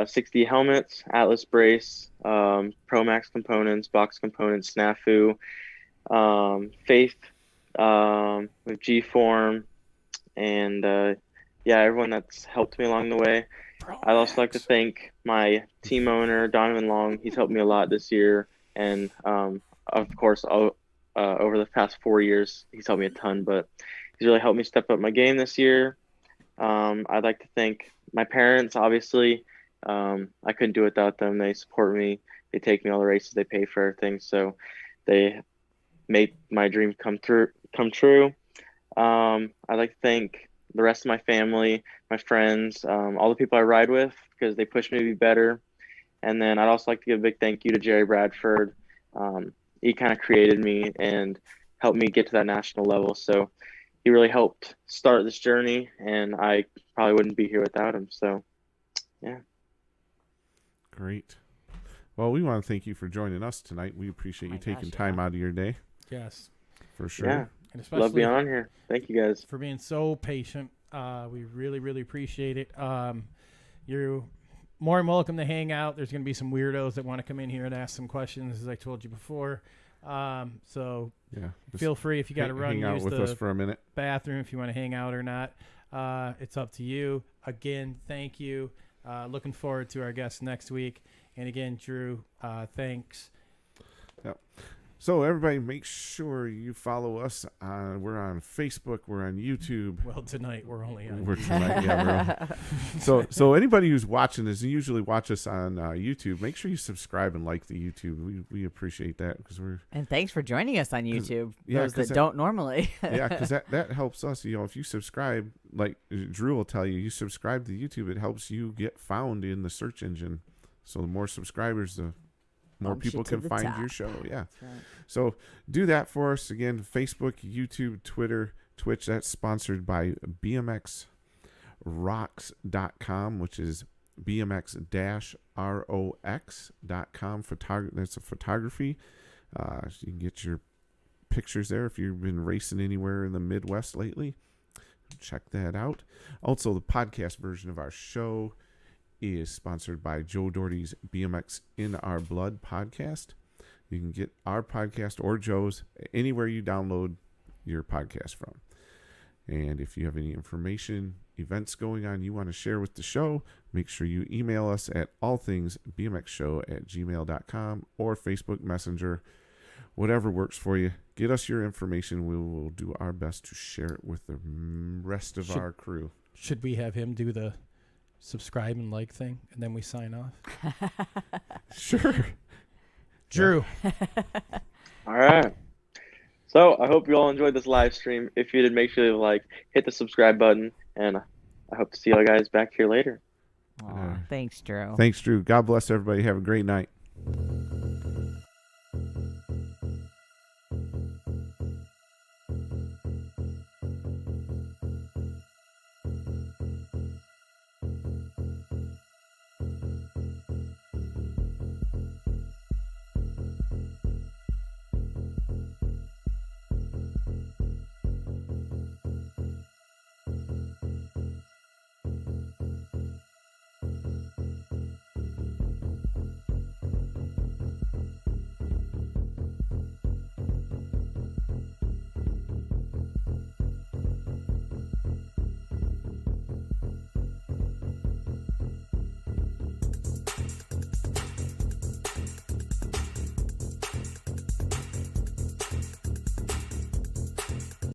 E: 60 helmets, Atlas Brace, Promax components, Box components, Snafu, Faith, with G-Form, and everyone that's helped me along the way. I'd also like to thank my team owner, Donovan Long. He's helped me a lot this year, and of course, over the past 4 years, he's helped me a ton, but he's really helped me step up my game this year. I'd like to thank my parents, obviously. I couldn't do it without them. They support me. They take me all the races. They pay for everything. So they made my dream come true. I'd like to thank the rest of my family, my friends, all the people I ride with, because they push me to be better. And then I'd also like to give a big thank you to Jerry Bradford. he kind of created me and helped me get to that national level. So he really helped start this journey, and I probably wouldn't be here without him. So, yeah.
C: Great. Well, we want to thank you for joining us tonight. We appreciate you taking time out of your day.
B: Yes.
C: For sure.
E: Yeah.
B: And especially
E: Love being on here. Thank you guys
B: for being so patient. We really, really appreciate it. You're more than welcome to hang out. There's going to be some weirdos that want to come in here and ask some questions, as I told you before. So
C: yeah,
B: feel free if you got to run,
C: hang out
B: use
C: with
B: the
C: us for a minute.
B: bathroom if you want to hang out or not. It's up to you. Again, thank you. Looking forward to our guests next week. And again, Drew, thanks.
C: Yep. So everybody, make sure you follow us. We're on Facebook. We're on YouTube.
B: Well, tonight we're only on
C: We're
B: YouTube.
C: tonight, yeah. So anybody who's watching this, and usually watch us on YouTube, make sure you subscribe and like the YouTube. We appreciate that because we're.
D: And thanks for joining us on YouTube.
C: Yeah,
D: those that don't normally.
C: Yeah, because that helps us. You know, if you subscribe, like Drew will tell you, you subscribe to YouTube, it helps you get found in the search engine. So the more subscribers, the more people can find your show. Yeah.
D: Right.
C: So do that for us. Again, Facebook, YouTube, Twitter, Twitch. That's sponsored by BMXRocks.com, which is BMX-ROX.com. That's a photography. So you can get your pictures there if you've been racing anywhere in the Midwest lately. Check that out. Also, the podcast version of our show is sponsored by Joe Doherty's BMX in Our Blood podcast. You can get our podcast or Joe's anywhere you download your podcast from. And if you have any information, events going on you want to share with the show, make sure you email us at allthingsbmxshow@gmail.com or Facebook Messenger, whatever works for you. Get us your information. We will do our best to share it with the rest of our crew.
B: Should we have him do the subscribe and like thing, and then we sign off?
C: Sure.
B: Drew.
E: All right. So I hope you all enjoyed this live stream. If you did, make sure to hit the subscribe button, and I hope to see you guys back here later.
D: Thanks, Drew.
C: Thanks, Drew. God bless everybody. Have a great night.